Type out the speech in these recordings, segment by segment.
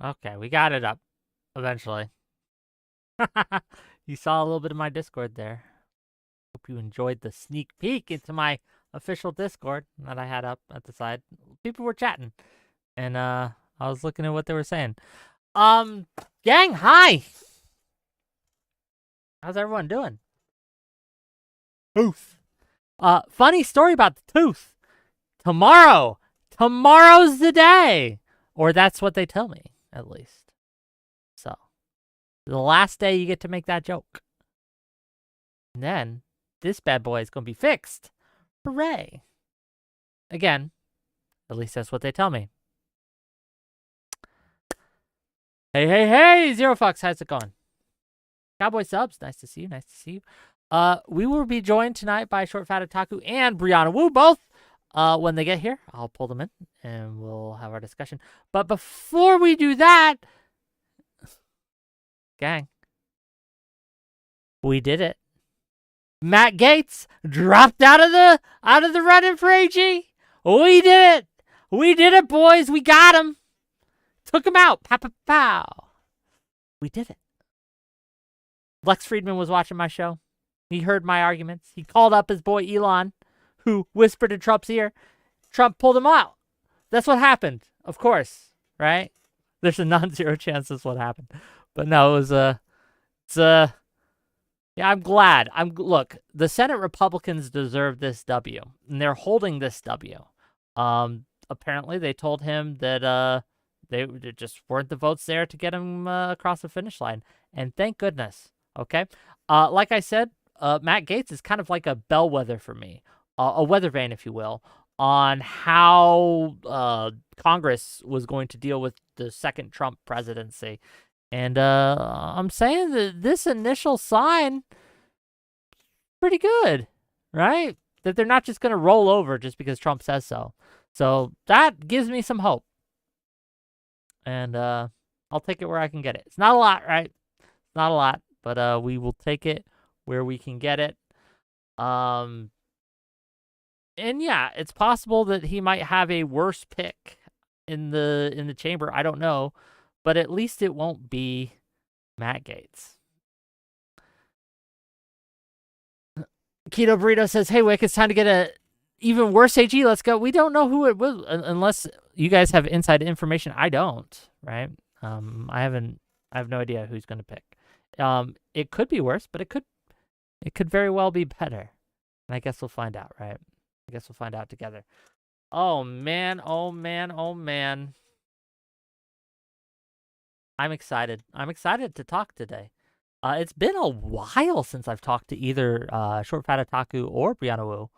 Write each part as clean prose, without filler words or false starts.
Okay, we got it up eventually. You saw a little bit of my Discord there. Hope you enjoyed the sneak peek into my official Discord that I had up at the side. People were chatting, and I was looking at what they were saying. Gang, hi. How's everyone doing? Tooth. Funny story about the tooth. Tomorrow's the day, or that's what they tell me, at least. So, the last day you get to make that joke. And then this bad boy is gonna be fixed. Hooray! Again, at least that's what they tell me. Hey, Zero Fox, how's it going? Cowboy Subs, nice to see you. We will be joined tonight by Short Fat Otaku and Brianna Wu, both. When they get here, I'll pull them in and we'll have our discussion. But before we do that, gang, we did it. Matt Gaetz dropped out of the running for AG. We did it, boys. We got him. Took him out. Pow, pow, pow. We did it. Lex Friedman was watching my show. He heard my arguments. He called up his boy Elon, who whispered in Trump's ear. Trump pulled him out. That's what happened, of course, right? There's a non-zero chance that's what happened. But no, yeah, I'm glad. Look, the Senate Republicans deserve this W, and they're holding this W. Apparently they told him that there just weren't the votes there to get him across the finish line, and thank goodness. Okay, like I said, Matt Gaetz is kind of like a bellwether for me, a weather vane, if you will, on how Congress was going to deal with the second Trump presidency. And I'm saying that this initial sign, pretty good, right? That they're not just going to roll over just because Trump says so. So that gives me some hope. And I'll take it where I can get it. It's not a lot, right? It's not a lot, but we will take it where we can get it. And yeah, it's possible that he might have a worse pick in the chamber. I don't know. But at least it won't be Matt Gaetz. Keto Burrito says, hey, Wick, it's time to get a even worse AG. Let's go. We don't know who it will, unless you guys have inside information. I don't, right? I have no idea who's going to pick. It could be worse, but it could very well be better. And I guess we'll find out, right? I guess we'll find out together. Oh, man. I'm excited. I'm excited to talk today. It's been a while since I've talked to either Short Fat Otaku or Brianna Wu.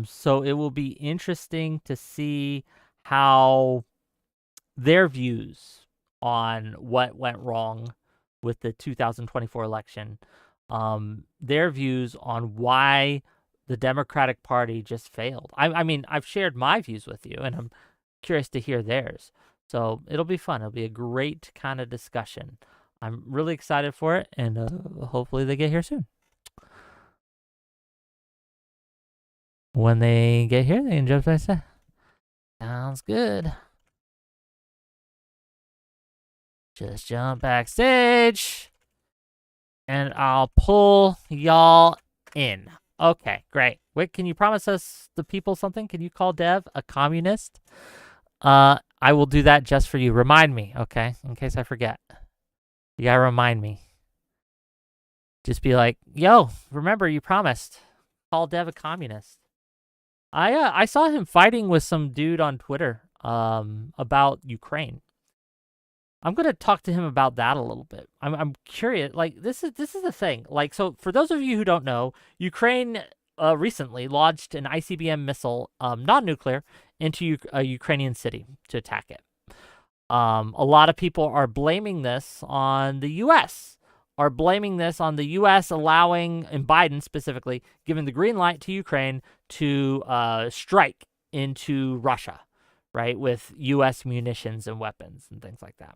So it will be interesting to see how their views on what went wrong with the 2024 election, their views on why the Democratic Party just failed. I mean, I've shared my views with you, and I'm curious to hear theirs. So it'll be fun. It'll be a great kind of discussion. I'm really excited for it, and hopefully they get here soon. When they get here, they can jump backstage. Sounds good. Just jump backstage, and I'll pull y'all in. Okay, great. Wait, can you promise us, the people, something? Can you call Dev a communist? I will do that just for you. Remind me, okay? In case I forget. You gotta remind me. Just be like, yo, remember you promised. Call Dev a communist. I saw him fighting with some dude on Twitter about Ukraine. I'm gonna talk to him about that a little bit. I'm curious. Like this is the thing. Like, so for those of you who don't know, Ukraine recently launched an ICBM missile, non-nuclear, into a Ukrainian city to attack it. A lot of people are blaming this on the U.S. Allowing, and Biden specifically, giving the green light to Ukraine to strike into Russia, right, with U.S. munitions and weapons and things like that.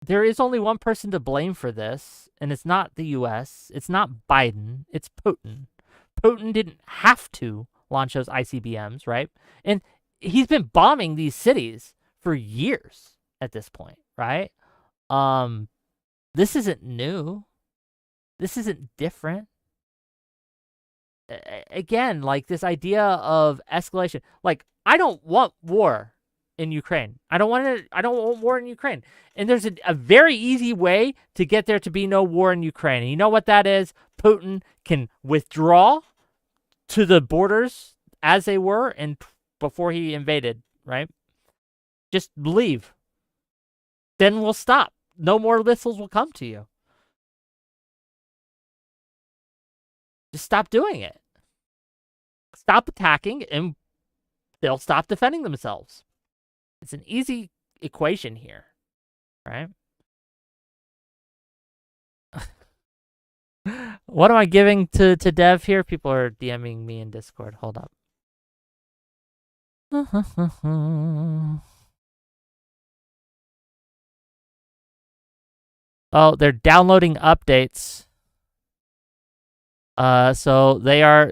There is only one person to blame for this, and it's not the U.S., it's not Biden, it's Putin. Putin didn't have to launch those ICBMs, right? And he's been bombing these cities for years at this point, right? This isn't new. This isn't different. Again, like this idea of escalation. Like, I don't want war in Ukraine. I don't want war in Ukraine. And there's a very easy way to get there to be no war in Ukraine. And you know what that is? Putin can withdraw to the borders as they were and before he invaded, right? Just leave. Then we'll stop. No more missiles will come to you. Just stop doing it. Stop attacking and they'll stop defending themselves. It's an easy equation here, right? What am I giving to Dev here? People are DMing me in Discord. Hold up. Oh, they're downloading updates. So they are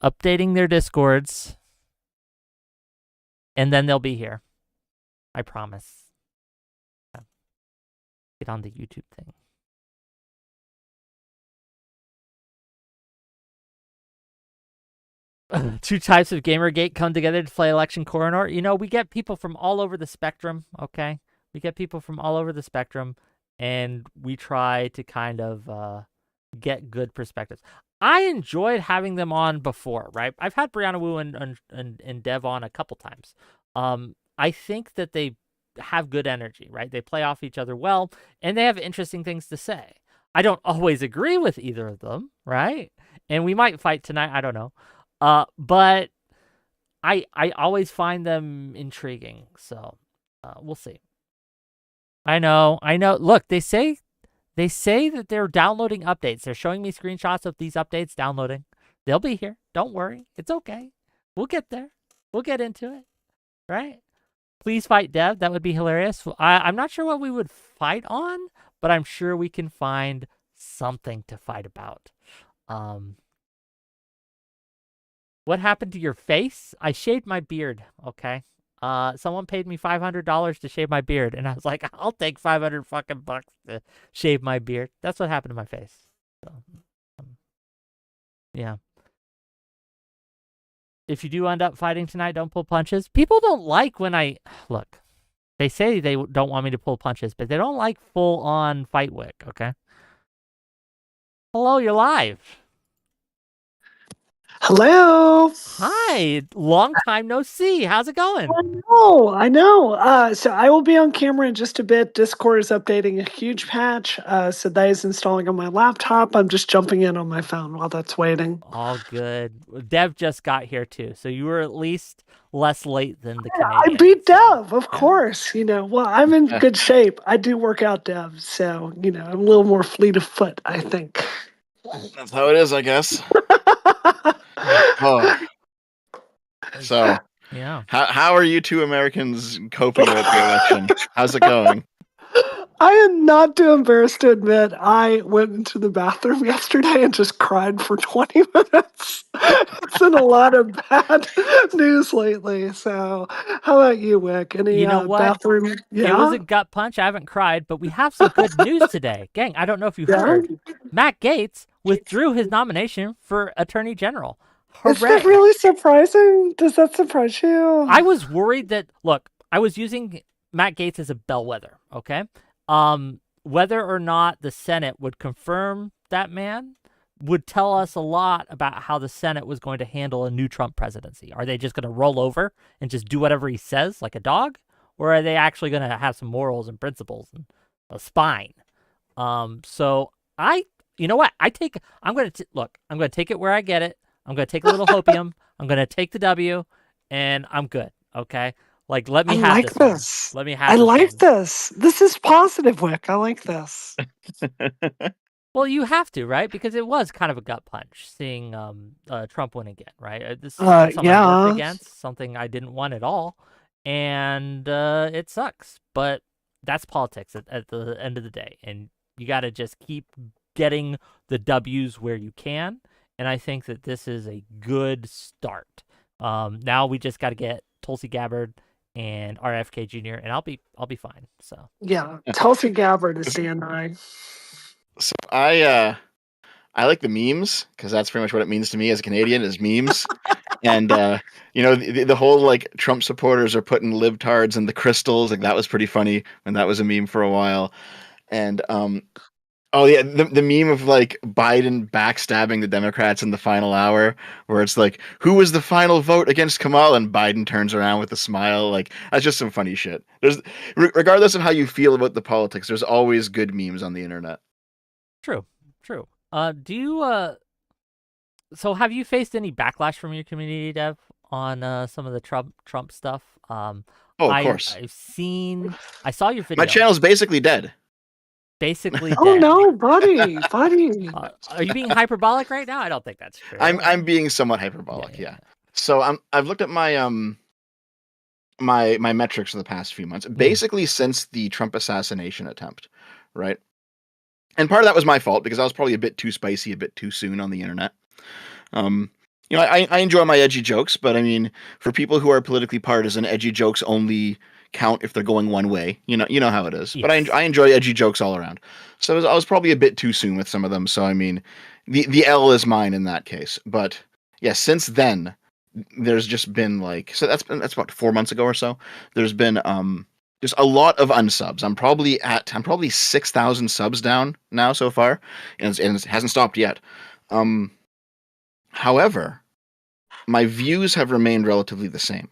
updating their Discords, and then they'll be here. I promise. Get on the YouTube thing. Two types of Gamergate come together to play election coroner. You know, we get people from all over the spectrum, okay? We get people from all over the spectrum, and we try to kind of get good perspectives. I enjoyed having them on before, right? I've had Brianna Wu and Dev on a couple times. I think that they have good energy, right? They play off each other well, and they have interesting things to say. I don't always agree with either of them, right? And we might fight tonight. I don't know. But I always find them intriguing. So we'll see. I know. Look, they say that they're downloading updates. They're showing me screenshots of these updates downloading. They'll be here. Don't worry. It's okay. We'll get there. We'll get into it. Right? Please fight Dev. That would be hilarious. I'm not sure what we would fight on, but I'm sure we can find something to fight about. What happened to your face? I shaved my beard, okay? Someone paid me $500 to shave my beard, and I was like, I'll take 500 fucking bucks to shave my beard. That's what happened to my face. So, yeah. If you do end up fighting tonight, don't pull punches. People don't like when I... Look, they say they don't want me to pull punches, but they don't like full-on fight wick, okay? Hello, you're live. Hello. Hi. Long time no see. How's it going? I know. So I will be on camera in just a bit. Discord is updating a huge patch. So that is installing on my laptop. I'm just jumping in on my phone while that's waiting. All good. Dev just got here too, so you were at least less late than the Yeah, Canadian. I beat Dev, of course. You know, well, I'm in good shape. I do work out Dev, so you know, I'm a little more fleet of foot, I think. That's how it is, I guess. Oh. So, yeah. How are you two Americans coping with the election? How's it going? I am not too embarrassed to admit I went into the bathroom yesterday and just cried for 20 minutes. It's been a lot of bad news lately. So, how about you, Wick? Any You know what? bathroom? Yeah? It was a gut punch. I haven't cried, but we have some good news today. Gang, I don't know if you heard. Matt Gaetz withdrew his nomination for Attorney General. Hooray. Is that really surprising? Does that surprise you? I was worried that, look, I was using Matt Gaetz as a bellwether, okay? Whether or not the Senate would confirm that man would tell us a lot about how the Senate was going to handle a new Trump presidency. Are they just going to roll over and just do whatever he says like a dog? Or are they actually going to have some morals and principles and a spine? So you know what? I'm going to take it where I get it. I'm going to take a little hopium. I'm going to take the W, and I'm good, okay? Like, let me have this. Let me have I this. like this. This is positive, Wick. I like this. Well, you have to, right? Because it was kind of a gut punch seeing Trump win again, right? This is something I worked against, something I didn't want at all, and it sucks. But that's politics at the end of the day, and you got to just keep getting the W's where you can. And I think that this is a good start. Now we just got to get Tulsi Gabbard and RFK Jr. and I'll be fine. So Yeah, Tulsi Gabbard is DNI. So I like the memes because that's pretty much what it means to me as a Canadian is memes. And the whole like Trump supporters are putting libtards in the crystals. Like that was pretty funny when that was a meme for a while. And oh yeah, the meme of like Biden backstabbing the Democrats in the final hour, where it's like, who was the final vote against Kamala? And Biden turns around with a smile. Like that's just some funny shit. There's regardless of how you feel about the politics, there's always good memes on the internet. true. Do you so have you faced any backlash from your community, Dev, on some of the Trump stuff? Oh, of course. I saw your video. My channel's basically dead. Basically Oh dead. no, buddy. Are you being hyperbolic right now? I don't think that's true. I'm being somewhat hyperbolic, yeah. So I've looked at my my metrics for the past few months, basically since the Trump assassination attempt, right? And part of that was my fault because I was probably a bit too spicy, a bit too soon on the internet. I enjoy my edgy jokes, but I mean, for people who are politically partisan, edgy jokes only count if they're going one way. You know how it is. Yes. But I enjoy edgy jokes all around. So I was probably a bit too soon with some of them. So I mean, the L is mine in that case. But yeah, since then, there's just been like that's about 4 months ago or so. There's been just a lot of unsubs. I'm probably 6,000 subs down now so far, and it hasn't stopped yet. However, my views have remained relatively the same,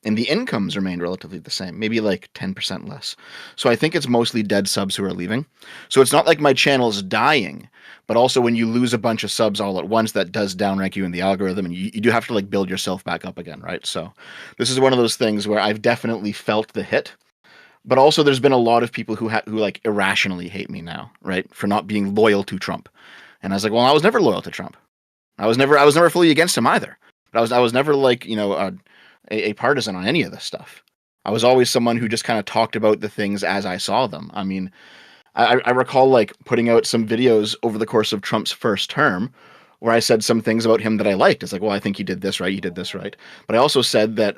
and the incomes remained relatively the same, maybe like 10% less. So I think it's mostly dead subs who are leaving. So it's not like my channel is dying, but also when you lose a bunch of subs all at once, that does downrank you in the algorithm, and you do have to like build yourself back up again, right? So this is one of those things where I've definitely felt the hit. But also, there's been a lot of people who like irrationally hate me now, right, for not being loyal to Trump. And I was like, well, I was never loyal to Trump. I was never fully against him either. But I was never like a partisan on any of this stuff. I was always someone who just kind of talked about the things as I saw them. I mean, I recall like putting out some videos over the course of Trump's first term where I said some things about him that I liked. It's like, well, I think he did this right, he did this right. But I also said that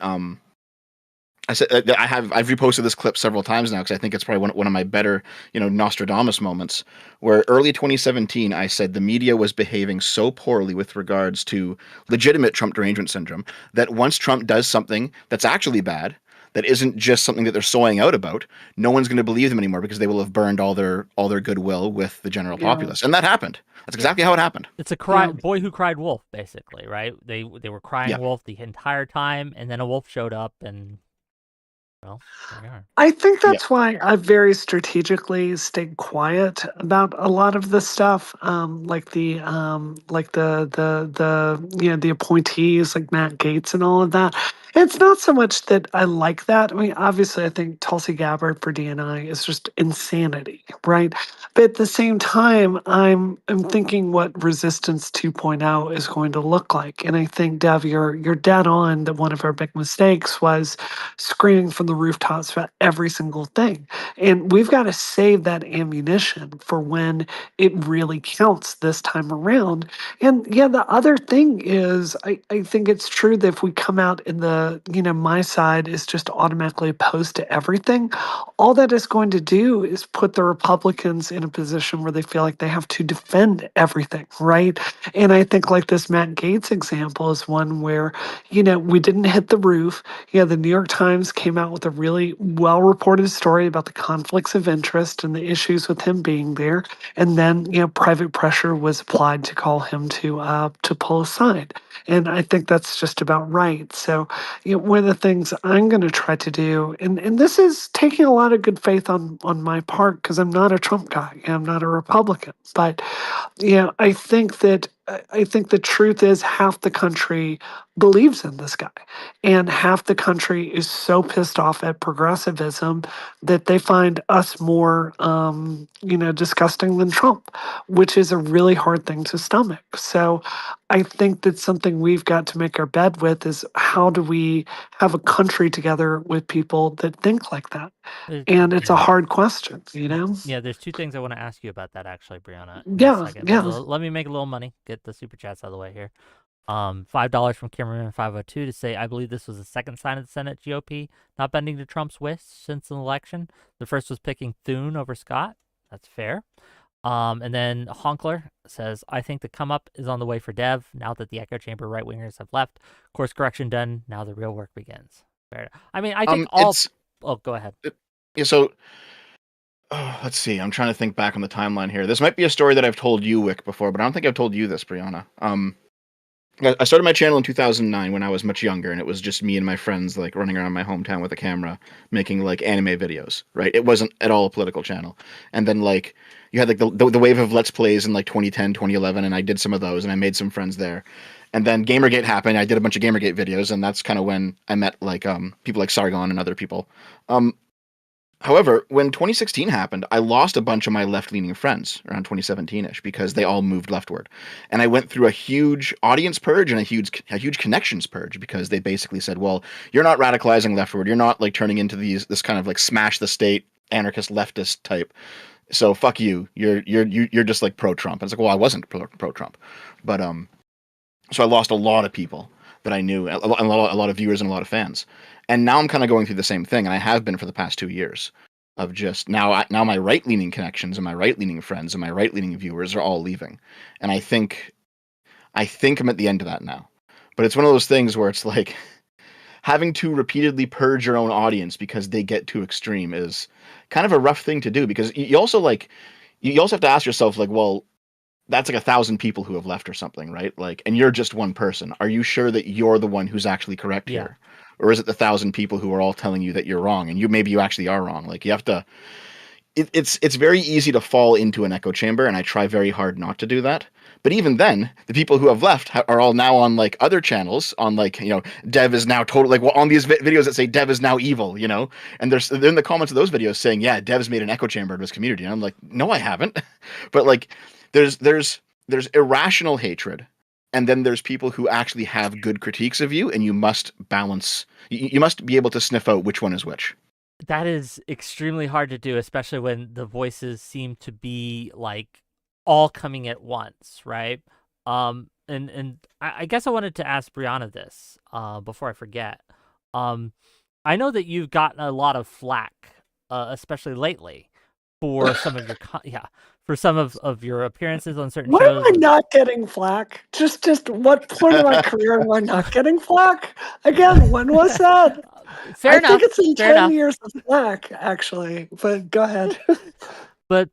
I said that I've reposted this clip several times now because I think it's probably one of my better, Nostradamus moments, where early 2017 I said the media was behaving so poorly with regards to legitimate Trump derangement syndrome that once Trump does something that's actually bad, that isn't just something that they're soying out about, no one's going to believe them anymore because they will have burned all their goodwill with the general populace. And that happened. That's exactly how it happened. It's a boy who cried wolf, basically, right? They were crying wolf the entire time, and then a wolf showed up and. Well, there we are. I think that's why I very strategically stayed quiet about a lot of the stuff, like the the appointees like Matt Gaetz and all of that. It's not so much that I like that. I mean, obviously, I think Tulsi Gabbard for DNI is just insanity, right? But at the same time, I'm thinking what Resistance 2.0 is going to look like, and I think Dev, you're dead on that one of our big mistakes was screaming from the rooftops about every single thing. And we've got to save that ammunition for when it really counts this time around. And yeah, the other thing is, I think it's true that if we come out in the, my side is just automatically opposed to everything, all that is going to do is put the Republicans in a position where they feel like they have to defend everything, right? And I think like this Matt Gaetz example is one where, we didn't hit the roof. The New York Times came out with a really well-reported story about the conflicts of interest and the issues with him being there. And then, private pressure was applied to call him to pull aside. And I think that's just about right. So, one of the things I'm going to try to do, and this is taking a lot of good faith on my part because I'm not a Trump guy, I'm not a Republican, but I think the truth is half the country believes in this guy, and half the country is so pissed off at progressivism that they find us more, disgusting than Trump, which is a really hard thing to stomach. So I think that's something we've got to make our bed with is how do we have a country together with people that think like that? And it's a hard question, Yeah, there's two things I want to ask you about that, actually, Brianna. Yeah, in a second. yeah. Let me make a little money, get the super chats out of the way here. $5 from Cameraman 502 to say, I believe this was the second sign of the Senate GOP not bending to Trump's wish since an election. The first was picking Thune over Scott. That's fair. And then Honkler says, I think the come up is on the way for Dev now that the echo chamber right wingers have left. Course correction done. Now the real work begins. Fair. I mean, I think all. Oh, go ahead. Yeah. So, let's see. I'm trying to think back on the timeline here. This might be a story that I've told you, Wick, before, but I don't think I've told you this, Brianna. I started my channel in 2009 when I was much younger, and it was just me and my friends like running around my hometown with a camera making like anime videos, right? It wasn't at all a political channel. And then like you had like the wave of Let's Plays in like 2010, 2011, and I did some of those and I made some friends there. And then Gamergate happened. I did a bunch of Gamergate videos, and that's kind of when I met like people like Sargon and other people. However, when 2016 happened, I lost a bunch of my left-leaning friends around 2017-ish because they all moved leftward. And I went through a huge audience purge and a huge connections purge because they basically said, well, you're not radicalizing leftward. You're not like turning into this kind of like smash the state anarchist leftist type. So fuck you. You're just like pro-Trump. And it's like, well, I wasn't pro-Trump. But so I lost a lot of people that I knew, a lot of viewers and a lot of fans. And now I'm kind of going through the same thing, and I have been for the past 2 years of just now my right-leaning connections and my right-leaning friends and my right-leaning viewers are all leaving. And I think I'm at the end of that now. But it's one of those things where it's like having to repeatedly purge your own audience because they get too extreme is kind of a rough thing to do, because you also have to ask yourself like, well, that's like 1,000 people who have left or something, right? Like, and you're just one person. Are you sure that you're the one who's actually correct here? Or is it the 1,000 people who are all telling you that you're wrong, and maybe you actually are wrong? Like, you have to. It's very easy to fall into an echo chamber, and I try very hard not to do that. But even then, the people who have left are all now on like other channels, on like, Dev is now totally like, on these videos that say Dev is now evil, and they're in the comments of those videos saying, yeah, Dev's made an echo chamber in his community, and I'm like, no, I haven't. But like, there's irrational hatred. And then there's people who actually have good critiques of you, and you must balance. You must be able to sniff out which one is which. That is extremely hard to do, especially when the voices seem to be like all coming at once, right? And I guess I wanted to ask Brianna this before I forget. I know that you've gotten a lot of flack, especially lately, for some of your for some of your appearances on certain Why shows. am I not getting flack? Just what point of my career am I not getting flack? Again, when was that? Fair enough. I think it's in Fair 10 enough. years of flack, actually. But go ahead. But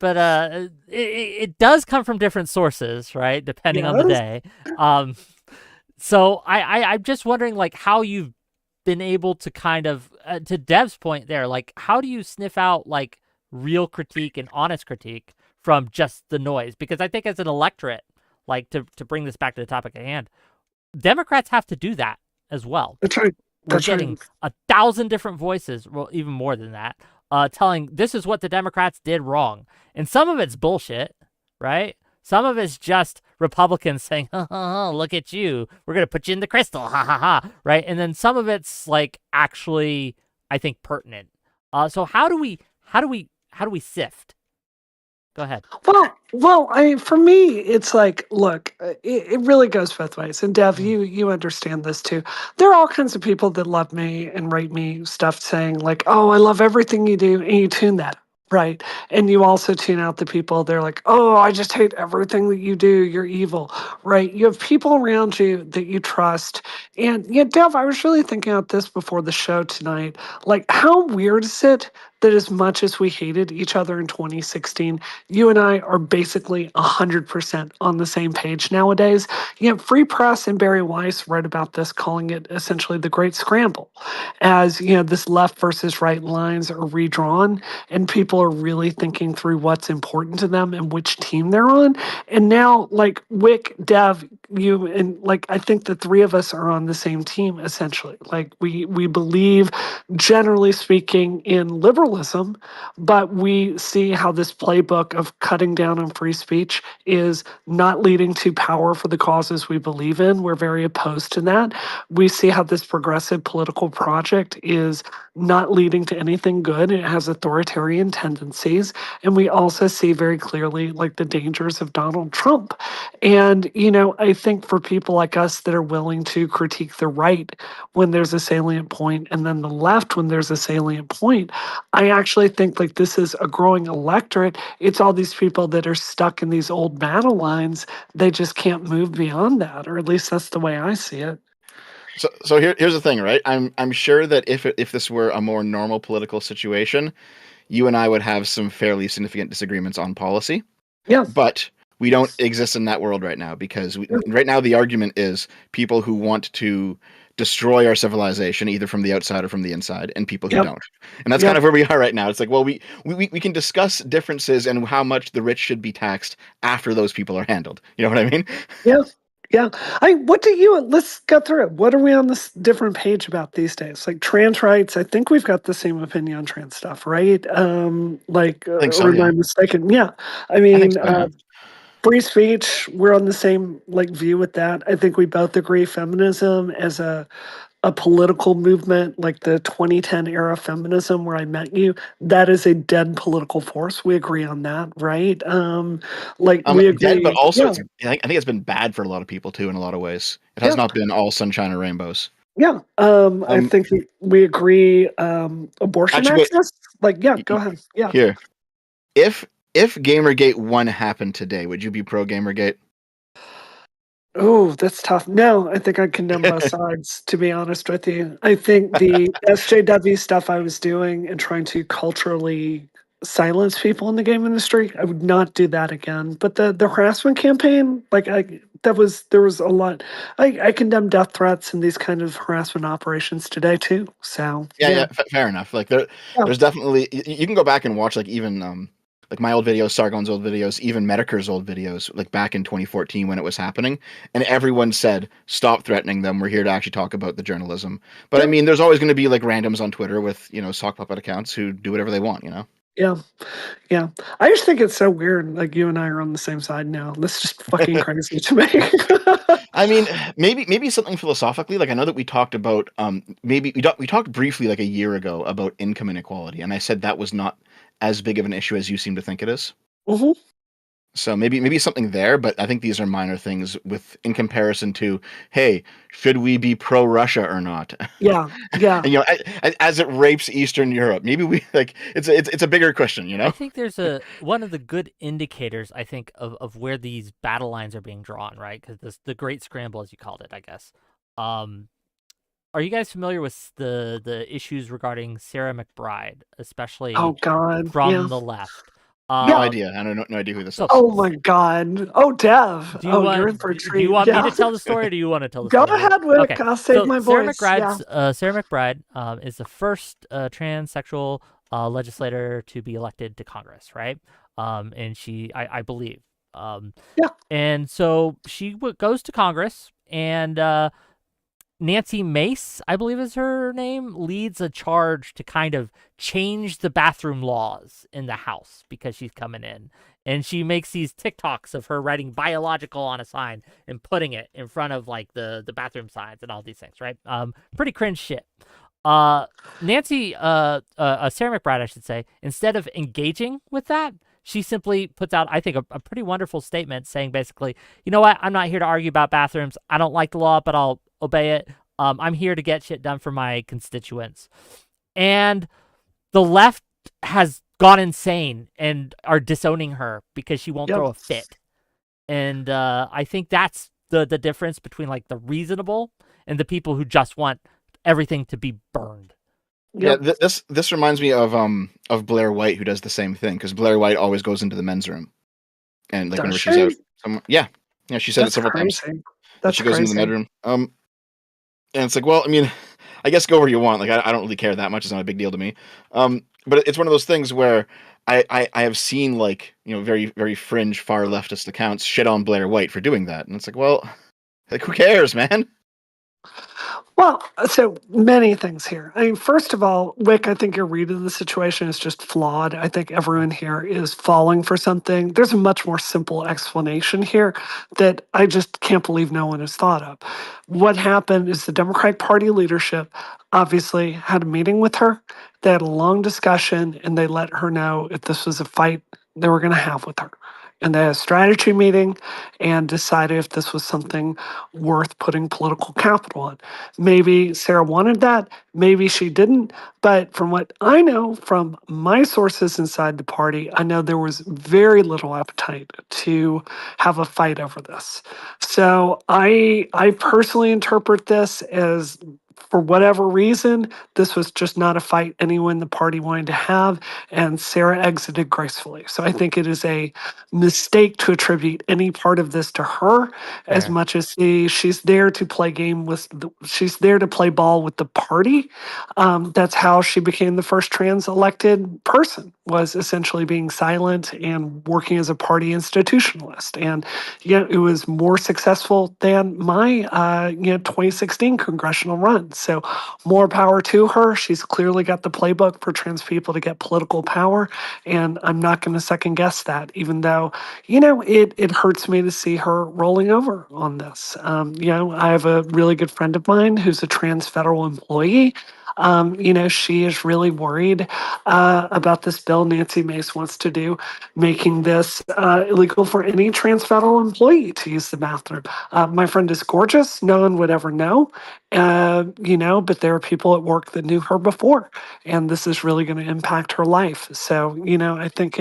it does come from different sources, right? Depending on the day. So I'm just wondering, like, how you've been able to kind of, to Dev's point there, like, how do you sniff out like real critique and honest critique from just the noise? Because I think as an electorate, like to bring this back to the topic at hand, Democrats have to do that as well. That's right. We're getting 1,000 different voices, well, even more than that, telling this is what the Democrats did wrong. And some of it's bullshit, right? Some of it's just Republicans saying, look at you. We're going to put you in the crystal, ha, ha, ha, right? And then some of it's like actually, I think, pertinent. So how do we sift? Go ahead. Well, for me, it's like, look, it really goes both ways. And Dev, you understand this too. There are all kinds of people that love me and write me stuff saying like, oh, I love everything you do, and you tune that, right? And you also tune out the people, they're like, oh, I just hate everything that you do, you're evil, right? You have people around you that you trust. And yeah, Dev, I was really thinking about this before the show tonight. Like, how weird is it that as much as we hated each other in 2016, you and I are basically 100% on the same page nowadays? Free Press and Barry Weiss wrote about this, calling it essentially the Great Scramble, as this left versus right lines are redrawn, and people are really thinking through what's important to them and which team they're on. And now, like Wick, Dev, you, and like I think the three of us are on the same team essentially. Like we believe, generally speaking, in liberalism, but we see how this playbook of cutting down on free speech is not leading to power for the causes we believe in. We're very opposed to that. We see how this progressive political project is not leading to anything good. It has authoritarian tendencies. And we also see very clearly like the dangers of Donald Trump. And, I think for people like us that are willing to critique the right when there's a salient point and then the left when there's a salient point, I actually think like this is a growing electorate. It's all these people that are stuck in these old battle lines. They just can't move beyond that, or at least that's the way I see it. So here's the thing, right? I'm sure that if this were a more normal political situation, you and I would have some fairly significant disagreements on policy. Yeah. But we don't exist in that world right now because Yeah. right now the argument is people who want to destroy our civilization either from the outside or from the inside, and people who Yep. don't. And that's Yep. kind of where we are right now. It's like, well, we can discuss differences and how much the rich should be taxed after those people are handled. You know what I mean? Yeah. Yeah. Let's go through it. What are we on this different page about these days? Like trans rights, I think we've got the same opinion on trans stuff, right? I think so, or am yeah. I mistaken? Yeah. I I think mean, so, yeah. free speech, we're on the same like view with that. I think we both agree feminism as a political movement, like the 2010 era feminism where I met you, that is a dead political force. We agree on that, right? We Dead, but agree. also Yeah. I think it's been bad for a lot of people too in a lot of ways. It has Yeah. not been all sunshine and rainbows. Yeah. I Um, think we agree. Abortion actually, access. Like, yeah, wait, go ahead. Yeah. here. If Gamergate 1 happened today, would you be pro Gamergate? Oh, that's tough. No, I think I condemn both sides, to be honest with you. I think the SJW stuff I was doing and trying to culturally silence people in the game industry, I would not do that again. But the harassment campaign, there was a lot. I condemn death threats and these kind of harassment operations today too. So Yeah, yeah. yeah, fair enough. Like Yeah. there's definitely you can go back and watch like even like my old videos, Sargon's old videos, even Mediker's old videos, like back in 2014 when it was happening, and everyone said, "Stop threatening them. We're here to actually talk about the journalism." But I Yeah. mean, there's always going to be like randoms on Twitter with sock puppet accounts who do whatever they want. Yeah. Yeah. I just think it's so weird. Like you and I are on the same side now. That's just fucking crazy to me. I mean, maybe something philosophically. Like I know that we talked about maybe we talked briefly like a year ago about income inequality, and I said that was not as big of an issue as you seem to think it is. Mhm. So maybe something there, but I think these are minor things with in comparison to, hey, should we be pro Russia or not? Yeah. Yeah. And, as it rapes Eastern Europe, maybe we like it's a bigger question, I think there's one of the good indicators, I think, of where these battle lines are being drawn, right? Because the Great Scramble, as you called it, I guess. Are you guys familiar with the issues regarding Sarah McBride, especially Oh God. Yeah. from the left? No Yeah. idea. I don't know, no idea who this So is. Oh my God. Oh, Dev. do you Oh, you're in want for a do you treat. want me Yeah. to tell the story, or do you want to tell the Go story? ahead, Wick. Okay. I'll save So my voice. Yeah. Sarah McBride is the first transsexual legislator to be elected to Congress, right? And I believe. Yeah. And so she goes to Congress, and Nancy Mace, I believe is her name, leads a charge to kind of change the bathroom laws in the House because she's coming in. And she makes these TikToks of her writing biological on a sign and putting it in front of like the bathroom signs and all these things, right? Pretty cringe shit. Sarah McBride, I should say, instead of engaging with that, she simply puts out, I think, a pretty wonderful statement saying basically, you know what, I'm not here to argue about bathrooms. I don't like the law, but I'll obey it. I'm here to get shit done for my constituents. And the left has gone insane and are disowning her because she won't Yep. throw a fit. And I think that's the difference between like the reasonable and the people who just want everything to be burned. Yep. Yeah, this reminds me of Blair White, who does the same thing, because Blair White always goes into the men's room, and like Does whenever she? she's out, yeah, she said it That's several times. crazy. That That's she goes into the crazy. bedroom. And it's like, well, I mean, I guess go where you want. Like, I don't really care that much. It's not a big deal to me. But it's one of those things where I have seen like very very fringe far leftist accounts shit on Blair White for doing that, and it's like, well, like who cares, man? Well, so many things here. I mean, first of all, Wick, I think your read of the situation is just flawed. I think everyone here is falling for something. There's a much more simple explanation here that I just can't believe no one has thought of. What happened is the Democratic Party leadership obviously had a meeting with her. They had a long discussion and they let her know if this was a fight they were going to have with her. And they had a strategy meeting and decided if this was something worth putting political capital on. Maybe Sarah wanted that, maybe she didn't. But from what I know from my sources inside the party, I know there was very little appetite to have a fight over this. So I personally interpret this as, for whatever reason, this was just not a fight anyone in the party wanted to have, and Sarah exited gracefully. So I think it is a mistake to attribute any part of this to her, as Fair. much as she's there to play game with she's there to play ball with the party. That's how she became the first trans elected person, was essentially being silent and working as a party institutionalist. And it was more successful than my 2016 congressional run. So more power to her. She's clearly got the playbook for trans people to get political power, and I'm not going to second guess that, even though it hurts me to see her rolling over on this. I have a really good friend of mine who's a trans federal employee. She is really worried about this bill Nancy Mace wants to do, making this illegal for any trans federal employee to use the bathroom. My friend is gorgeous. No one would ever know, but there are people at work that knew her before, and this is really going to impact her life. So, I think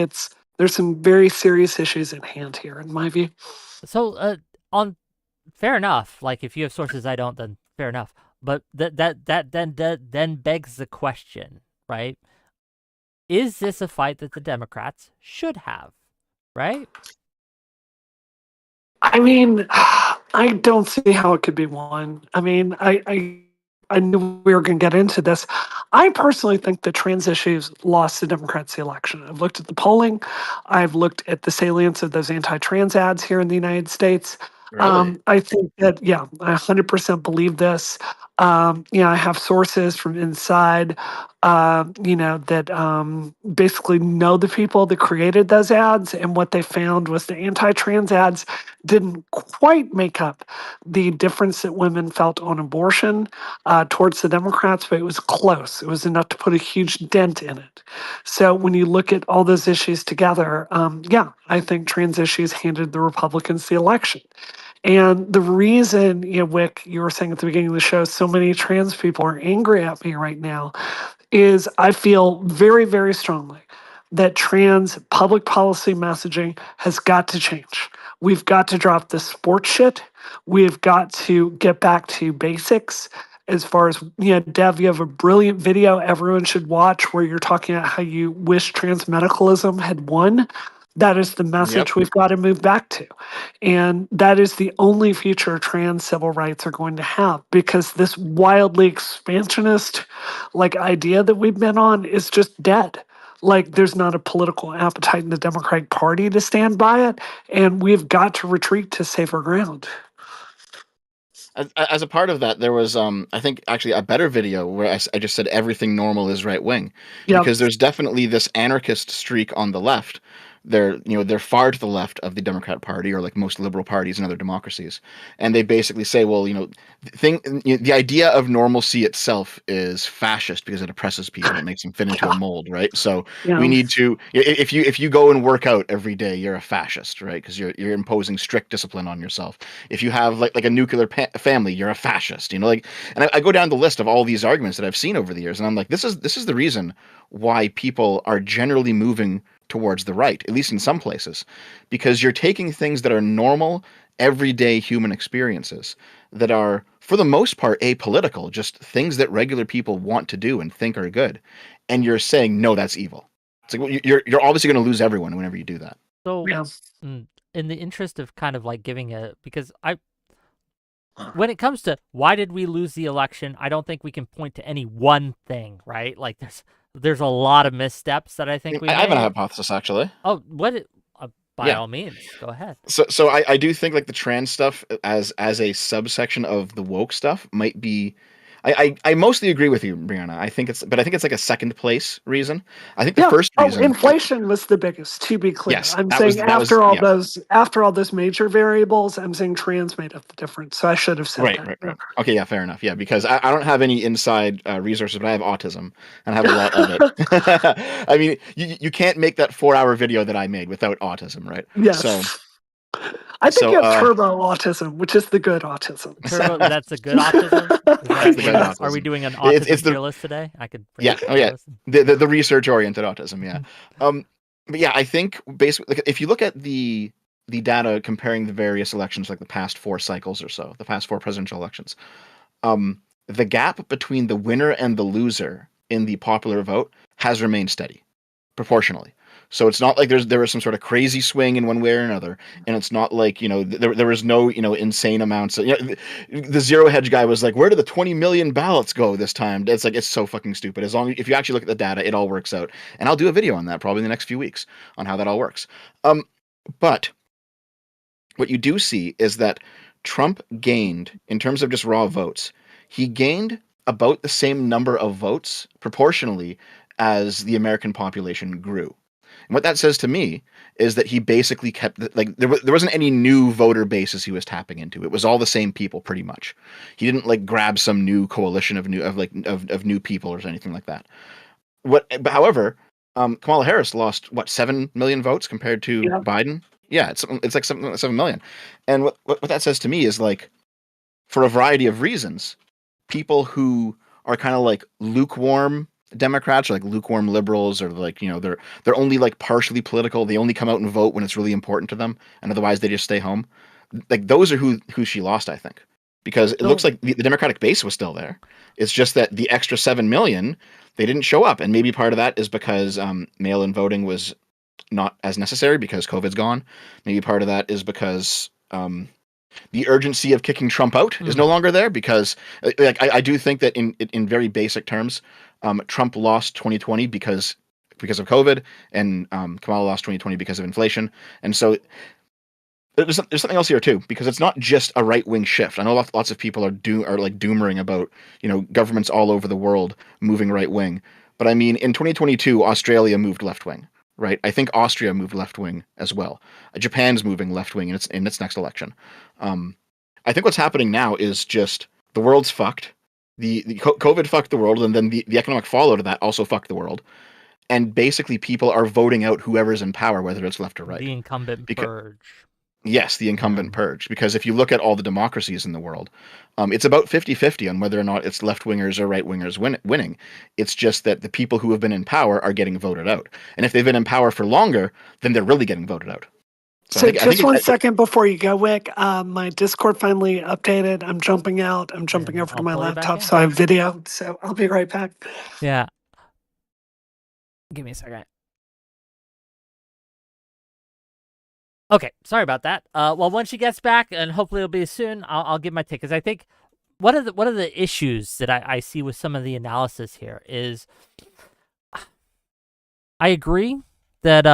there's some very serious issues at hand here, in my view. So, on fair enough. Like, if you have sources I don't, then fair enough. But that then begs the question, right? Is this a fight that the Democrats should have, right? I mean, I don't see how it could be won. I mean, I knew we were going to get into this. I personally think the trans issues lost the Democrats the election. I've looked at the polling. I've looked at the salience of those anti-trans ads here in the United States. Really? I think that, yeah, I 100% believe this. I have sources from inside, that basically know the people that created those ads. And what they found was the anti-trans ads didn't quite make up the difference that women felt on abortion towards the Democrats, but it was close. It was enough to put a huge dent in it. So when you look at all those issues together, I think trans issues handed the Republicans the election. And the reason, Wick, you were saying at the beginning of the show, so many trans people are angry at me right now, is I feel very, very strongly that trans public policy messaging has got to change. We've got to drop the sports shit. We've got to get back to basics. As far as, Dev, you have a brilliant video everyone should watch where you're talking about how you wish trans medicalism had won. That is the Yep. message we've got to move back to. And that is the only future trans civil rights are going to have, because this wildly expansionist idea that we've been on is just dead. Like, there's not a political appetite in the Democratic Party to stand by it, and we've got to retreat to safer ground. As a part of that, there was, I think, actually a better video where I just said everything normal is right wing, Yep. because there's definitely this anarchist streak on the left. They're far to the left of the Democrat Party, or like most liberal parties in other democracies, and they basically say, well, the idea of normalcy itself is fascist because it oppresses people, it makes them fit into a mold, right? So we Yeah. need to, if you go and work out every day, you're a fascist, right? Because you're imposing strict discipline on yourself. If you have like a nuclear family, you're a fascist, and I go down the list of all these arguments that I've seen over the years, and I'm like, this is the reason why people are generally moving towards the right, at least in some places, because you're taking things that are normal, everyday human experiences that are, for the most part, apolitical, just things that regular people want to do and think are good, and you're saying, no, that's evil. It's like, well, you're obviously going to lose everyone whenever you do that. So, Yeah. in the interest of kind of like giving because when it comes to why did we lose the election, I don't think we can point to any one thing, right? Like, there's a lot of missteps that I think we I have a made. hypothesis, actually. Oh, by Yeah. all means, go ahead. So I do think like the trans stuff as a subsection of the woke stuff might be, I mostly agree with you, Brianna. I think it's like a second place reason. I think the first Oh, reason, inflation was the biggest, to be clear. yes, I'm that was saying that was yeah. after all those major variables, I'm saying trans made up the difference. So I should have said that. Right. Okay, yeah, fair enough. Yeah, because I don't have any inside resources, but I have autism and I have a lot of it. I mean, you can't make that 4-hour video that I made without autism, right? Yes. I think So you have turbo autism, which is the good autism. Turbo, that's a good autism? Is that's the good Are we autism. doing an It's autism the tier list today? I could bring yeah, up a oh tier yeah, list. the research oriented autism, yeah. But yeah, I think basically, if you look at the data comparing the various elections, like the past 4 cycles or so, the past 4 presidential elections, the gap between the winner and the loser in the popular vote has remained steady proportionally. So it's not like there was some sort of crazy swing in one way or another, and it's not like there was no insane amounts. Of, the zero hedge guy was like, "Where did the 20 million ballots go this time?" It's like it's so fucking stupid. As long if you actually look at the data, it all works out, and I'll do a video on that probably in the next few weeks on how that all works. But what you do see is that Trump gained, in terms of just raw votes, he gained about the same number of votes proportionally as the American population grew. And what that says to me is that he basically kept there wasn't any new voter bases he was tapping into. It was all the same people pretty much. He didn't like grab some new coalition of new people or anything like that. But however, Kamala Harris lost what 7 million votes compared to Yeah. Biden. Yeah, it's like something like 7 million. And what that says to me is like, for a variety of reasons, people who are kind of like lukewarm Democrats or like lukewarm liberals or like they're only like partially political. They only come out and vote when it's really important to them, and otherwise they just stay home. Like those are who she lost, I think, because it looks like the Democratic base was still there. It's just that the extra 7 million they didn't show up, and maybe part of that is because mail-in voting was not as necessary because COVID's gone. Maybe part of that is because the urgency of kicking Trump out is no longer there because I do think that in very basic terms, Trump lost 2020 because of COVID, and Kamala lost 2020 because of inflation. And so there's something else here too, because it's not just a right wing shift. I know lots of people are doomering about governments all over the world moving right wing, but I mean in 2022 Australia moved left wing. Right, I think Austria moved left wing as well. Japan's moving left wing in its next election. I think what's happening now is just the world's fucked. The COVID fucked the world, and then the economic fallout of that also fucked the world. And basically, people are voting out whoever's in power, whether it's left or right. The incumbent purge. Yes, the incumbent purge. Because if you look at all the democracies in the world, it's about 50-50 on whether or not it's left-wingers or right-wingers winning. It's just that the people who have been in power are getting voted out. And if they've been in power for longer, then they're really getting voted out. So just one second before you go, Wick. My Discord finally updated. I'm jumping out. I'm jumping over to my laptop, so I have video. So I'll be right back. Yeah. Give me a second. Okay, sorry about that. Well, when she gets back, and hopefully it'll be soon, I'll give my take. Because I think one of the issues that I see with some of the analysis here is, I agree that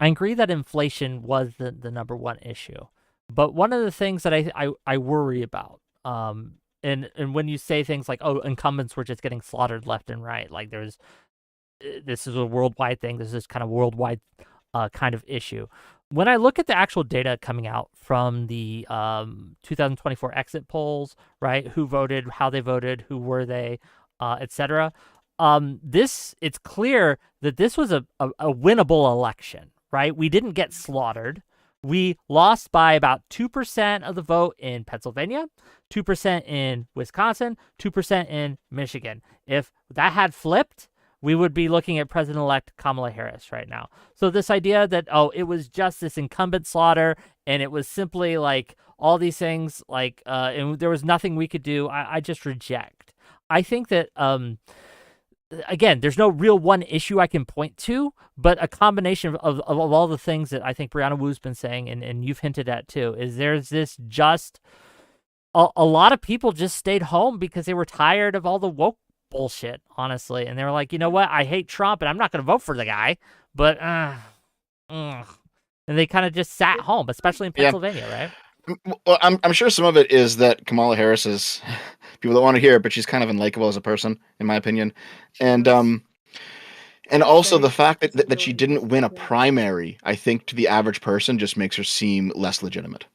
inflation was the number one issue, but one of the things that I worry about, and when you say things like, oh, incumbents were just getting slaughtered left and right, like this is a worldwide thing. This is kind of worldwide. Kind of issue. When I look at the actual data coming out from the 2024 exit polls, right? Who voted, how they voted, who were they, etc. It's clear that this was a winnable election, right? We didn't get slaughtered. We lost by about 2% of the vote in Pennsylvania, 2% in Wisconsin, 2% in Michigan. If that had flipped, we would be looking at President-elect Kamala Harris right now. So this idea that, oh, it was just this incumbent slaughter and it was simply like all these things, like, and there was nothing we could do, I just reject. I think that, again, there's no real one issue I can point to, but a combination of all the things that I think Brianna Wu's been saying, and you've hinted at too, is there's this just, a lot of people just stayed home because they were tired of all the woke bullshit, honestly, and they were like, you know what, I hate Trump and I'm not going to vote for the guy, but and they kind of just sat home, especially in Pennsylvania, right? Well, I'm sure some of it is that Kamala Harris is people don't want to hear it, but she's kind of unlikable as a person, in my opinion. And also the fact that she didn't win a primary, I think to the average person just makes her seem less legitimate.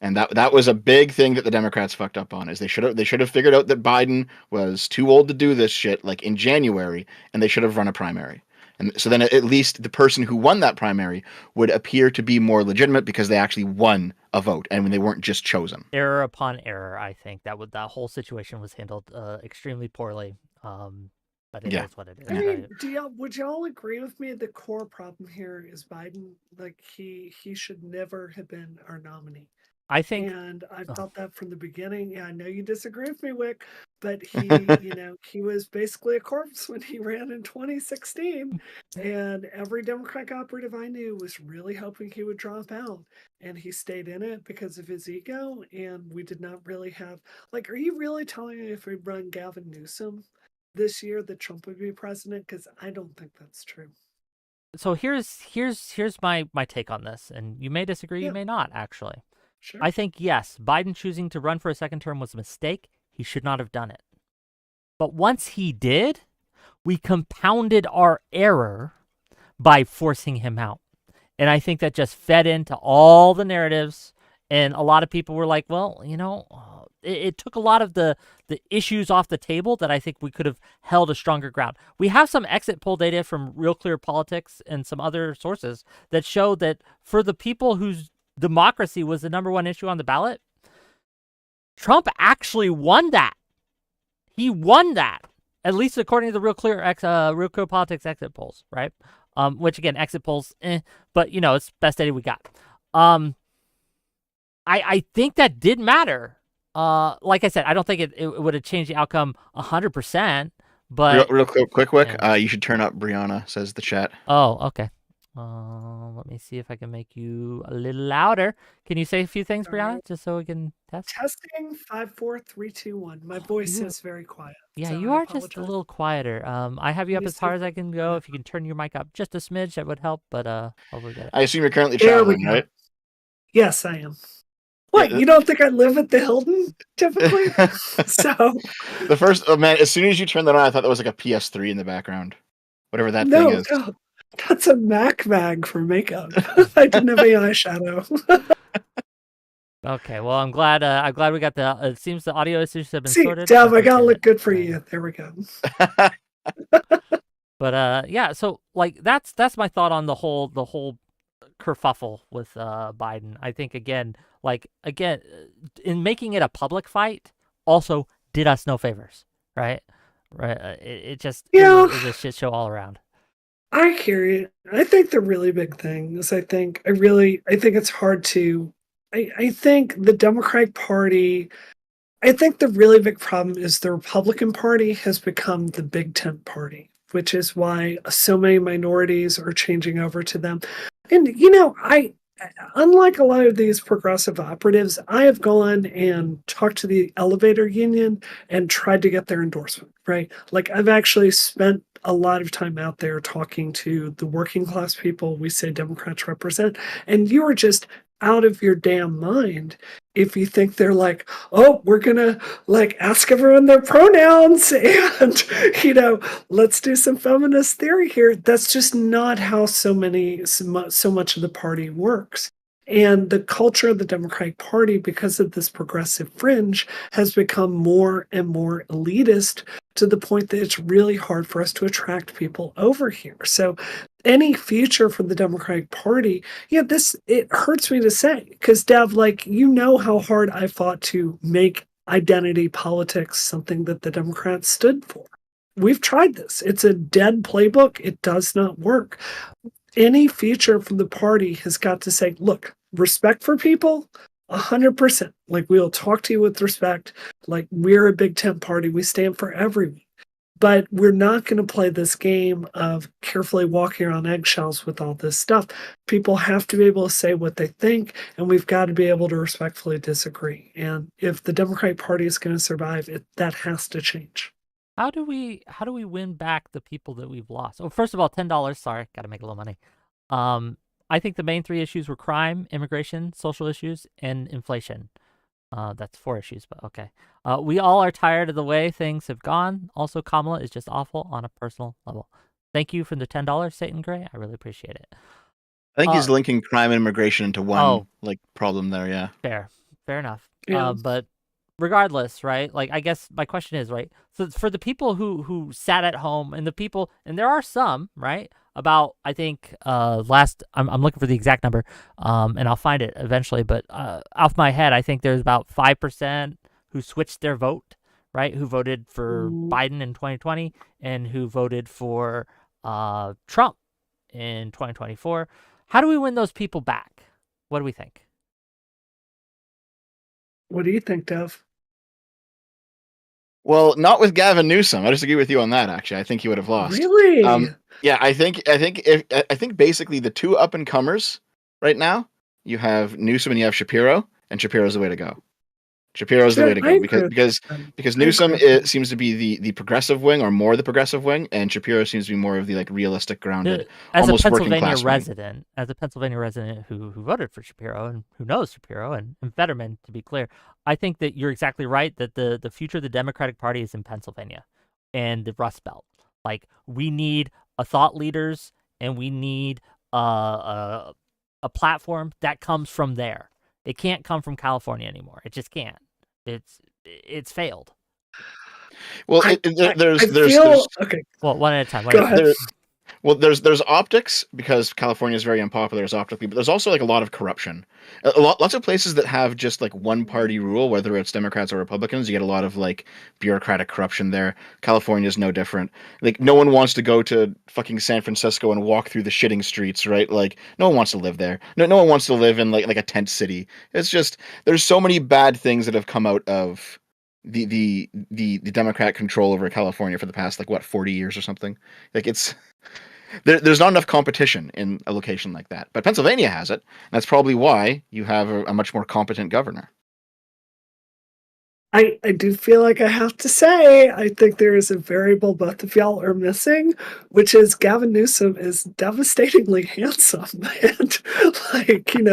And that was a big thing that the Democrats fucked up on. Is they should have figured out that Biden was too old to do this shit like in January, and they should have run a primary. And so then at least the person who won that primary would appear to be more legitimate because they actually won a vote and when they weren't just chosen. Error upon error, I think that whole situation was handled extremely poorly. But it is what it is. I mean, would y'all agree with me? The core problem here is Biden. Like he should never have been our nominee. I think, and I felt that from the beginning. Yeah, I know you disagree with me, Wick, but he, he was basically a corpse when he ran in 2016. And every Democratic operative I knew was really hoping he would drop out. And he stayed in it because of his ego. And we did not really have, like, are you really telling me if we run Gavin Newsom this year that Trump would be president? Because I don't think that's true. So here's my take on this, and you may disagree, you may not, actually. Sure. I think, yes, Biden choosing to run for a second term was a mistake. He should not have done it. But once he did, we compounded our error by forcing him out. And I think that just fed into all the narratives. And a lot of people were like, well, it took a lot of the issues off the table that I think we could have held a stronger ground. We have some exit poll data from Real Clear Politics and some other sources that show that for the people whose democracy was the number one issue on the ballot, Trump actually won that. He won that, at least according to the Real Clear Politics exit polls, right? Which again, exit polls, but it's best data we got. I think that did matter. Like I said, I don't think it would have changed the outcome 100%. But real quick, you should turn up Brianna, says the chat. Oh, okay. Let me see if I can make you a little louder. Can you say a few things, Brianna, just so we can test? Testing 5, 4, 3, 2, 1. My voice is very quiet. Yeah, so you are just a little quieter. I have you up as far as I can go. If you can turn your mic up just a smidge, that would help. But hopefully get it. I assume you're currently traveling, right? Yes, I am. What, you don't think I live at the Hilton typically? So the first man, as soon as you turned that on, I thought that was like a PS3 in the background. Whatever that thing is. No, that's a Mac bag for makeup. I didn't have any eyeshadow. Okay, well, I'm glad we got the. It seems the audio issues have been sorted. Dev, I gotta look good for you. There we go. But yeah, so like that's my thought on the whole kerfuffle with Biden. I think again, in making it a public fight, also did us no favors, right? Right. It was a shit show all around. I hear you. I think the really big thing is I think it's hard to. I think the Democratic Party. I think the really big problem is the Republican Party has become the big tent party, which is why so many minorities are changing over to them. And, unlike a lot of these progressive operatives, I have gone and talked to the elevator union and tried to get their endorsement, right? Like I've actually spent a lot of time out there talking to the working class people we say Democrats represent. And you are just out of your damn mind if you think they're like, oh, we're gonna ask everyone their pronouns and let's do some feminist theory here. That's just not how so much of the party works. And the culture of the Democratic Party, because of this progressive fringe, has become more and more elitist to the point that it's really hard for us to attract people over here. So any future for the Democratic Party, it hurts me to say, because Dev, how hard I fought to make identity politics something that the Democrats stood for. We've tried this. It's a dead playbook. It does not work. Any future from the party has got to say, look, respect for people, 100%. We'll talk to you with respect. We're a big tent party. We stand for everyone. But we're not going to play this game of carefully walking on eggshells with all this stuff. People have to be able to say what they think, and we've got to be able to respectfully disagree. And if the Democratic Party is going to survive, that has to change. How do we win back the people that we've lost? Oh, first of all, $10. Sorry, got to make a little money. I think the main three issues were crime, immigration, social issues, and inflation. That's 4 issues, but okay. We all are tired of the way things have gone. Also, Kamala is just awful on a personal level. Thank you for the $10, Satan Gray. I really appreciate it. I think he's linking crime and immigration into one problem there. Yeah. Fair enough. Yeah. But regardless, right? Like, I guess my question is, right? So for the people who sat at home, and there are some, right? About, I think, I'm looking for the exact number, and I'll find it eventually. But off my head, I think there's about 5% who switched their vote, right? Who voted for Biden in 2020 and who voted for Trump in 2024. How do we win those people back? What do we think? What do you think, Dev? Well, not with Gavin Newsom. I disagree with you on that. Actually, I think he would have lost. Really? Yeah, I think basically the two up and comers right now, you have Newsom and you have Shapiro, and Shapiro's the way to go. Shapiro's the way to go because Newsom seems to be the progressive wing, or more the progressive wing, and Shapiro seems to be more of the like realistic, grounded, almost working class wing. As a Pennsylvania resident who voted for Shapiro and who knows Shapiro and Fetterman, to be clear, I think that you're exactly right that the future of the Democratic Party is in Pennsylvania and the Rust Belt. Like, we need a thought leaders, and we need a platform that comes from there. It can't come from California anymore. It just can't. It's failed. Well, okay. Well, one at a time. Go ahead. There's optics, because California is very unpopular as optically, but there's also like a lot of corruption. Lots of places that have just like one party rule, whether it's Democrats or Republicans, you get a lot of like bureaucratic corruption there. California is no different. Like, no one wants to go to fucking San Francisco and walk through the shitting streets, right? Like, no one wants to live there. No one wants to live in like a tent city. It's just, there's so many bad things that have come out of the Democrat control over California for the past 40 years or something. Like, there's not enough competition in a location like that, but Pennsylvania has it. And that's probably why you have a much more competent governor. I do feel like I have to say, I think there is a variable both of y'all are missing, which is Gavin Newsom is devastatingly handsome. And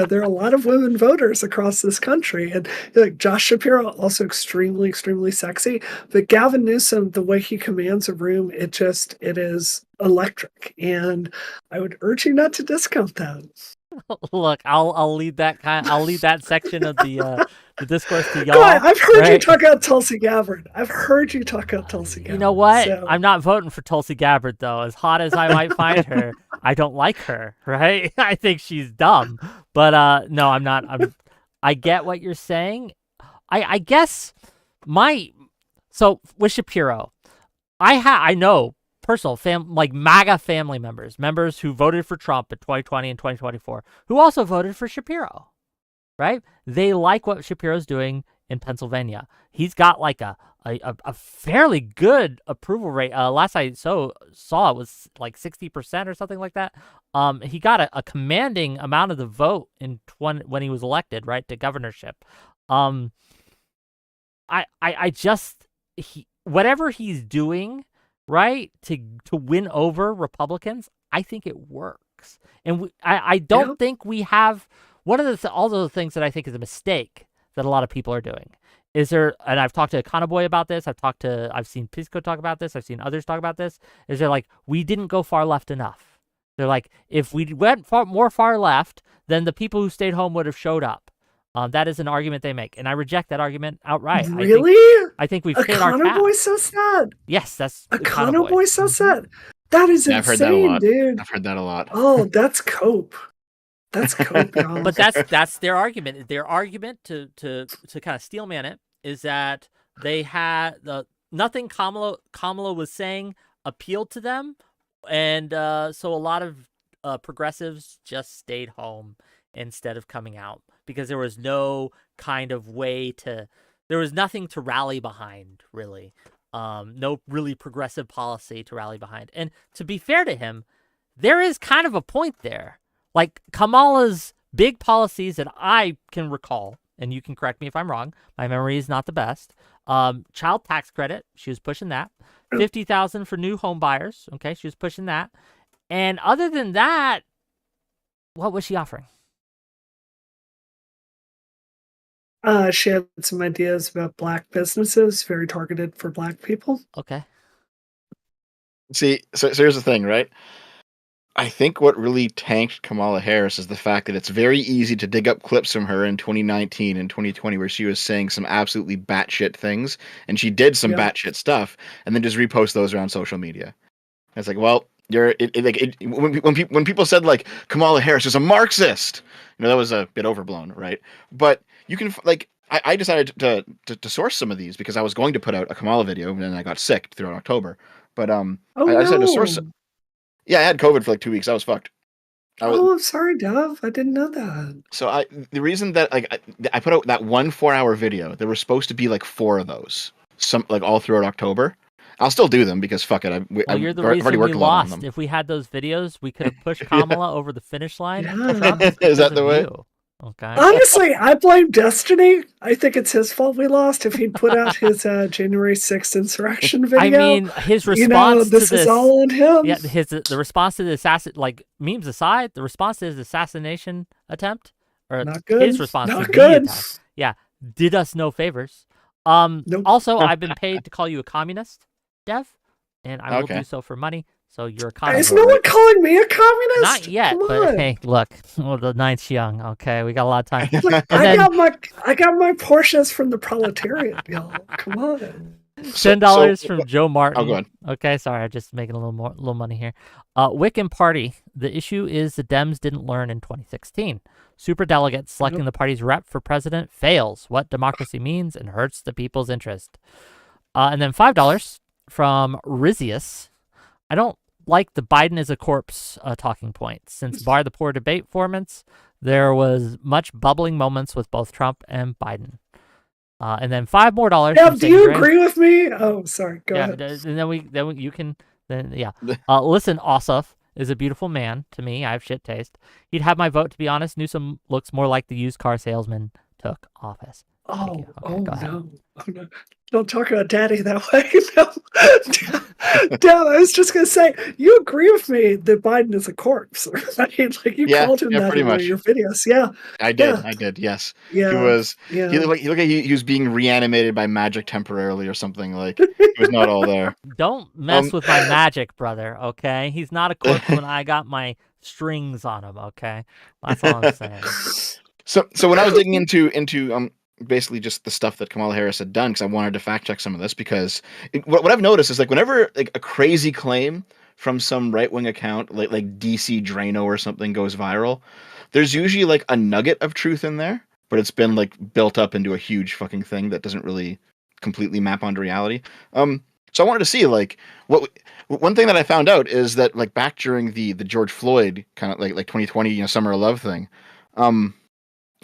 there are a lot of women voters across this country. And like Josh Shapiro, also extremely, extremely sexy. But Gavin Newsom, the way he commands a room, it is electric. And I would urge you not to discount that. Look, I'll leave that section of the discourse to y'all. Go ahead. I've heard you talk about Tulsi Gabbard. You know what? So. I'm not voting for Tulsi Gabbard, though. As hot as I might find her, I don't like her, right? I think she's dumb. But no, I'm not. I get what you're saying. I guess so with Shapiro, I know personal MAGA family members who voted for Trump in 2020 and 2024, who also voted for Shapiro, right? They like what Shapiro's doing in Pennsylvania. He's got like a fairly good approval rate. Last I saw it was like 60% or something like that. He got a commanding amount of the vote when he was elected, right, to governorship. Whatever he's doing, right, to win over Republicans, I think it works. And I don't think we have one of all those things that I think is a mistake that a lot of people are doing. And I've talked to Econoboy about this. I've seen Pisco talk about this. I've seen others talk about this. Is they're like, we didn't go far left enough. They're like, if we went more far left, then the people who stayed home would have showed up. That is an argument they make, and I reject that argument outright. Really? I think we've hit our cap. Econoboy says that? Yes, that's Econoboy says that? That is insane, I've heard that a lot. dude. I've heard that a lot. Oh, that's cope. That's cope, y'all. But that's their argument. Their argument to kind of steelman it is that they had nothing Kamala was saying appealed to them, and so a lot of progressives just stayed home instead of coming out because there was no kind of way there was nothing to rally behind, really. No really progressive policy to rally behind. And to be fair to him, there is kind of a point there. Like Kamala's big policies that I can recall, and you can correct me if I'm wrong, my memory is not the best. Child tax credit, she was pushing that. $50,000 for new home buyers, okay, she was pushing that. And other than that, what was she offering? She had some ideas about black businesses, very targeted for black people. Okay. See, so here's the thing, right? I think what really tanked Kamala Harris is the fact that it's very easy to dig up clips from her in 2019 and 2020 where she was saying some absolutely batshit things, and she did some Yeah. batshit stuff, and then just repost those around social media. And it's like, well, when people said like Kamala Harris is a Marxist, that was a bit overblown, right? But you can like. I decided to source some of these because I was going to put out a Kamala video, and then I got sick throughout October. But Oh I decided to source. no! Yeah, I had COVID for like 2 weeks. I was fucked. Oh, I'm sorry, Dove. I didn't know that. So the reason that like I put out that 1 4-hour video, there were supposed to be like 4 of those, some like all throughout October. I'll still do them because fuck it. Well, you're the I've already reason we worked a lot on lost. them. If we had those videos, we could have pushed Kamala over the finish line. Yeah. Trump is Is that because the of way? you. Okay. Honestly, I blame Destiny. I think it's his fault we lost. If he'd put out his January 6th insurrection video, I mean, his response this to this is all on him. Yeah, the response to the like memes aside, the response to his assassination attempt, or Not good. his response Not to the good. attack, yeah, did us no favors. Nope. Also, I've been paid to call you a communist, Dev, and I will Okay. do so for money. So you're a communist. Is no one calling me a communist? Not yet, Come but on. hey, look, well, the night's young. Okay, we got a lot of time. Look, I got my Porsches from the proletariat, y'all. Come on. $10 from Joe Martin. Oh, go ahead. Okay, sorry, I'm just making a little money here. Wick and Party. The issue is the Dems didn't learn in 2016. Superdelegates selecting the party's rep for president fails what democracy means and hurts the people's interest. And then $5 from Rizius. I don't like the Biden is a corpse talking point. Since bar the poor debate formats, there was much bubbling moments with both Trump and Biden. And then $5 more. Dev, do you agree with me? Oh, sorry. Go ahead. And then you can listen, Ossoff is a beautiful man to me. I have shit taste. He'd have my vote, to be honest. Newsom looks more like the used car salesman took office. Oh, go ahead. no. Oh, no. Don't talk about daddy that way. No. Damn, I was just going to say, you agree with me that Biden is a corpse. I mean, like you called him that pretty in one much. of your videos. Yeah. I did, yes. Yeah. He was, Yeah. he looked like he was being reanimated by magic temporarily or something. Like, he was not all there. Don't mess with my magic, brother, okay? He's not a corpse when I got my strings on him, okay? That's all I'm saying. So when I was digging into basically just the stuff that Kamala Harris had done, because I wanted to fact check some of this, because what I've noticed is like whenever like a crazy claim from some right wing account like DC Drano or something goes viral, there's usually like a nugget of truth in there, but it's been like built up into a huge fucking thing that doesn't really completely map onto reality. So I wanted to see like one thing that I found out is that like back during the George Floyd kind of like 2020 Summer of Love thing,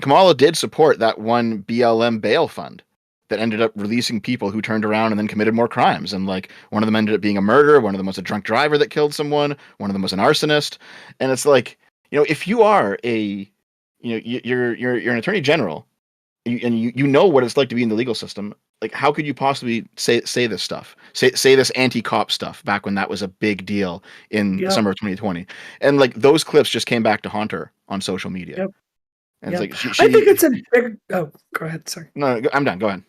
Kamala did support that one BLM bail fund that ended up releasing people who turned around and then committed more crimes. And like one of them ended up being a murderer, one of them was a drunk driver that killed someone, one of them was an arsonist. And it's like, if you are you're an attorney general and you know what it's like to be in the legal system, like how could you possibly say this stuff, say this anti-cop stuff back when that was a big deal in the summer of 2020? And like those clips just came back to haunt her on social media. Yep. And it's like I think it's a big. Oh, go ahead. Sorry. No, I'm done. Go ahead.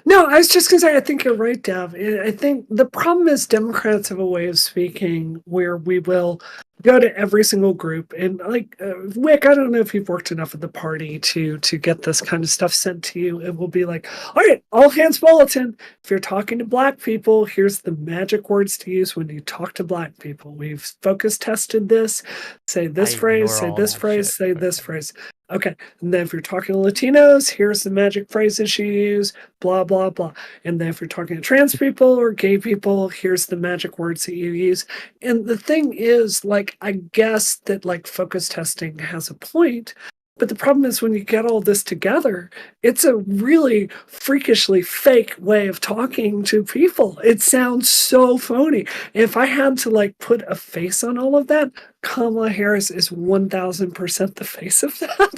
No, I was just going to say, I think you're right, Dev. I think the problem is Democrats have a way of speaking where we will go to every single group. And like, Wick, I don't know if you've worked enough at the party to get this kind of stuff sent to you. It will be like, all right, all hands bulletin. If you're talking to black people, here's the magic words to use when you talk to black people. We've focus tested this. Say this phrase, say this phrase, say this phrase. Okay, and then if you're talking to Latinos, here's the magic phrases you use, blah, blah, blah. And then if you're talking to trans people or gay people, here's the magic words that you use. And the thing is, like, I guess that, like, focus testing has a point, but the problem is when you get all this together, it's a really freakishly fake way of talking to people. It sounds so phony. If I had to, like, put a face on all of that, Kamala Harris is 1000% the face of that.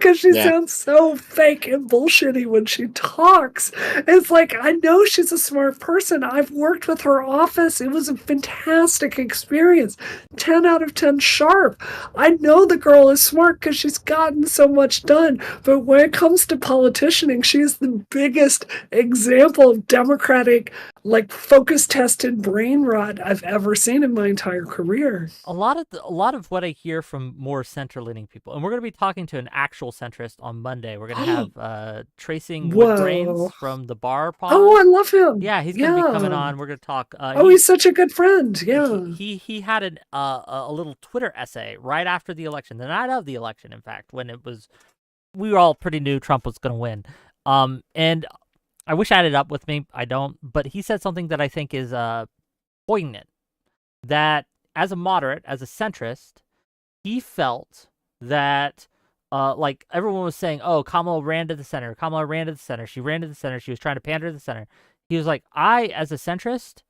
because she Yeah. sounds so fake and bullshitty when she talks. It's like, I know she's a smart person. I've worked with her office. It was a fantastic experience. 10 out of 10 sharp. I know the girl is smart because she's gotten so much done. But when it comes to politicianing, she is the biggest example of Democratic, like, focus-tested brain rot I've ever seen in my entire career. A lot of what I hear from more center-leaning people, and we're going to be talking to an actual centrist on Monday. We're going to have Tracing Woodbrains Whoa. from the Bar Pod. Oh, I love him. Yeah, he's going to be coming on. We're going to talk. He's such a good friend. Yeah. He had a little Twitter essay right after the election, the night of the election, in fact, when we were all pretty new Trump was going to win. And I wish I had it up with me. I don't. But he said something that I think is poignant. That as a moderate, as a centrist, he felt that, like everyone was saying, oh, Kamala ran to the center. Kamala ran to the center. She ran to the center. She was trying to pander to the center. He was like, I, as a centrist,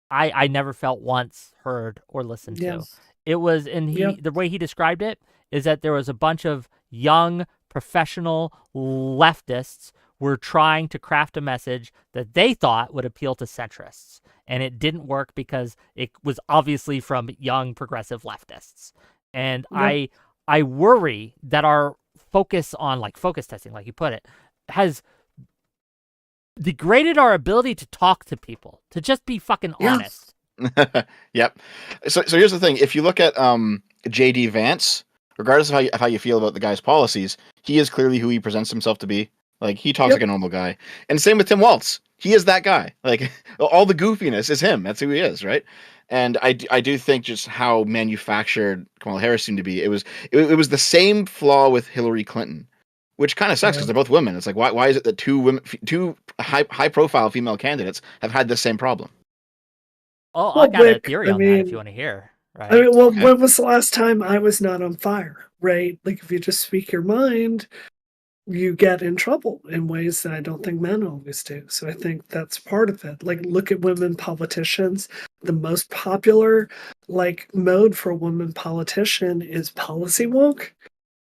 I never felt once heard or listened to. It was, and the way he described it is that there was a bunch of young, professional leftists were trying to craft a message that they thought would appeal to centrists. And it didn't work because it was obviously from young progressive leftists. And I worry that our focus on, like, focus testing, like you put it, has degraded our ability to talk to people, to just be fucking honest. Yep. So here's the thing. If you look at J.D. Vance, regardless of how you feel about the guy's policies, he is clearly who he presents himself to be. Like, he talks like a normal guy. And same with Tim Walz. He is that guy. Like, all the goofiness is him. That's who he is, right? And I do think just how manufactured Kamala Harris seemed to be. It was the same flaw with Hillary Clinton, which kind of sucks because they're both women. It's like, why is it that two high profile female candidates have had this same problem? Oh, I got a theory on that if you want to hear. Right. I mean, well, when was the last time I was not on fire, right? Like, if you just speak your mind, you get in trouble in ways that I don't think men always do. So I think that's part of it. Like, look at women politicians. The most popular, like, mode for a woman politician is policy woke,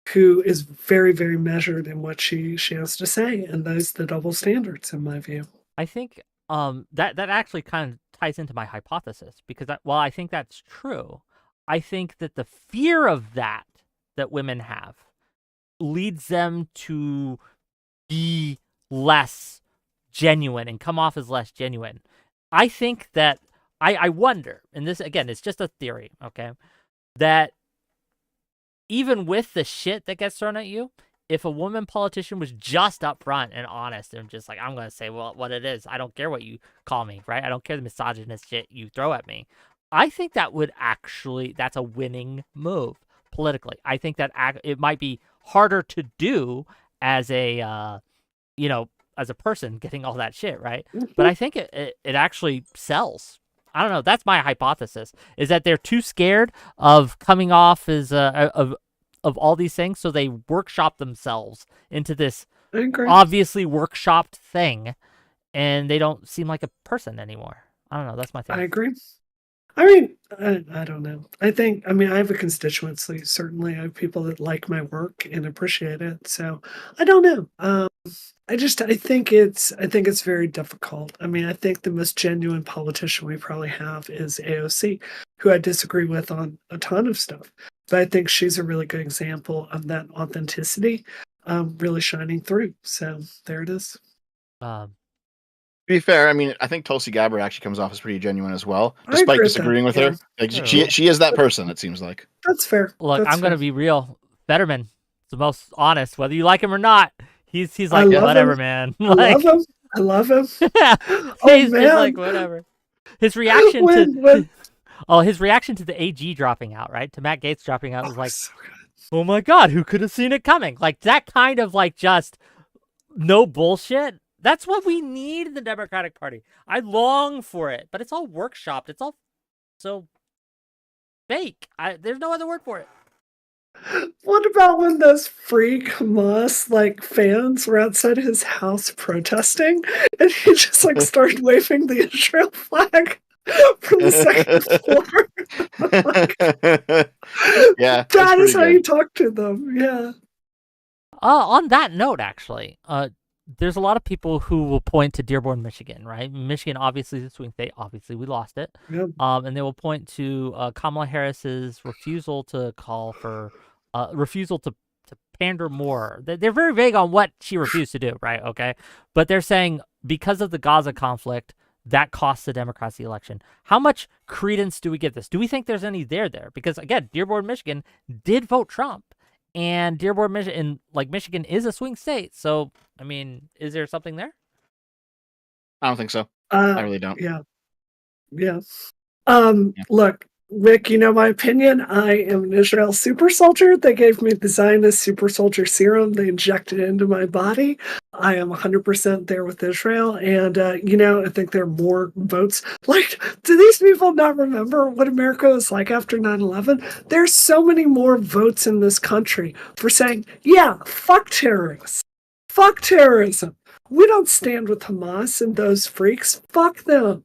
who is very, very measured in what she has to say. And those the double standards, in my view. I think that actually kind of ties into my hypothesis, because while I think that's true, I think that the fear of that women have leads them to be less genuine and come off as less genuine. I think that I wonder, and this again, it's just a theory, okay, that even with the shit that gets thrown at you, if a woman politician was just upfront and honest and just like, I'm going to say what it is, I don't care what you call me, right? I don't care the misogynist shit you throw at me. I think that would actually, that's a winning move politically. I think that it might be harder to do as a, as a person getting all that shit, right? But I think it actually sells. I don't know. That's my hypothesis, is that they're too scared of coming off as of all these things, so they workshop themselves into this obviously workshopped thing, and they don't seem like a person anymore. I don't know. That's my theory. I agree. I mean, I don't know. I have a constituency. Certainly, I have people that like my work and appreciate it. So I don't know. I think it's very difficult. I mean, I think the most genuine politician we probably have is AOC, who I disagree with on a ton of stuff. But I think she's a really good example of that authenticity really shining through. So there it is. To be fair, I mean, I think Tulsi Gabbard actually comes off as pretty genuine as well, despite disagreeing with her. Like, she is that person, it seems like. That's fair. Look, I'm going to be real. Fetterman is the most honest, whether you like him or not. He's like, whatever, man. I love him. He's like, whatever. His reaction his reaction to the AG dropping out, right? To Matt Gaetz dropping out was like, so oh my God, who could have seen it coming? Like, that kind of, like, just no bullshit. That's what we need in the Democratic Party. I long for it, but it's all workshopped. It's all so fake. There's no other word for it. What about when those Free Hamas, like, fans were outside his house protesting, and he just, like, started waving the Israel flag from the second floor? Yeah, that is how you talk to them. Yeah. On that note, actually, there's a lot of people who will point to Dearborn, Michigan, right? Michigan, obviously, is a swing state. Obviously, we lost it. Yep. And they will point to Kamala Harris's refusal to call for, refusal to pander more. They're very vague on what she refused to do, right? Okay. But they're saying because of the Gaza conflict, that costs the Democrats the election. How much credence do we give this? Do we think there's any there? Because, again, Dearborn, Michigan did vote Trump. And Dearborn, Michigan, Michigan is a swing state. So, I mean, is there something there? I don't think so. I really don't. Yeah. Look, Rick, you know my opinion. I am an Israel super soldier. They gave me the Zionist super soldier serum. They injected it into my body. I am 100% there with Israel. And, I think there are more votes. Like, do these people not remember what America was like after 9/11? There's so many more votes in this country for saying, yeah, fuck terrorists. Fuck terrorism. We don't stand with Hamas and those freaks. Fuck them.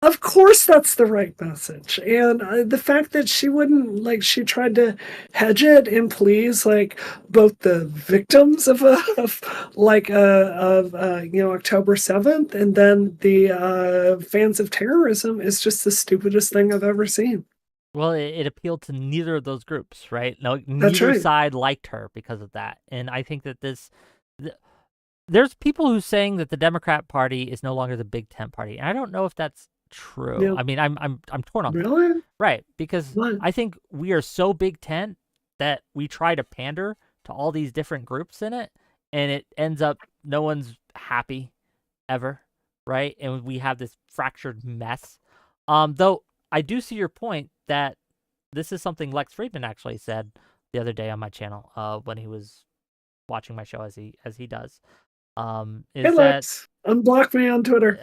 Of course, that's the right message. And the fact that she wouldn't, she tried to hedge it and please, both the victims of October 7th and then the fans of terrorism is just the stupidest thing I've ever seen. Well, it appealed to neither of those groups, right? No, neither side liked her because of that. And I think that there's people who saying that the Democrat Party is no longer the big tent party. And I don't know if that's true. Yeah. I mean, I'm torn on really? That. Right, because What? I think we are so big tent that we try to pander to all these different groups in it, and it ends up no one's happy ever, right? And we have this fractured mess. Though I do see your point that this is something Lex Friedman actually said the other day on my channel when he was watching my show as he does. Hey, Lex, unblock me on Twitter.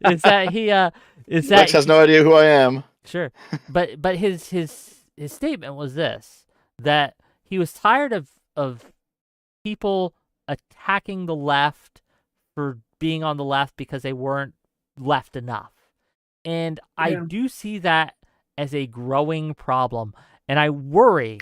Is that he? Is that Lex has no idea who I am? Sure, but his statement was this: that he was tired of people attacking the left for being on the left because they weren't left enough, and I do see that as a growing problem, and I worry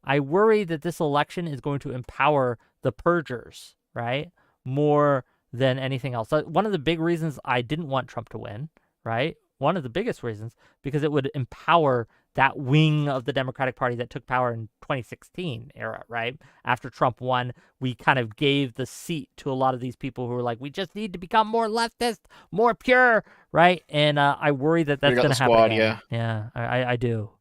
that this election is going to empower the purgers, right, more than anything else. One of the big reasons I didn't want Trump to win, right? One of the biggest reasons, because it would empower that wing of the Democratic Party that took power in 2016 era, right? After Trump won, we kind of gave the seat to a lot of these people who were like, we just need to become more leftist, more pure, right? And I worry that that's going to happen again. Yeah, I do.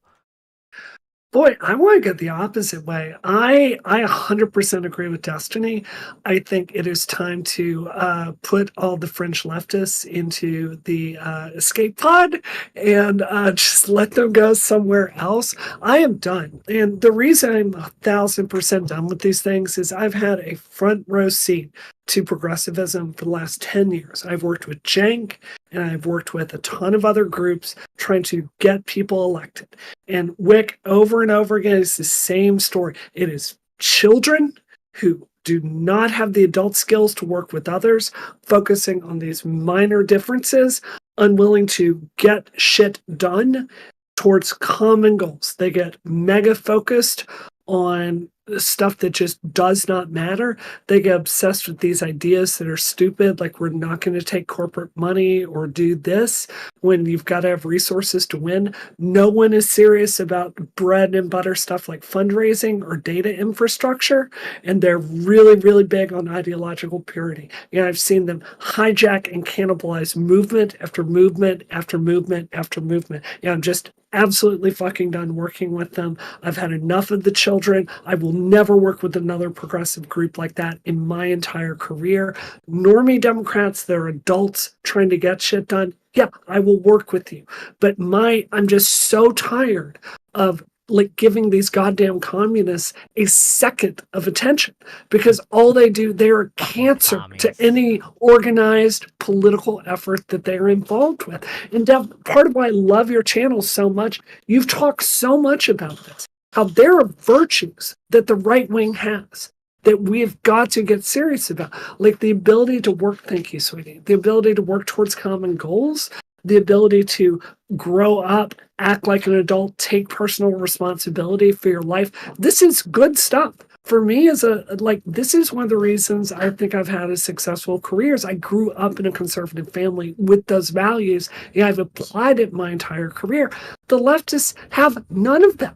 Boy, I want to get the opposite way. I 100% agree with Destiny. I think it is time to put all the fringe leftists into the escape pod and just let them go somewhere else. I am done. And the reason I'm 1,000% done with these things is I've had a front row seat to progressivism for the last 10 years. I've worked with Cenk and I've worked with a ton of other groups trying to get people elected. And Wick, over and over again, is the same story. It is children who do not have the adult skills to work with others, focusing on these minor differences, unwilling to get shit done towards common goals. They get mega focused on stuff that just does not matter. They get obsessed with these ideas that are stupid, like we're not going to take corporate money or do this when you've got to have resources to win. No one is serious about bread and butter stuff like fundraising or data infrastructure, and they're really, really big on ideological purity. I've seen them hijack and cannibalize movement after movement after movement after movement. I'm just absolutely fucking done working with them. I've had enough of the children. I will never work with another progressive group like that in my entire career. Normie Democrats, they're adults trying to get shit done. Yeah, I will work with you. But I'm just so tired of giving these goddamn communists a second of attention, because all they do, they're a cancer to any organized political effort that they're involved with. And Dev, part of why I love your channel so much, you've talked so much about this, how there are virtues that the right wing has that we've got to get serious about, like the ability to work, thank you, sweetie, the ability to work towards common goals, the ability to grow up, act like an adult, take personal responsibility for your life. This is good stuff for me as this is one of the reasons I think I've had a successful career is I grew up in a conservative family with those values, and I've applied it my entire career. The leftists have none of that.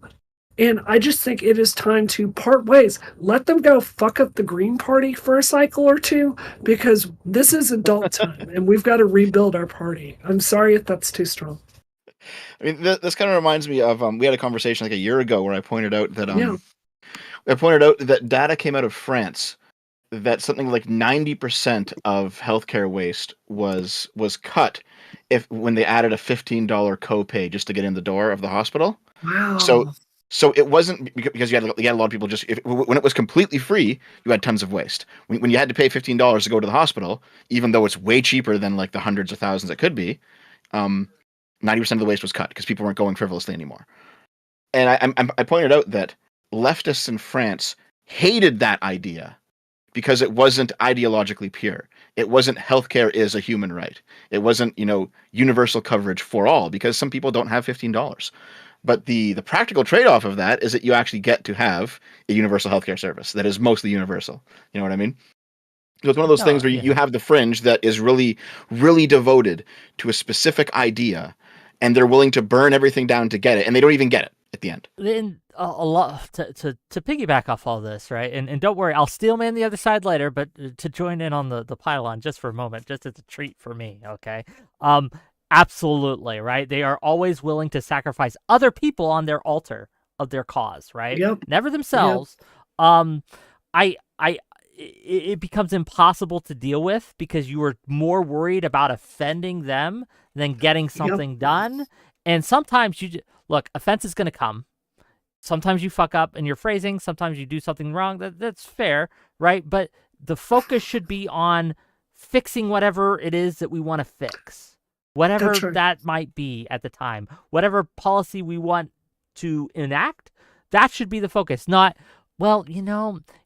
And I just think it is time to part ways. Let them go fuck up the Green Party for a cycle or two, because this is adult time and we've got to rebuild our party. I'm sorry if that's too strong. I mean, this kind of reminds me of we had a conversation like a year ago where I pointed out that Yeah. Data came out of France that something like 90% of healthcare waste was cut when they added a $15 copay just to get in the door of the hospital. Wow. So it wasn't because you had a lot of people when it was completely free, you had tons of waste. When you had to pay $15 to go to the hospital, even though it's way cheaper than like the hundreds of thousands it could be, 90% of the waste was cut because people weren't going frivolously anymore. And I pointed out that leftists in France hated that idea because it wasn't ideologically pure. It wasn't healthcare is a human right. It wasn't, universal coverage for all, because some people don't have $15. But the practical trade-off of that is that you actually get to have a universal healthcare service that is mostly universal. You know what I mean? So it's one of those things where you have the fringe that is really, really devoted to a specific idea, and they're willing to burn everything down to get it, and they don't even get it at the end. And a lot to piggyback off all this, right? And don't worry, I'll steel man the other side later, but to join in on the pylon just for a moment, just as a treat for me, okay? Absolutely, right? They are always willing to sacrifice other people on their altar of their cause, right? Yep. Never themselves. Yep. It becomes impossible to deal with because you are more worried about offending them than getting something done. And sometimes look, offense is going to come. Sometimes you fuck up in your phrasing. Sometimes you do something wrong. That's fair, right? But the focus should be on fixing whatever it is that we want to fix, whatever that might be at the time, whatever policy we want to enact. That should be the focus, not, well,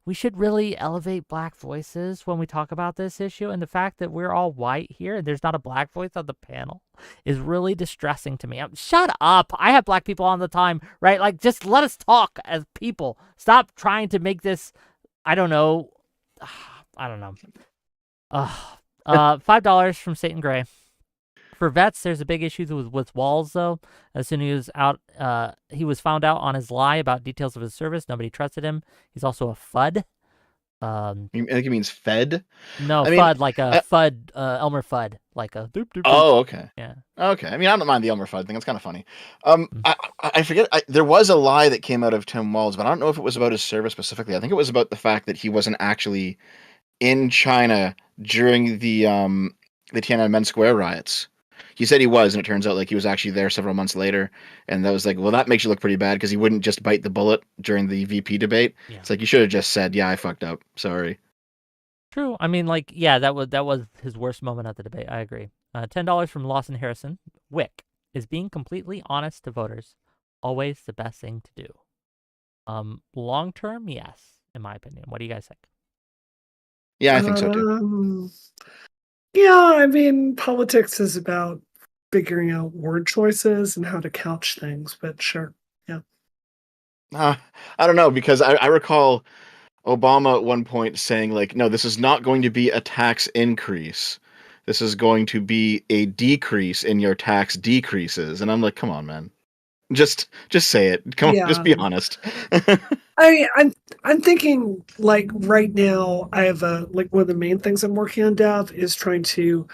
we should really elevate black voices when we talk about this issue. And the fact that we're all white here and there's not a black voice on the panel is really distressing to me. Shut up. I have black people on the time, right? Like, just let us talk as people. Stop trying to make this, I don't know. $5 from Satan Gray. For vets, there's a big issue with Walls, though. As soon as he was found out on his lie about details of his service. Nobody trusted him. He's also a FUD. I think he means Fed? No, FUD, like a FUD, Elmer Fudd. Like a doop, doop, doop. Oh, okay. Yeah. Okay. I mean, I don't mind the Elmer Fudd thing. It's kind of funny. I forget. There was a lie that came out of Tim Walz, but I don't know if it was about his service specifically. I think it was about the fact that he wasn't actually in China during the Tiananmen Square riots. He said he was, and it turns out like he was actually there several months later, and that was like, well, that makes you look pretty bad because he wouldn't just bite the bullet during the VP debate. Yeah. It's like you should have just said, "Yeah, I fucked up. Sorry." True. I mean, like, yeah, that was his worst moment at the debate. I agree. $10 from Lawson Harrison. Wick, is being completely honest to voters always the best thing to do? Long term, yes, in my opinion. What do you guys think? Yeah, I think so too. Yeah, I mean, politics is about figuring out word choices and how to couch things, but sure, yeah. I don't know, because I recall Obama at one point saying, like, no, this is not going to be a tax increase. This is going to be a decrease in your tax decreases. And I'm like, come on, man. Just say it. Come on, just be honest. I'm thinking, like, right now I have one of the main things I'm working on, Dev, is trying to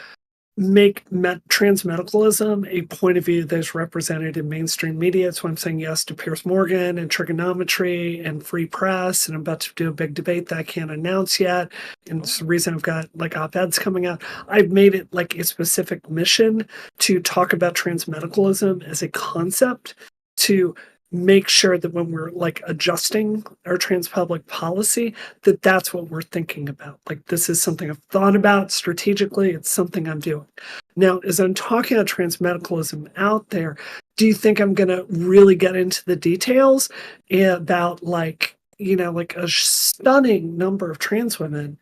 make transmedicalism a point of view that's represented in mainstream media. That's why I'm saying yes to Piers Morgan and trigonometry and free press. And I'm about to do a big debate that I can't announce yet. And it's the reason I've got like op-eds coming out. I've made it like a specific mission to talk about transmedicalism as a concept, to make sure that when we're like adjusting our trans public policy, that's what we're thinking about. Like, this is something I've thought about strategically. It's something I'm doing. Now, as I'm talking about transmedicalism out there, do you think I'm going to really get into the details about like a stunning number of trans women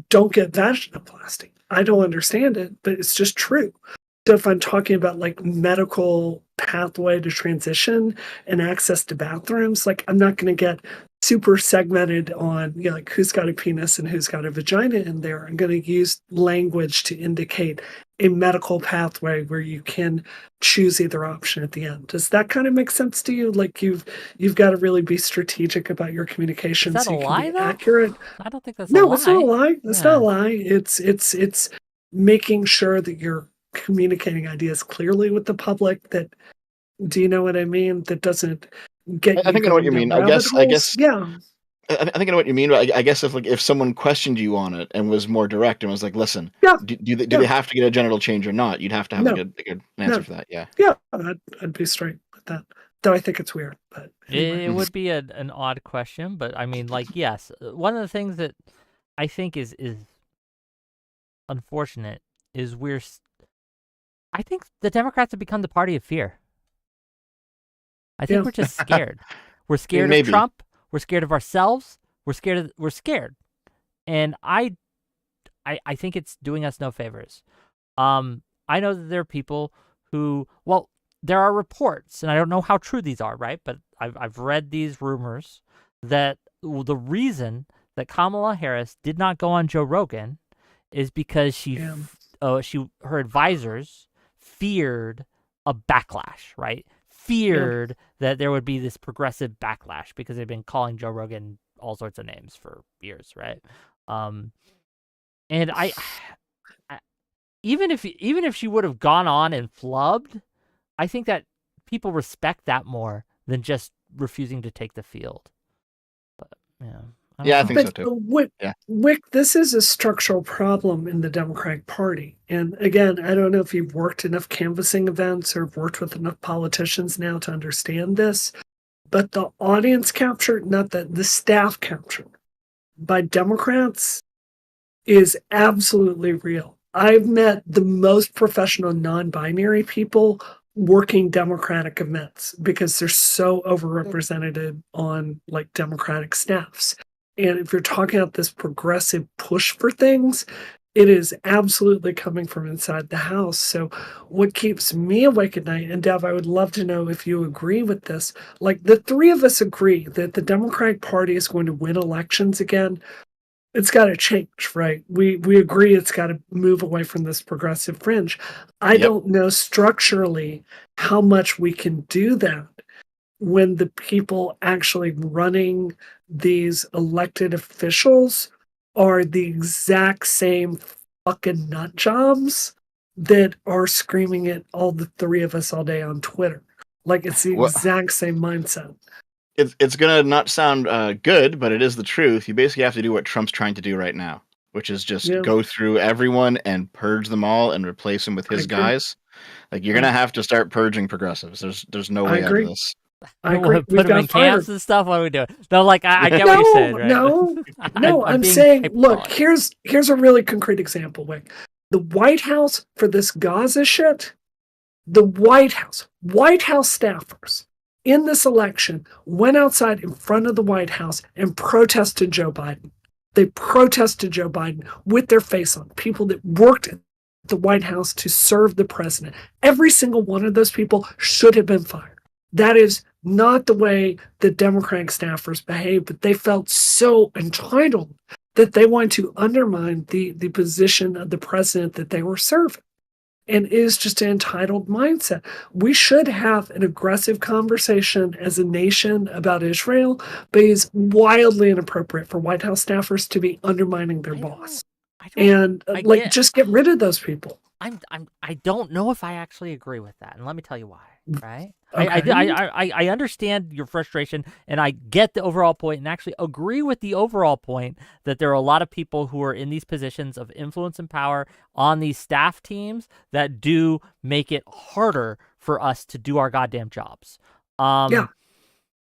don't get vaginoplasty? I don't understand it, but it's just true. So if I'm talking about like medical pathway to transition and access to bathrooms, like, I'm not going to get super segmented on, you know, like who's got a penis and who's got a vagina in there. I'm going to use language to indicate a medical pathway where you can choose either option at the end. Does that kind of make sense to you? Like you've got to really be strategic about your Is communication that a so you can lie be though? accurate. I don't think that's a No, it's not a lie. lie. It's not a Yeah. lie. It's making sure that you're communicating ideas clearly with the public. That, do you know what I mean? That doesn't get I you think I know what going you down mean. I rabbit guess. I holes. guess. Yeah. I think I know what you mean. But I guess if someone questioned you on it and was more direct and was like, "Listen, Yeah. do Yeah. they have to get a genital change or not?" You'd have to have No. a good answer No. for that. Yeah. Yeah. I'd be straight with that. Though I think it's weird. But anyway. It would be an odd question, but I mean, like, yes, one of the things that I think is unfortunate is I think the Democrats have become the party of fear. I think Yeah. we're just scared. We're scared of maybe. Trump. We're scared of ourselves. We're scared. And I think it's doing us no favors. I know that there are people who, well, there are reports, and I don't know how true these are, right? But I've read these rumors that the reason that Kamala Harris did not go on Joe Rogan is because Yeah. her advisors feared a backlash, right? Feared that there would be this progressive backlash because they've been calling Joe Rogan all sorts of names for years, right? And I even if she would have gone on and flubbed, I think that people respect that more than just refusing to take the field. But yeah. I think so But too. Yeah. Wick, this is a structural problem in the Democratic Party. And again, I don't know if you've worked enough canvassing events or worked with enough politicians now to understand this, but the audience capture, not the staff capture by Democrats is absolutely real. I've met the most professional non-binary people working Democratic events because they're so overrepresented on like Democratic staffs. And if you're talking about this progressive push for things, it is absolutely coming from inside the house. So what keeps me awake at night, and Dev, I would love to know if you agree with this, like the three of us agree that the Democratic Party is going to win elections again. It's got to change, right? We agree it's got to move away from this progressive fringe. I don't know structurally how much we can do that when the people actually running these elected officials are the exact same fucking nut jobs that are screaming at all the three of us all day on Twitter. Like it's the exact same mindset. It's gonna not sound good, but it is the truth. You basically have to do what Trump's trying to do right now, which is just go through everyone and purge them all and replace them with his guys. Like you're gonna have to start purging progressives. There's no way out of this. I agree. Put them in camps and stuff. What are we doing? No, like I get no, what you're saying, right? No. I'm saying, look, here's a really concrete example, Wick. The White House for this Gaza shit. The White House staffers in this election went outside in front of the White House and protested Joe Biden. They protested Joe Biden with their face on. People that worked at the White House to serve the president. Every single one of those people should have been fired. That is not the way the Democratic staffers behaved, but they felt so entitled that they wanted to undermine the position of the president that they were serving. And it is just an entitled mindset. We should have an aggressive conversation as a nation about Israel, but it's wildly inappropriate for White House staffers to be undermining their boss. Just get rid of those people. I don't know if I actually agree with that, and let me tell you why. Right? Okay. I understand your frustration, and I get the overall point, and actually agree with the overall point that there are a lot of people who are in these positions of influence and power on these staff teams that do make it harder for us to do our goddamn jobs.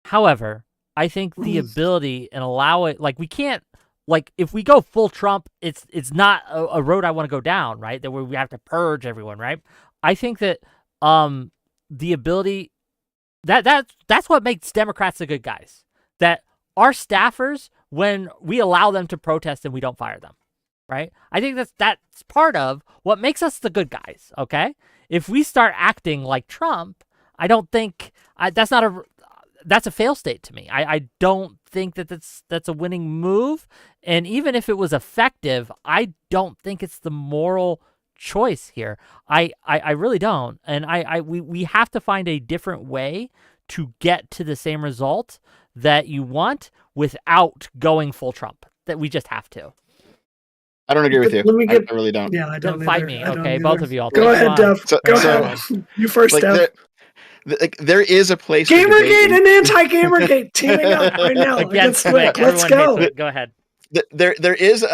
However, I think the ability and allow it, like we can't. Like if we go full Trump, it's not a road I want to go down, right? That we have to purge everyone, right? I think that the ability that's what makes Democrats the good guys. That our staffers, when we allow them to protest and we don't fire them, right? I think that's part of what makes us the good guys. Okay, if we start acting like Trump, I don't think that's not that's a fail state to me. I don't think that's a winning move. And even if it was effective, I don't think it's the moral choice here. I really don't. And we have to find a different way to get to the same result that you want without going full Trump. That we just have to. I don't agree with you. I really don't. Yeah, I don't Then fight either. me. I don't Okay, either. both of you. I'll Go take you ahead, on. Dev. So- Go so- ahead. You first, Like Dev. there is a place for Gamergate debate. and anti-Gamergate teaming up right now Against against Wick. Wick. Let's Everyone go. hates it. Go ahead. There is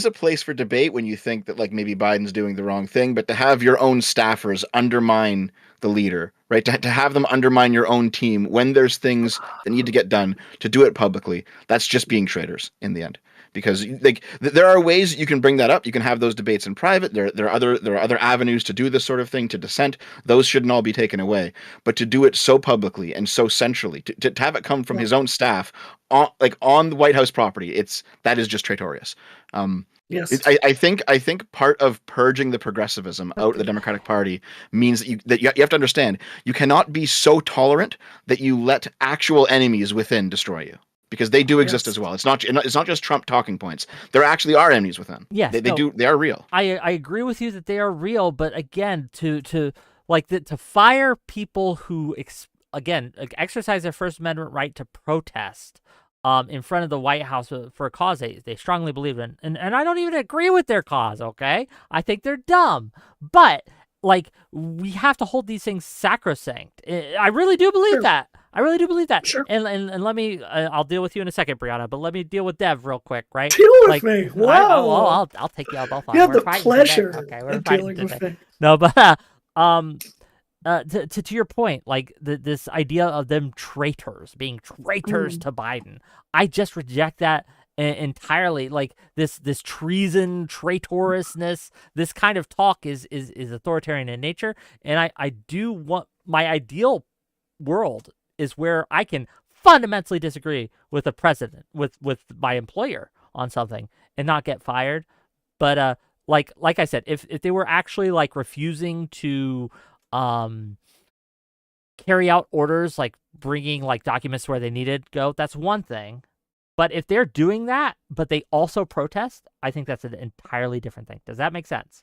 a place for debate when you think that like maybe Biden's doing the wrong thing, but to have your own staffers undermine the leader, right? To have them undermine your own team when there's things that need to get done, to do it publicly, that's just being traitors in the end. Because like there are ways you can bring that up. You can have those debates in private. There are other avenues to do this sort of thing, to dissent. Those shouldn't all be taken away. But to do it so publicly and so centrally, to have it come from his own staff on the White House property, that is just traitorous. Yes. I think part of purging the progressivism out of the Democratic Party means that you have to understand you cannot be so tolerant that you let actual enemies within destroy you. Because they do exist as well. It's not just Trump talking points. There actually are enemies with them. Yes, they are real. I agree with you that they are real, but again, to fire people who exercise their First Amendment right to protest in front of the White House for a cause they strongly believe in, and I don't even agree with their cause. Okay, I think they're dumb, but like we have to hold these things sacrosanct. I really do believe that. I really do believe that. Sure. And let me, I'll deal with you in a second, Brianna, but let me deal with Dev real quick, right? Deal with me. Wow. I'll take y'all both on. You have We're the fighting pleasure today. Okay, we're of fighting dealing with today. me. No, but to your point, like this idea of them being traitors to Biden, I just reject that entirely. Like this treason, traitorousness, this kind of talk is authoritarian in nature, and I do want my ideal world is where I can fundamentally disagree with the president, with my employer on something and not get fired. But like I said, if they were actually like refusing to carry out orders, like bringing like documents where they needed to go, that's one thing. But if they're doing that, but they also protest, I think that's an entirely different thing. Does that make sense?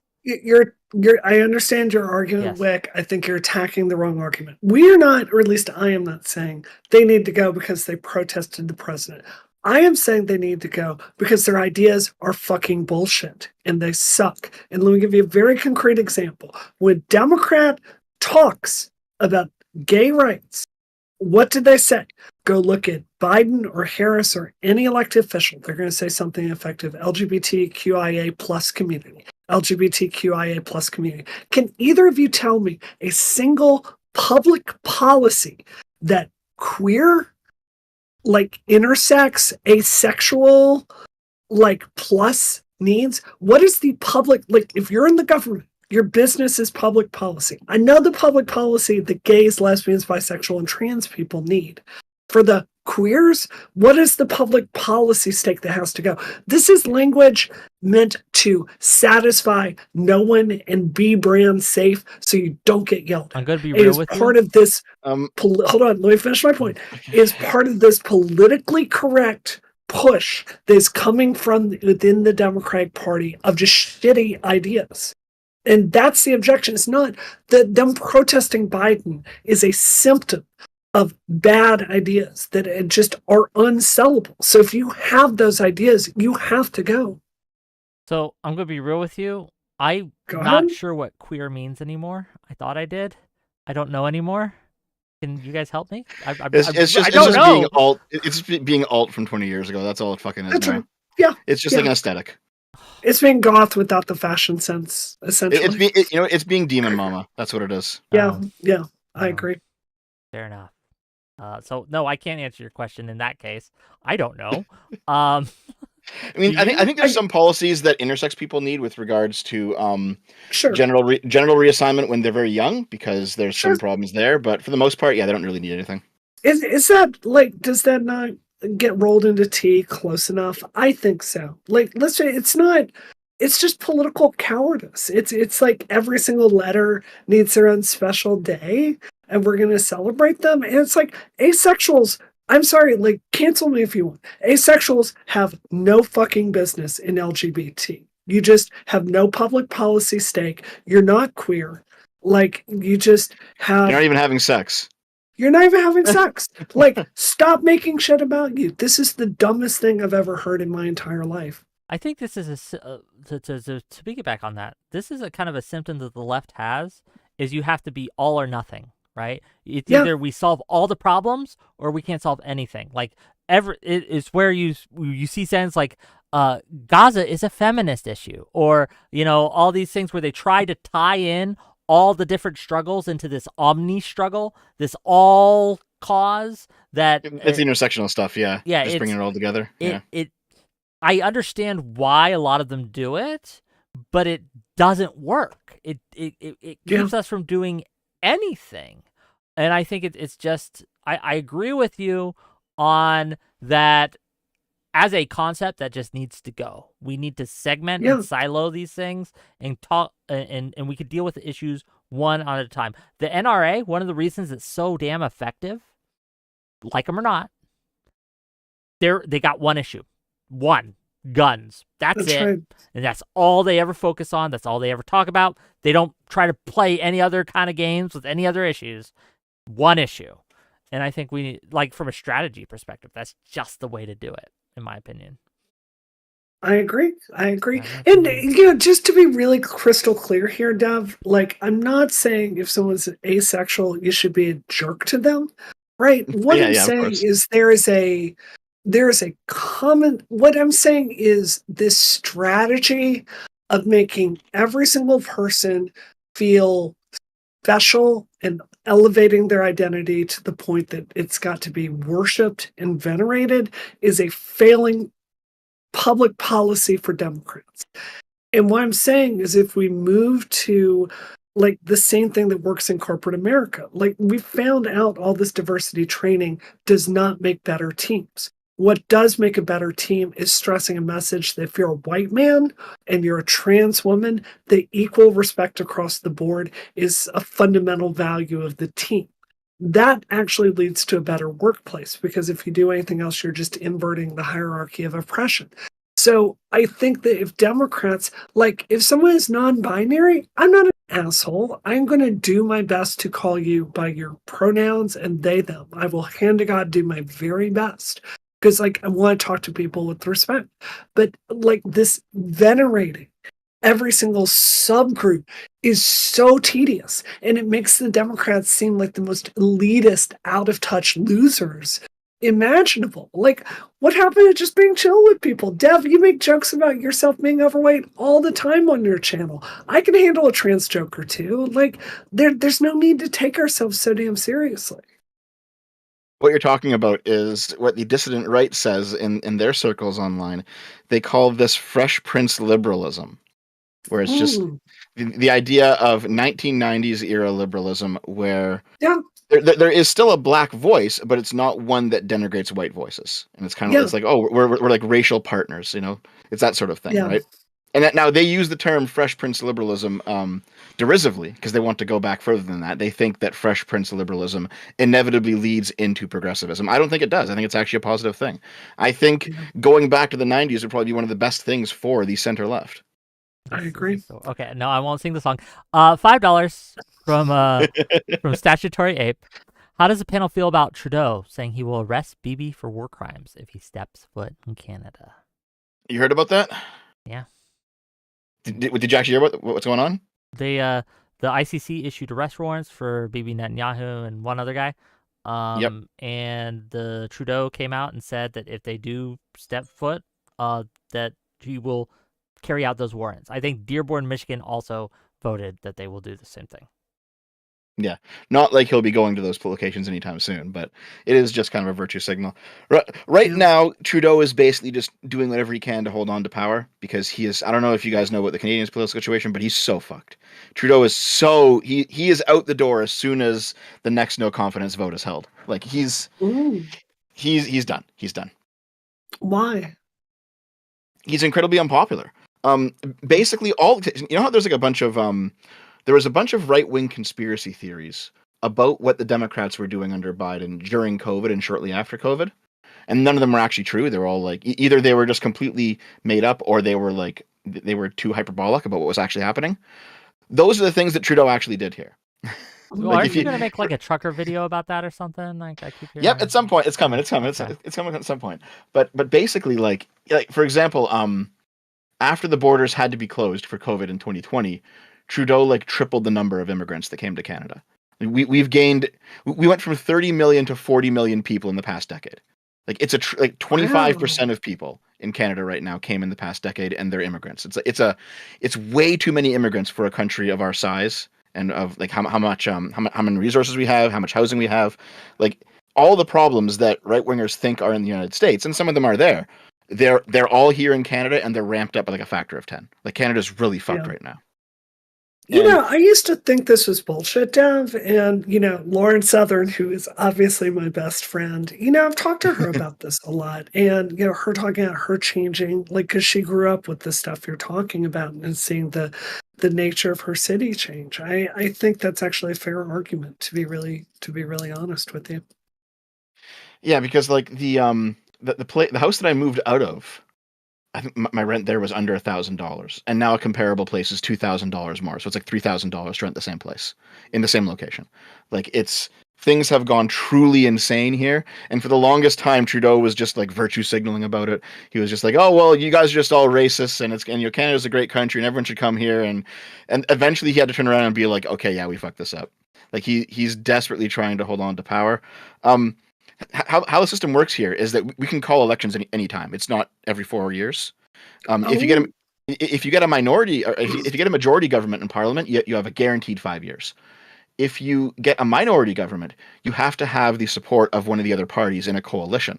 I understand your argument, Yes. Wick. I think you're attacking the wrong argument. We are not, or at least I am not saying they need to go because they protested the president. I am saying they need to go because their ideas are fucking bullshit and they suck. And let me give you a very concrete example. When Democrat talks about gay rights, what did they say? Go look at Biden or Harris or any elected official. They're going to say something effective. LGBTQIA plus community. LGBTQIA plus community. Can either of you tell me a single public policy that queer, like intersex, asexual, like plus needs? What is the public, like if you're in the government, your business is public policy. I know the public policy that gays, lesbians, bisexual, and trans people need. For the queers, what is the public policy stake that has to go? This is language meant to satisfy no one and be brand safe so you don't get yelled at. I'm going to be It real is with part you. of this. Hold on, let me finish my point. It is part of this politically correct push that is coming from within the Democratic Party of just shitty ideas. And that's the objection. It's not that them protesting Biden is a symptom of bad ideas that just are unsellable. So if you have those ideas, you have to go. So I'm going to be real with you. I'm Go not ahead. sure what queer means anymore. I thought I did. I don't know anymore. Can you guys help me? I don't know. Being alt. It's being alt from 20 years ago. That's all it fucking is That's now. right. Yeah. It's just like an aesthetic. It's being goth without the fashion sense, essentially. It's being demon mama. That's what it is. Yeah, I agree. Fair enough. So no, I can't answer your question in that case. I don't know. I mean, I think there's some policies that intersex people need with regards to genital reassignment when they're very young, because there's some problems there. But for the most part, yeah, they don't really need anything. Is that like, does that not get rolled into tea close enough? I think so. Like, let's say it's not. It's just political cowardice. It's like every single letter needs their own special day. and we're going to celebrate them. And it's like asexuals, I'm sorry, like cancel me if you want. Asexuals have no fucking business in LGBT. You just have no public policy stake. You're not queer. Like you just have. You're not even having sex. You're not even having sex. Like, stop making shit about you. This is the dumbest thing I've ever heard in my entire life. I think this is to piggyback on that. This is a kind of a symptom that the left has, is you have to be all or nothing, right? It's either we solve all the problems or we can't solve anything. Like it's where you see sense like Gaza is a feminist issue, or all these things where they try to tie in all the different struggles into this omni struggle, this all cause that it's intersectional stuff. Yeah. Just bringing it all together. I understand why a lot of them do it, but it doesn't work. It keeps us from doing anything. And I think it's just, I agree with you on that as a concept that just needs to go. We need to segment and silo these things and talk, and we could deal with the issues one at a time. The NRA, one of the reasons it's so damn effective, like them or not, they got one issue. One, guns. That's it. Right. And that's all they ever focus on. That's all they ever talk about. They don't try to play any other kind of games with any other issues. One issue. And I think we need, like, from a strategy perspective, that's just the way to do it, in my opinion. I agree. And, just to be really crystal clear here, Dev, like, I'm not saying if someone's asexual, you should be a jerk to them, right? What I'm saying is there is a common, what I'm saying is this strategy of making every single person feel special and elevating their identity to the point that it's got to be worshipped and venerated is a failing public policy for Democrats. And what I'm saying is if we move to like the same thing that works in corporate America, like we found out all this diversity training does not make better teams. What does make a better team is stressing a message that if you're a white man and you're a trans woman, the equal respect across the board is a fundamental value of the team. That actually leads to a better workplace, because if you do anything else, you're just inverting the hierarchy of oppression. So I think that if Democrats, like if someone is non-binary, I'm not an asshole. I'm going to do my best to call you by your pronouns and they, them. I will hand to God do my very best. Because, like, I want to talk to people with respect. But, like, this venerating every single subgroup is so tedious. And it makes the Democrats seem like the most elitist, out-of-touch losers imaginable. Like, what happened to just being chill with people? Dev, you make jokes about yourself being overweight all the time on your channel. I can handle a trans joke or two. Like, there's no need to take ourselves so damn seriously. What you're talking about is what the dissident right says in their circles online. They call this Fresh Prince liberalism, where it's just the idea of 1990s era liberalism where there is still a black voice, but it's not one that denigrates white voices. And it's kind of it's like, oh, we're like racial partners, it's that sort of thing, right? And that, now they use the term Fresh Prince liberalism derisively because they want to go back further than that. They think that Fresh Prince liberalism inevitably leads into progressivism. I don't think it does. I think it's actually a positive thing. I think going back to the 90s would probably be one of the best things for the center left. I agree. So, okay, no, I won't sing the song. $5 from Statutory Ape. How does the panel feel about Trudeau saying he will arrest Bibi for war crimes if he steps foot in Canada? You heard about that? Yeah. Did you actually hear what's going on? The ICC issued arrest warrants for Bibi Netanyahu and one other guy. And the Trudeau came out and said that if they do step foot, that he will carry out those warrants. I think Dearborn, Michigan also voted that they will do the same thing. Yeah, not like he'll be going to those locations anytime soon, but it is just kind of a virtue signal. Right now, Trudeau is basically just doing whatever he can to hold on to power because he is, I don't know if you guys know what the Canadians' political situation, but he's so fucked. Trudeau is he is out the door as soon as the next no confidence vote is held. Like he's done. He's done. Why? He's incredibly unpopular. Basically how there's like a bunch of there was a bunch of right-wing conspiracy theories about what the Democrats were doing under Biden during COVID and shortly after COVID, and none of them were actually true. They were all like either they were just completely made up, or they were like they were too hyperbolic about what was actually happening. Those are the things that Trudeau actually did here. Well, Like, aren't if you you, gonna make like a trucker video about that or something? Like I keep hearing. yep, at some point it's coming. It's coming. Okay. It's coming at some point. But basically, like for example, after the borders had to be closed for COVID in 2020, Trudeau like tripled the number of immigrants that came to Canada. We went from 30 million to 40 million people in the past decade. Like it's like 25% of people in Canada right now came in the past decade, and they're immigrants. It's way too many immigrants for a country of our size and of like how many resources we have, how much housing we have, like all the problems that right wingers think are in the United States, and some of them are there. They're all here in Canada, and they're ramped up by like a factor of 10. Like Canada's really fucked right now. And I used to think this was bullshit, Dev. And, Lauren Southern, who is obviously my best friend, I've talked to her about this a lot. And, her talking about her changing, like, because she grew up with the stuff you're talking about and seeing the nature of her city change. I think that's actually a fair argument, to be really honest with you. yeah, because like the house that I moved out of, I think my rent there was under $1,000, and now a comparable place is $2,000 more. So it's like $3,000 to rent the same place in the same location. Like things have gone truly insane here, and for the longest time, Trudeau was just like virtue signaling about it. He was just like, "Oh well, you guys are just all racist, and Canada's a great country, and everyone should come here." And eventually, he had to turn around and be like, "Okay, yeah, we fucked this up." Like he's desperately trying to hold on to power. How the system works here is that we can call elections any time. It's not every 4 years. If you get a minority, or if you get a majority government in Parliament, you have a guaranteed 5 years. If you get a minority government, you have to have the support of one of the other parties in a coalition.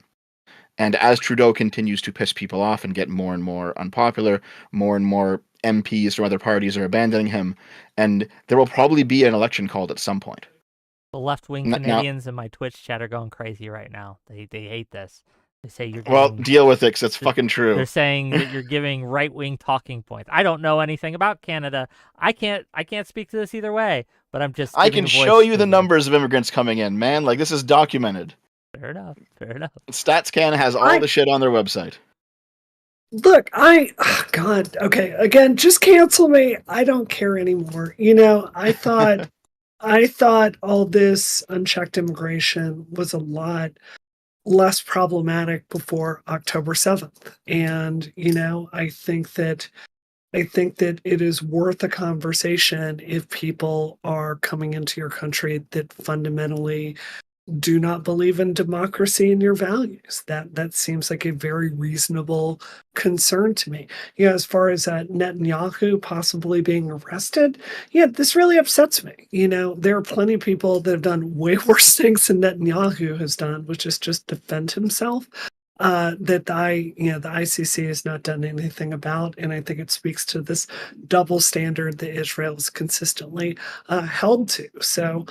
And as Trudeau continues to piss people off and get more and more unpopular, more and more MPs from other parties are abandoning him, and there will probably be an election called at some point. The left-wing Now, Canadians in my Twitch chat are going crazy right now. They hate this. They say you're well, giving, deal with it, 'cause it's fucking true. They're saying that you're giving right-wing talking points. I don't know anything about Canada. I can't speak to this either way, but I'm just I giving can a voice show you to the numbers of immigrants coming in, man. Like, this is documented. Fair enough. StatsCan has all the shit on their website. Look, God, okay, again, just cancel me. I don't care anymore. I thought all this unchecked immigration was a lot less problematic before October 7th. And, I think that it is worth a conversation if people are coming into your country that fundamentally do not believe in democracy and your values. That seems like a very reasonable concern to me. As far as Netanyahu possibly being arrested, this really upsets me. There are plenty of people that have done way worse things than Netanyahu has done, which is just defend himself. That the ICC has not done anything about, and I think it speaks to this double standard that Israel is consistently held to. So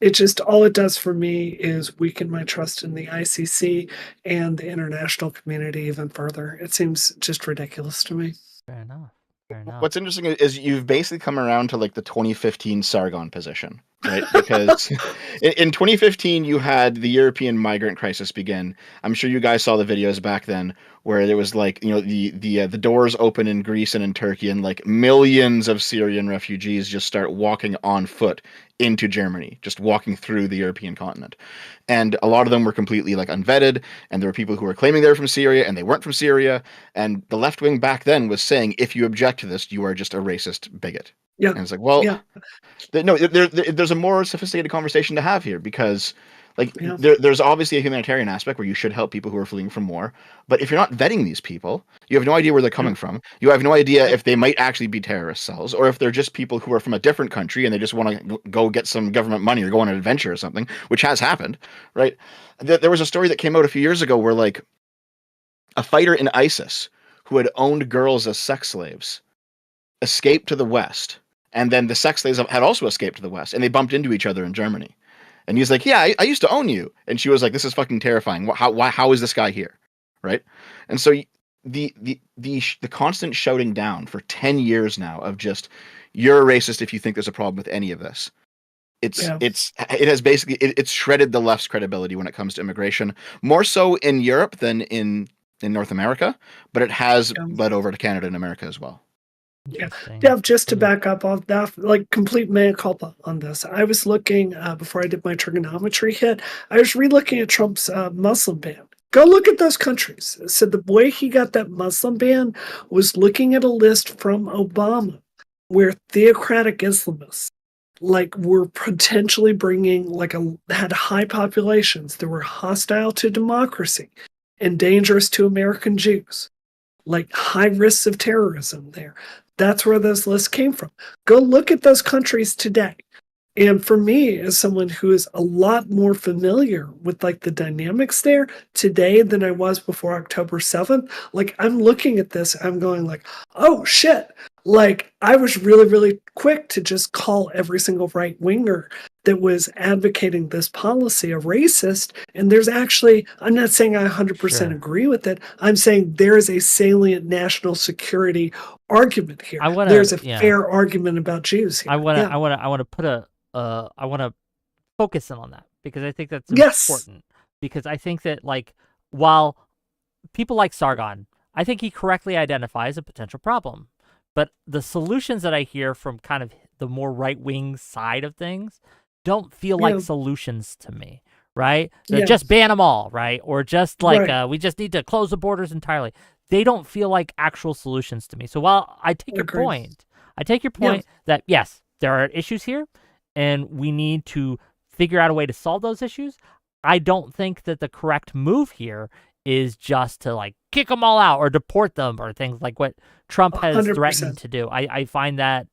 it just all it does for me is weaken my trust in the ICC and the international community even further. It seems just ridiculous to me. Fair enough. What's interesting is you've basically come around to like the 2015 Sargon position, right? Because in 2015 you had the European migrant crisis begin. I'm sure you guys saw the videos back then where there was like the doors open in Greece and in Turkey, and like millions of Syrian refugees just start walking on foot into Germany, just walking through the European continent. And a lot of them were completely like unvetted, and there were people who were claiming they were from Syria and they weren't from Syria. And the left wing back then was saying, if you object to this, you are just a racist bigot. Yeah. And it's like, well, no, there's a more sophisticated conversation to have here, because there's obviously a humanitarian aspect where you should help people who are fleeing from war. But if you're not vetting these people, you have no idea where they're coming from. You have no idea if they might actually be terrorist cells, or if they're just people who are from a different country and they just want to go get some government money or go on an adventure or something, which has happened, right? There was a story that came out a few years ago where like a fighter in ISIS who had owned girls as sex slaves escaped to the West, and then the sex slaves had also escaped to the West, and they bumped into each other in Germany. And he's like, yeah, I used to own you. And she was like, this is fucking terrifying. How is this guy here? Right. And so the constant shouting down for 10 years now of just, you're a racist if you think there's a problem with any of this. Yeah. It has basically it's shredded the left's credibility when it comes to immigration, more so in Europe than in North America, but it has Yeah. bled over to Canada and America as well. Yeah. Interesting. Dev, just to back up off that, like complete mea culpa on this. I was looking before I did my trigonometry hit. I was re-looking at Trump's Muslim ban. Go look at those countries. So the way he got that Muslim ban was looking at a list from Obama where theocratic Islamists like were potentially bringing had high populations that were hostile to democracy and dangerous to American Jews, like high risks of terrorism there. That's where those lists came from. Go look at those countries today. And for me, as someone who is a lot more familiar with like the dynamics there today than I was before October 7th, like I'm looking at this, I'm going like, oh shit. Like I was really, really quick to just call every single right winger that was advocating this policy a racist. And there's actually, I'm not saying I 100% agree with it. I'm saying there is a salient national security argument here. There's a fair argument about Jews here. I want to put I want to focus in on that because I think that's important. Because I think that like while people like Sargon, I think he correctly identifies a potential problem. But the solutions that I hear from kind of the more right-wing side of things don't feel like solutions to me, right? Just ban them all, right? Or just like we just need to close the borders entirely. They don't feel like actual solutions to me. So while I take your point, that yes, there are issues here and we need to figure out a way to solve those issues. I don't think that the correct move here is just to like kick them all out or deport them or things like what Trump has 100%. Threatened to do. I find that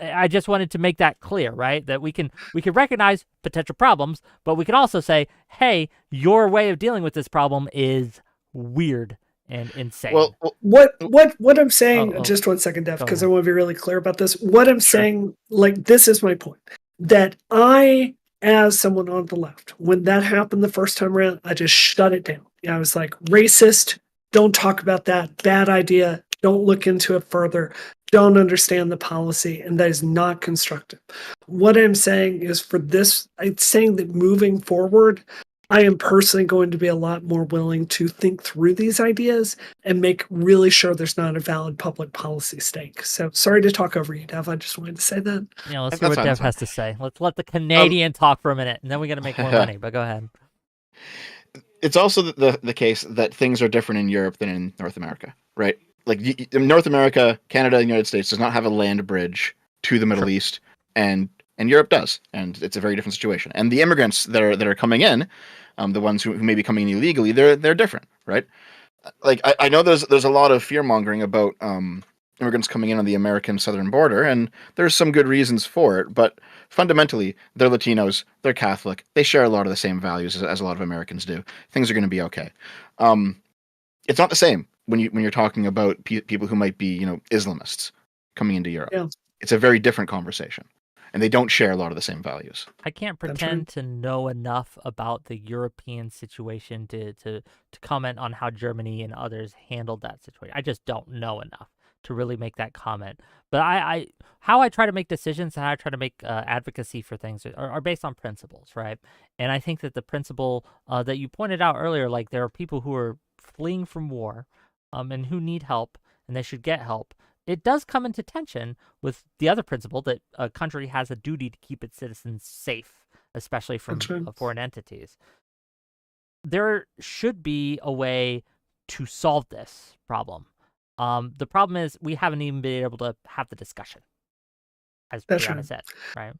I just wanted to make that clear, right? That we can recognize potential problems, but we can also say, hey, your way of dealing with this problem is weird and insane. Well, what I'm saying, just 1 second, Dev, because I want to be really clear about this. What I'm saying, like, this is my point, that I, as someone on the left, when that happened the first time around, I just shut it down. I was like, racist, don't talk about that, bad idea, don't look into it further, don't understand the policy, and that is not constructive. What I'm saying is for this, I'm saying that moving forward, I am personally going to be a lot more willing to think through these ideas and make really sure there's not a valid public policy stake. So sorry to talk over you, Dev. I just wanted to say that. Yeah, let's hear what Dev has to say. Let's let the Canadian talk for a minute, and then we got to make more money. But go ahead. It's also the case that things are different in Europe than in North America, right? Like in North America, Canada, and the United States does not have a land bridge to the Middle East, and Europe does, and it's a very different situation. And the immigrants that are coming in, the ones who may be coming in illegally, they're different, right? Like I know there's a lot of fear mongering about immigrants coming in on the American southern border, and there's some good reasons for it, but fundamentally they're Latinos, they're Catholic, they share a lot of the same values as a lot of Americans do. Things are going to be okay. It's not the same when you're talking about people who might be Islamists coming into Europe. Yeah. It's a very different conversation. And they don't share a lot of the same values. I can't pretend to know enough about the European situation to comment on how Germany and others handled that situation. I just don't know enough to really make that comment. But how I try to make decisions and how I try to make advocacy for things are based on principles, right? And I think that the principle that you pointed out earlier, like there are people who are fleeing from war and who need help, and they should get help. It does come into tension with the other principle that a country has a duty to keep its citizens safe, especially from foreign entities. There should be a way to solve this problem. The problem is we haven't even been able to have the discussion, as Brianna said, right?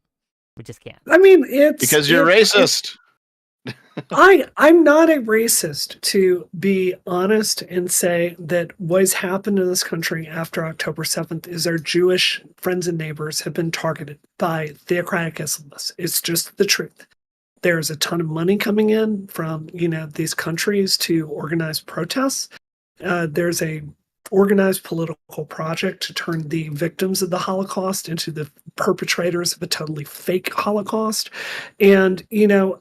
We just can't. I mean, it's... Because you're racist. I'm not a racist, to be honest, and say that what's happened in this country after October 7th is our Jewish friends and neighbors have been targeted by theocratic Islamists. It's just the truth. There's a ton of money coming in from, these countries to organize protests. There's a organized political project to turn the victims of the Holocaust into the perpetrators of a totally fake Holocaust. And,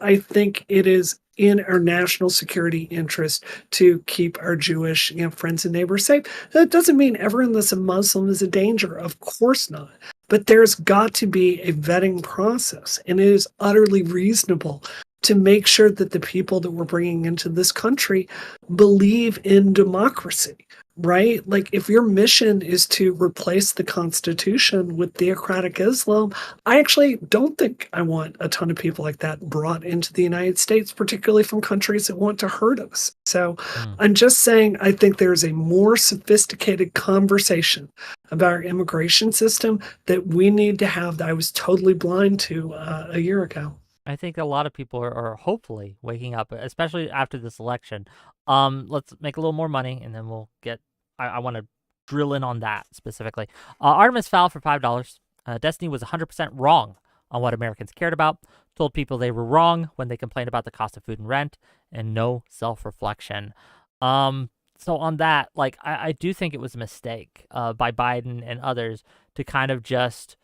I think it is in our national security interest to keep our Jewish friends and neighbors safe. That doesn't mean everyone that's a Muslim is a danger. Of course not. But there's got to be a vetting process, and it is utterly reasonable to make sure that the people that we're bringing into this country believe in democracy, right? Like, if your mission is to replace the Constitution with theocratic Islam, I actually don't think I want a ton of people like that brought into the United States, particularly from countries that want to hurt us. So I'm just saying, I think there's a more sophisticated conversation about our immigration system that we need to have that I was totally blind to a year ago. I think a lot of people are hopefully waking up, especially after this election. Let's make a little more money, and then we'll get. I want to drill in on that specifically. Artemis Fowl for $5. Destiny was 100% wrong on what Americans cared about. Told people they were wrong when they complained about the cost of food and rent, and no self-reflection. So on that, like, I do think it was a mistake by Biden and others to kind of just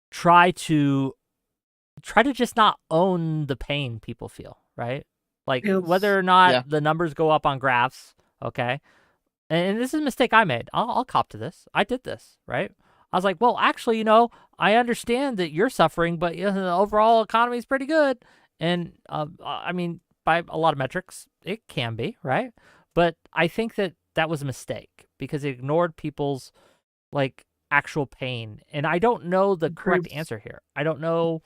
try to just not own the pain people feel, right? Like, whether or not the numbers go up on graphs, okay? And this is a mistake I made. I'll cop to this. I did this, right? I was like, well, actually, I understand that you're suffering, but the overall economy is pretty good. And I mean, by a lot of metrics, it can be, right? But I think that was a mistake because it ignored people's, like, actual pain. And I don't know the correct answer here. I don't know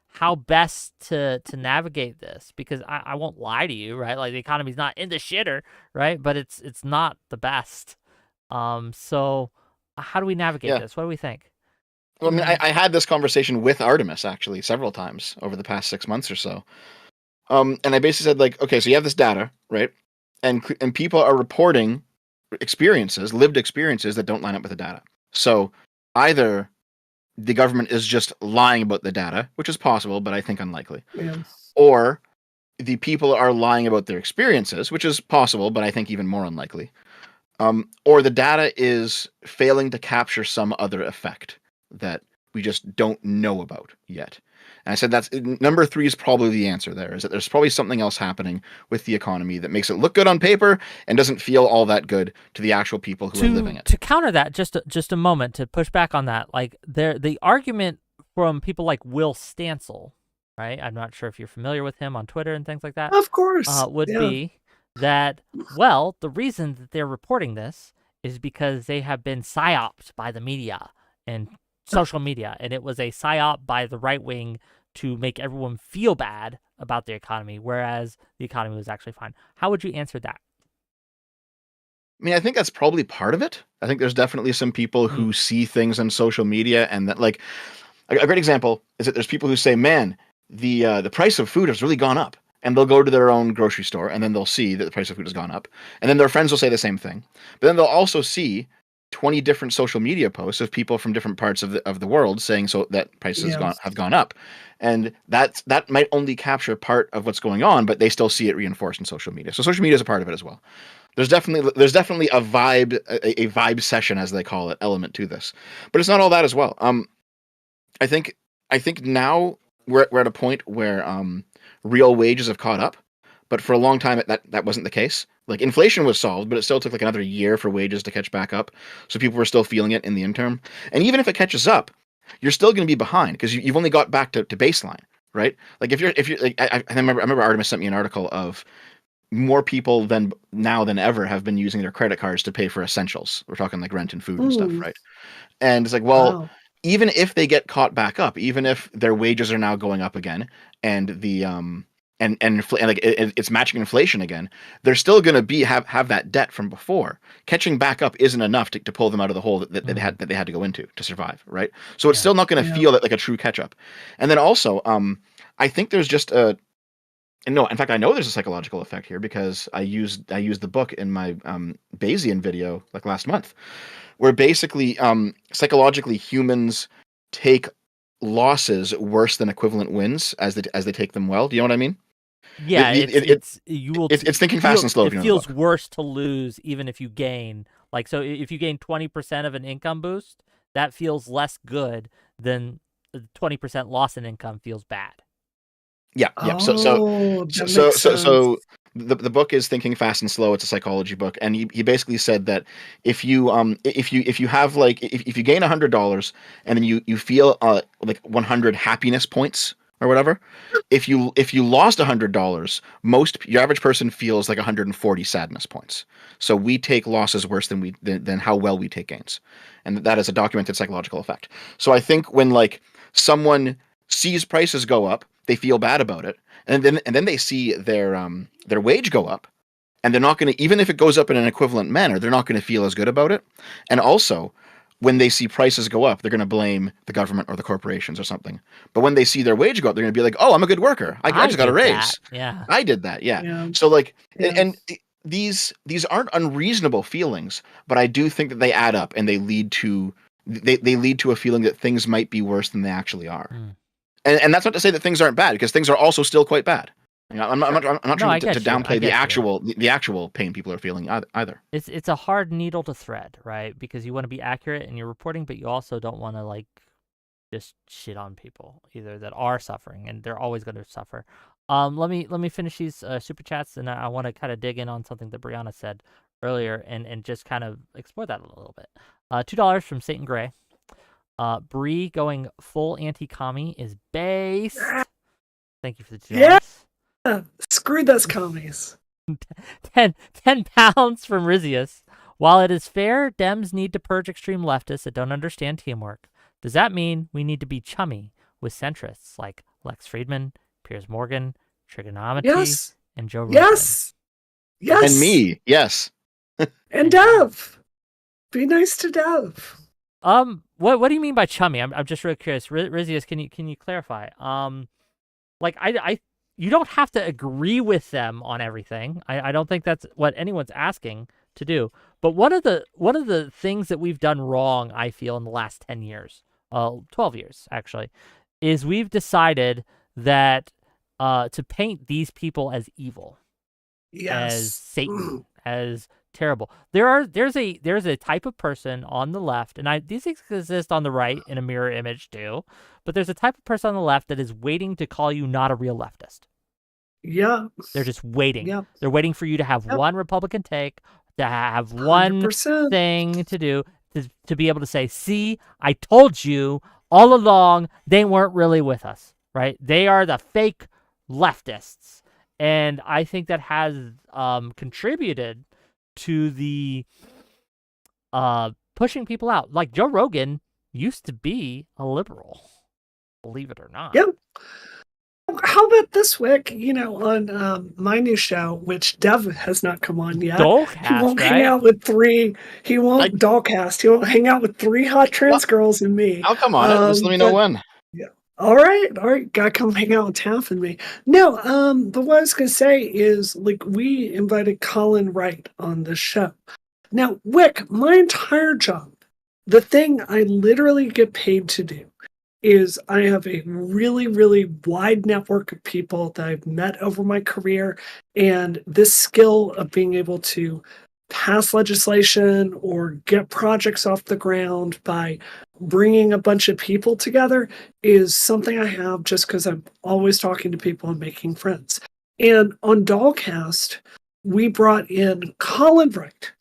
how best to navigate this, because I won't lie to you, right? Like, the economy's not in the shitter, right? But it's not the best. So how do we navigate this? What do we think? Well, I mean, I had this conversation with Artemis actually several times over the past 6 months or so. And I basically said, like, okay, so you have this data, right? And people are reporting lived experiences that don't line up with the data. So either the government is just lying about the data, which is possible, but I think unlikely. Or the people are lying about their experiences, which is possible, but I think even more unlikely. Or the data is failing to capture some other effect that we just don't know about yet. And I said that's number 3 is probably the answer there, is that there's probably something else happening with the economy that makes it look good on paper and doesn't feel all that good to the actual people who are living it. To counter that, just a moment to push back on that, like, the argument from people like Will Stancil, right? I'm not sure if you're familiar with him on Twitter and things like that. Of course. Would be that, well, the reason that they're reporting this is because they have been psyoped by the media and social media, and it was a psyop by the right wing to make everyone feel bad about the economy, whereas the economy was actually fine. How would you answer that? I mean, I think that's probably part of it. I think there's definitely some people who see things on social media, and that, like, a great example is that there's people who say, man, the price of food has really gone up. And they'll go to their own grocery store, and then they'll see that the price of food has gone up. And then their friends will say the same thing. But then they'll also see 20 different social media posts of people from different parts of the world saying so that prices have gone up. And that might only capture part of what's going on, but they still see it reinforced in social media. So social media is a part of it as well. There's definitely a vibe session, as they call it, element to this. But it's not all that as well. I think now we're at a point where real wages have caught up, but for a long time that wasn't the case. Like, inflation was solved, but it still took like another year for wages to catch back up. So people were still feeling it in the interim. And even if it catches up, you're still going to be behind because you've only got back to baseline, right? Like, if you're like, I remember Artemis sent me an article of more people than ever have been using their credit cards to pay for essentials. We're talking like rent and food and stuff, right? And it's like, well, even if they get caught back up, even if their wages are now going up again, and the it's matching inflation again, they're still going to have that debt from before. Catching back up isn't enough to pull them out of the hole that they had to go into to survive, right? So it's still not going to feel like a true catch up. And then also, I think there's just in fact, I know there's a psychological effect here because I used the book in my Bayesian video like last month, where basically psychologically humans take losses worse than equivalent wins as they take them well. Do you know what I mean? Yeah, it's thinking fast and slow. It feels worse to lose even if you gain. Like, so if you gain 20% of an income boost, that feels less good than 20% loss in income feels bad. Yeah. So the book is Thinking Fast and Slow. It's a psychology book, and he basically said that if you have like if you gain $100 and then you feel like 100 happiness points or whatever, if you lost $100, your average person feels like 140 sadness points. So we take losses worse than how well we take gains, and that is a documented psychological effect. So I think when like someone sees prices go up, they feel bad about it, and then they see their wage go up, and they're not going to, even if it goes up in an equivalent manner, they're not going to feel as good about it. And also, when they see prices go up, they're going to blame the government or the corporations or something. But when they see their wage go up, they're going to be like, "Oh, I'm a good worker. I just got a did raise. that. Yeah. I did that." Yeah. Yeah. So like, Yeah. and these aren't unreasonable feelings, but I do think that they add up and they lead to a feeling that things might be worse than they actually are. Mm. And that's not to say that things aren't bad, because things are also still quite bad. You know, I'm not trying to I downplay get you. the actual pain people are feeling either. It's a hard needle to thread, right? Because you want to be accurate in your reporting, but you also don't want to like just shit on people either that are suffering, and they're always going to suffer. Let me finish these super chats, and I want to kind of dig in on something that Brianna said earlier, and just kind of explore that a little bit. $2 from Satan Gray. Bree going full anti-commie is based. Thank you for the $2. Yeah. Screw those commies. 10 pounds from Rizius. While it is fair, Dems need to purge extreme leftists that don't understand teamwork. Does that mean we need to be chummy with centrists like Lex Friedman, Piers Morgan, Trigonometry, Yes. and Joe Rogan? Yes. Yes. And me, yes. And Dev. Be nice to Dev. What do you mean by chummy? I'm just really curious. Rizius, can you clarify? Like I you don't have to agree with them on everything. I don't think that's what anyone's asking to do. But one of the things that we've done wrong, I feel, in the last 10 years, 12 years actually, is we've decided that to paint these people as evil, as Satan, as terrible. There's a type of person on the left, and these exist on the right in a mirror image too, but there's a type of person on the left that is waiting to call you not a real leftist. Yeah. They're just waiting. Yep. They're waiting for you to have one Republican take, to have one 100%. thing to do, to be able to say, see, I told you all along they weren't really with us, right? They are the fake leftists. And I think that has contributed to the pushing people out. Like Joe Rogan used to be a liberal, believe it or not. Yep. How about this week, on my new show, which Dev has not come on yet. Dollcast, he won't right? hang out with three. He won't Dollcast. He won't hang out with 3 hot trans girls and me. I'll come on it. Just let me know when. Yeah. All right. Gotta come hang out with Taff and me. No, but what I was gonna say is, like, we invited Colin Wright on this show. Now, Wick, my entire job, the thing I literally get paid to do, is I have a really, really wide network of people that I've met over my career, and this skill of being able to pass legislation or get projects off the ground by bringing a bunch of people together is something I have just because I'm always talking to people and making friends. And on Dollcast, we brought in Colin Wright,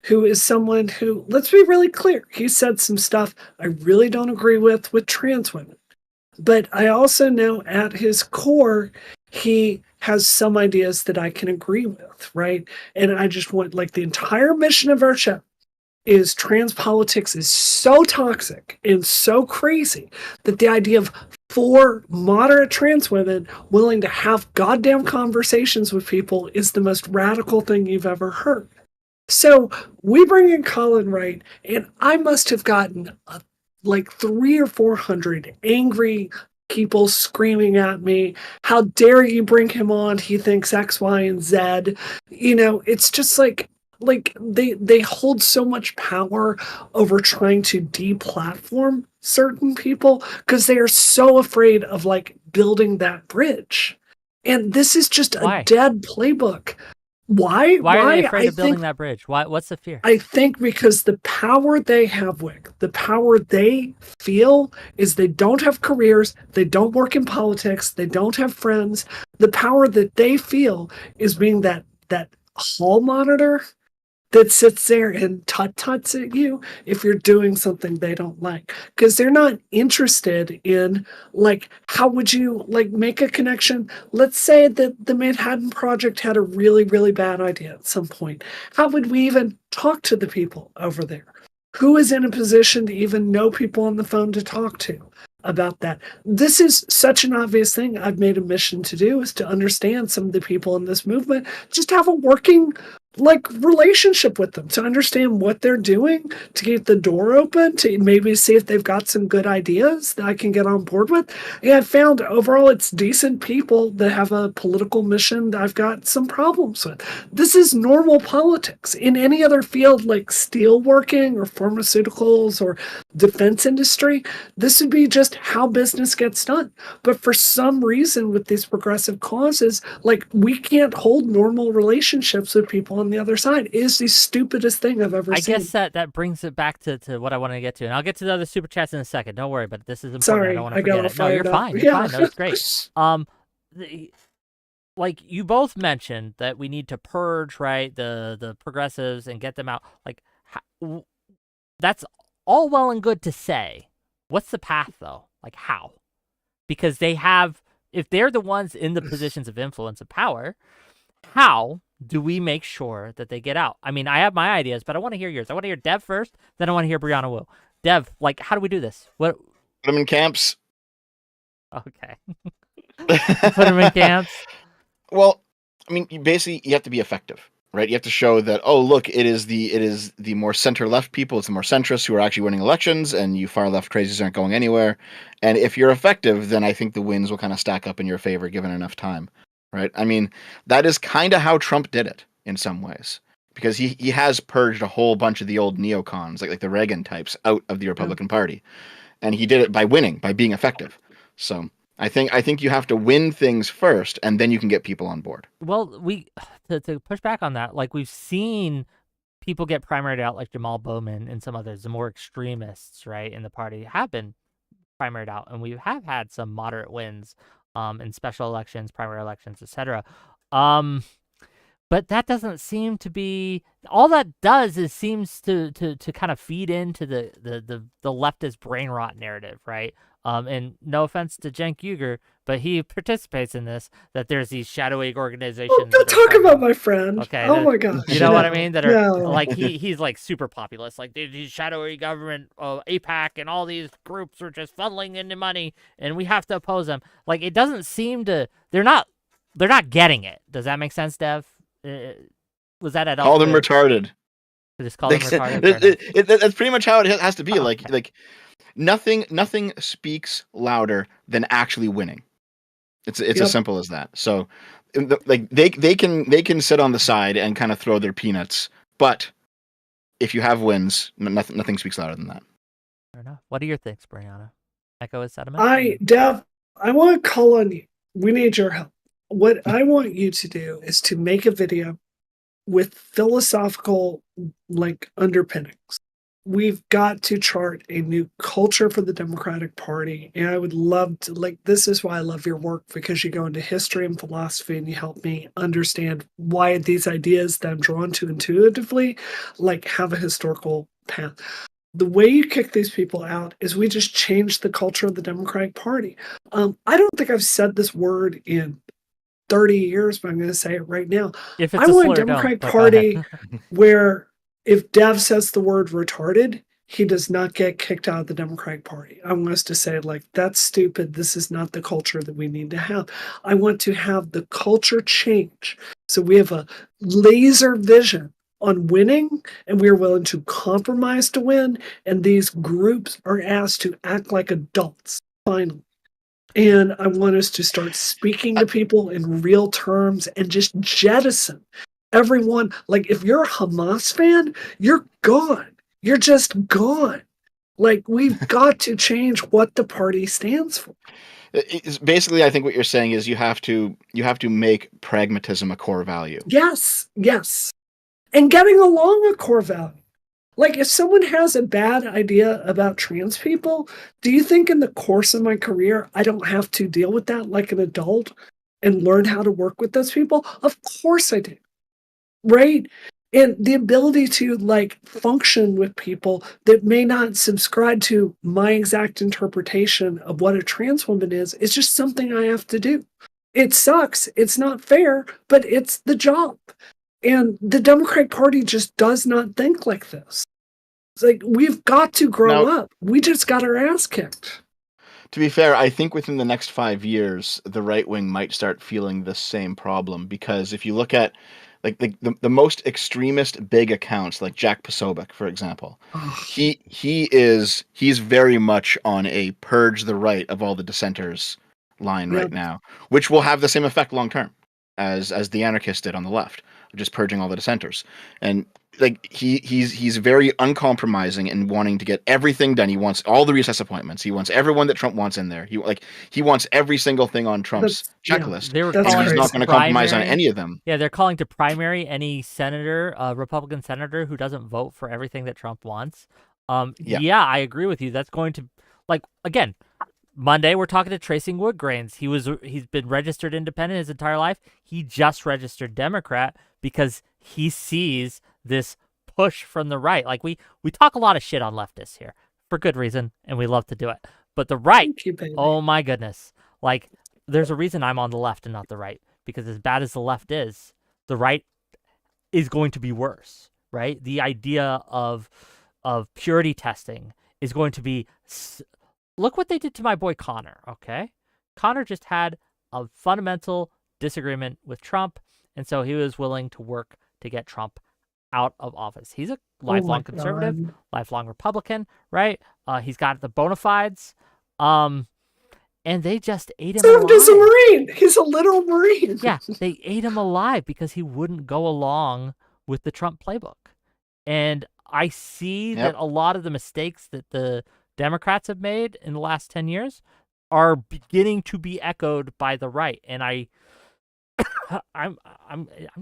who is someone who, let's be really clear, he said some stuff I really don't agree with trans women. But I also know at his core, he has some ideas that I can agree with, right? And I just want, like, the entire mission of our show is trans politics is so toxic and so crazy that the idea of 4 moderate trans women willing to have goddamn conversations with people is the most radical thing you've ever heard. So we bring in Colin Wright, and I must have gotten like 300 or 400 angry people screaming at me, how dare you bring him on? He thinks X, Y, and Z. It's just like they hold so much power over trying to deplatform certain people because they are so afraid of, like, building that bridge. And this is just a dead playbook. Why? Why are they Why? afraid of building that bridge? Why? What's the fear? I think because the power they have, Wick, the power they feel is they don't have careers, they don't work in politics, they don't have friends. The power that they feel is being that hall monitor that sits there and tut-tuts at you if you're doing something they don't like, because they're not interested in, like, how would you, like, make a connection. Let's say that the Manhattan Project had a really, really bad idea at some point. How would we even talk to the people over there? Who is in a position to even know people on the phone to talk to about that? This is such an obvious thing I've made a mission to do, is to understand some of the people in this movement, just have a working, like, relationship with them, to understand what they're doing, to keep the door open, to maybe see if they've got some good ideas that I can get on board with. And I found overall it's decent people that have a political mission that I've got some problems with. This is normal politics. In any other field like steelworking or pharmaceuticals or defense industry, this would be just how business gets done. But for some reason with these progressive causes, like, we can't hold normal relationships with people on the other side. It is the stupidest thing I've ever seen. I guess that brings it back to what I want to get to, and I'll get to the other super chats in a second. Don't worry, but this is important. Sorry, I don't want to forget it. No, you're fine. You're fine. That was great. Like, you both mentioned that we need to purge, right, the progressives and get them out. Like, that's all well and good to say. What's the path, though? Like, how? Because they have, if they're the ones in the positions of influence and power, how do we make sure that they get out? I mean, I have my ideas, but I want to hear yours. I want to hear Dev first, then I want to hear Brianna Wu. Dev, like, how do we do this? What? Put them in camps. Okay. Put them in camps. Well, I mean, you have to be effective, right? You have to show that, oh, look, it is the more center-left people, it's the more centrists who are actually winning elections, and you far-left crazies aren't going anywhere. And if you're effective, then I think the wins will kind of stack up in your favor given enough time, right? I mean, that is kind of how Trump did it in some ways, because he has purged a whole bunch of the old neocons, like the Reagan types, out of the Republican Party. And he did it by winning, by being effective. So I think you have to win things first, and then you can get people on board. Well, to push back on that, like, we've seen people get primaried out, like Jamal Bowman and some others, the more extremists, right, in the party have been primaried out, and we have had some moderate wins in special elections, primary elections, etc. But that doesn't seem to be, all that does is seems to kind of feed into the leftist brain rot narrative, right? And no offense to Cenk Uygur, but he participates in this, that there's these shadowy organizations. Oh, don't talk about my friend. Okay. Oh my gosh. You know what I mean? That are No. like, he's like super populist. Like, these shadowy government, AIPAC, and all these groups are just funneling into money, and we have to oppose them. Like, it doesn't seem to, they're not getting it. Does that make sense, Dev? Was that at all? Call them retarded. Just call them retarded. That's pretty much how it has to be. Like nothing speaks louder than actually winning. It's as simple as that. So, like, they can sit on the side and kind of throw their peanuts, but if you have wins, nothing speaks louder than that. Fair enough. What are your thoughts, Brianna? Echo his sentiment. Dev, I want to call on you. We need your help. What I want you to do is to make a video with philosophical, like, underpinnings. We've got to chart a new culture for the Democratic Party. And I would love to, like, this is why I love your work, because you go into history and philosophy and you help me understand why these ideas that I'm drawn to intuitively, like, have a historical path. The way you kick these people out is we just change the culture of the Democratic Party. I don't think I've said this word in 30 years, but I'm going to say it right now. If it's I want a Democratic Party where if Dev says the word retarded, he does not get kicked out of the Democratic Party. I want us to say, like, that's stupid. This is not the culture that we need to have. I want to have the culture change. So we have a laser vision on winning, and we are willing to compromise to win. And these groups are asked to act like adults, finally. And I want us to start speaking to people in real terms and just jettison everyone. Like, if you're a Hamas fan, you're gone. You're just gone. Like, we've got to change what the party stands for. Basically, I think what you're saying is you have to make pragmatism a core value. Yes, yes. And getting along a core value. Like, if someone has a bad idea about trans people, do you think in the course of my career, I don't have to deal with that like an adult and learn how to work with those people? Of course I do. Right? And the ability to like function with people that may not subscribe to my exact interpretation of what a trans woman is just something I have to do. It sucks. It's not fair, but it's the job. And the Democratic Party just does not think like this. It's like, we've got to grow up. We just got our ass kicked. To be fair, I think within the next 5 years, the right wing might start feeling the same problem, because if you look at like the most extremist big accounts, like Jack Posobiec, for example, he's very much on a purge the right of all the dissenters line right now, which will have the same effect long term as the anarchists did on the left, just purging all the dissenters. And like he's very uncompromising in wanting to get everything done. He wants all the recess appointments. He wants everyone that Trump wants in there. He wants every single thing on Trump's checklist. They were and he's not going to compromise on any of them. Yeah, they're calling to primary any senator, Republican senator who doesn't vote for everything that Trump wants. Yeah, I agree with you. That's going to, like, again, Monday we're talking to Tracing Woodgrains. He's been registered independent his entire life. He just registered Democrat because he sees this push from the right. Like, we talk a lot of shit on leftists here for good reason, and we love to do it. But the right, oh my goodness. Like, there's a reason I'm on the left and not the right, because as bad as the left is, the right is going to be worse, right? The idea of purity testing is going to be... Look what they did to my boy Connor, okay? Connor just had a fundamental disagreement with Trump, and so he was willing to work to get Trump out of office. He's a lifelong conservative, lifelong Republican, right? He's got the bona fides, and they just ate him alive. He's a Marine. He's a little Marine. Yeah, they ate him alive because he wouldn't go along with the Trump playbook. And I see that a lot of the mistakes that the Democrats have made in the last 10 years are beginning to be echoed by the right. And I'm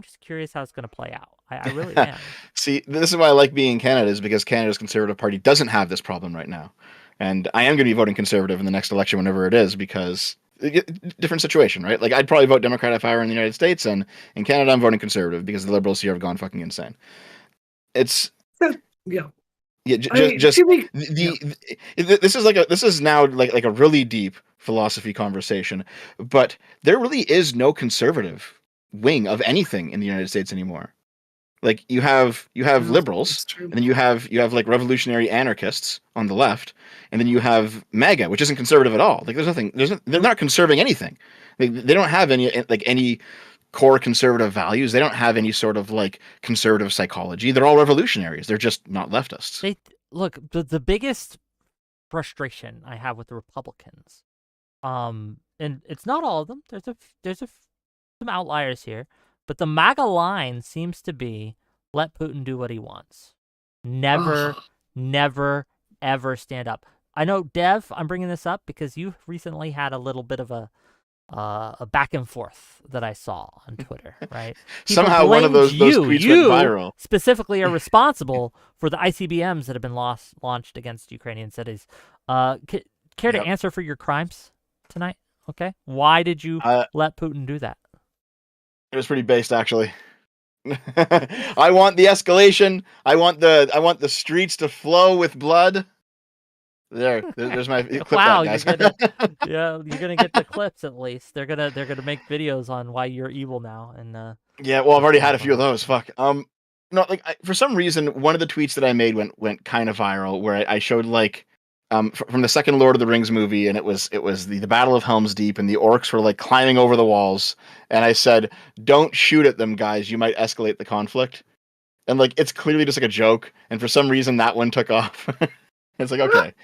just curious how it's going to play out. I really am. See, this is why I like being in Canada, is because Canada's Conservative Party doesn't have this problem right now. And I am going to be voting Conservative in the next election, whenever it is, because different situation, right? Like, I'd probably vote Democrat if I were in the United States, and in Canada I'm voting Conservative because the Liberals here have gone fucking insane. It's... Yeah. Yeah, this is now like a really deep philosophy conversation, but there really is no conservative wing of anything in the United States anymore. Like, you have liberals, and then you have like revolutionary anarchists on the left, and then you have MAGA, which isn't conservative at all. Like, they're not conserving anything. They don't have any core conservative values. They don't have any sort of like conservative psychology. They're all revolutionaries. They're just not leftists. Look, the biggest frustration I have with the Republicans, and it's not all of them. There's some outliers here, but the MAGA line seems to be let Putin do what he wants. Never, ever stand up. I know, Dev, I'm bringing this up because you recently had a little bit of a back and forth that I saw on Twitter, right? Somehow one of those tweets went viral. Specifically are responsible for the ICBMs that have been launched against Ukrainian cities. Care to answer for your crimes tonight? Okay. Why did you let Putin do that? It was pretty based, actually. I want the escalation. I want the streets to flow with blood. There's my clip. Wow, that, guys. You're gonna get the clips at least. They're gonna make videos on why you're evil now. And yeah, well, I've already had a few of those. Fuck. No, like for some reason, one of the tweets that I made went kind of viral, where I showed like from the second Lord of the Rings movie, and it was the Battle of Helm's Deep, and the orcs were like climbing over the walls, and I said, "Don't shoot at them, guys. You might escalate the conflict." And like, it's clearly just like a joke, and for some reason that one took off. It's like, okay,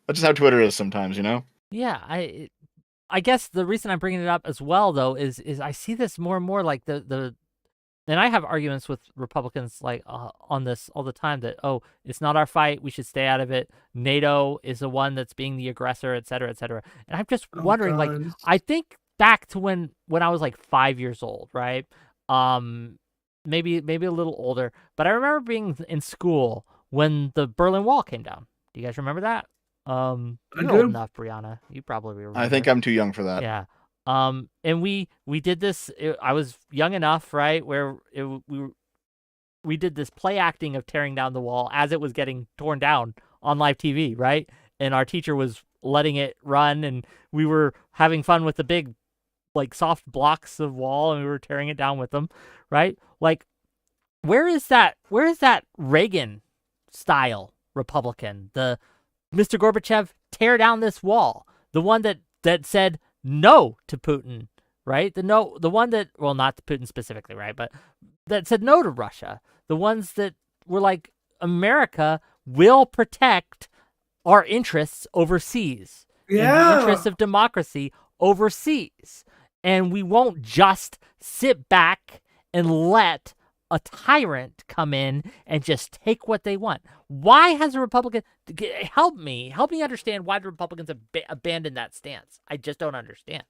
that's just how Twitter is sometimes, you know? Yeah, I guess the reason I'm bringing it up as well, though, is I see this more and more, like the and I have arguments with Republicans like on this all the time that, oh, it's not our fight, we should stay out of it. NATO is the one that's being the aggressor, et cetera, et cetera. And I'm just Oh wondering, like, God. I think back to when I was like 5 years old, right? Maybe a little older, but I remember being in school when the Berlin Wall came down. Do you guys remember that? I You're old do. enough, Brianna. You probably remember. I think I'm too young for that. Yeah. And we did this. I was young enough, right, where we did this play acting of tearing down the wall as it was getting torn down on live TV, right? And our teacher was letting it run, and we were having fun with the big, like, soft blocks of wall, and we were tearing it down with them, right? Like, where is that Reagan style Republican? The Mr. Gorbachev, tear down this wall. The one that said no to Putin, right? The one that, well, not to Putin specifically, right? But that said no to Russia. The ones that were like, America will protect our interests overseas. And the Yeah. interests of democracy overseas. And we won't just sit back and let a tyrant come in and just take what they want. Why has a Republican... Help me understand why the Republicans have abandoned that stance. I just don't understand.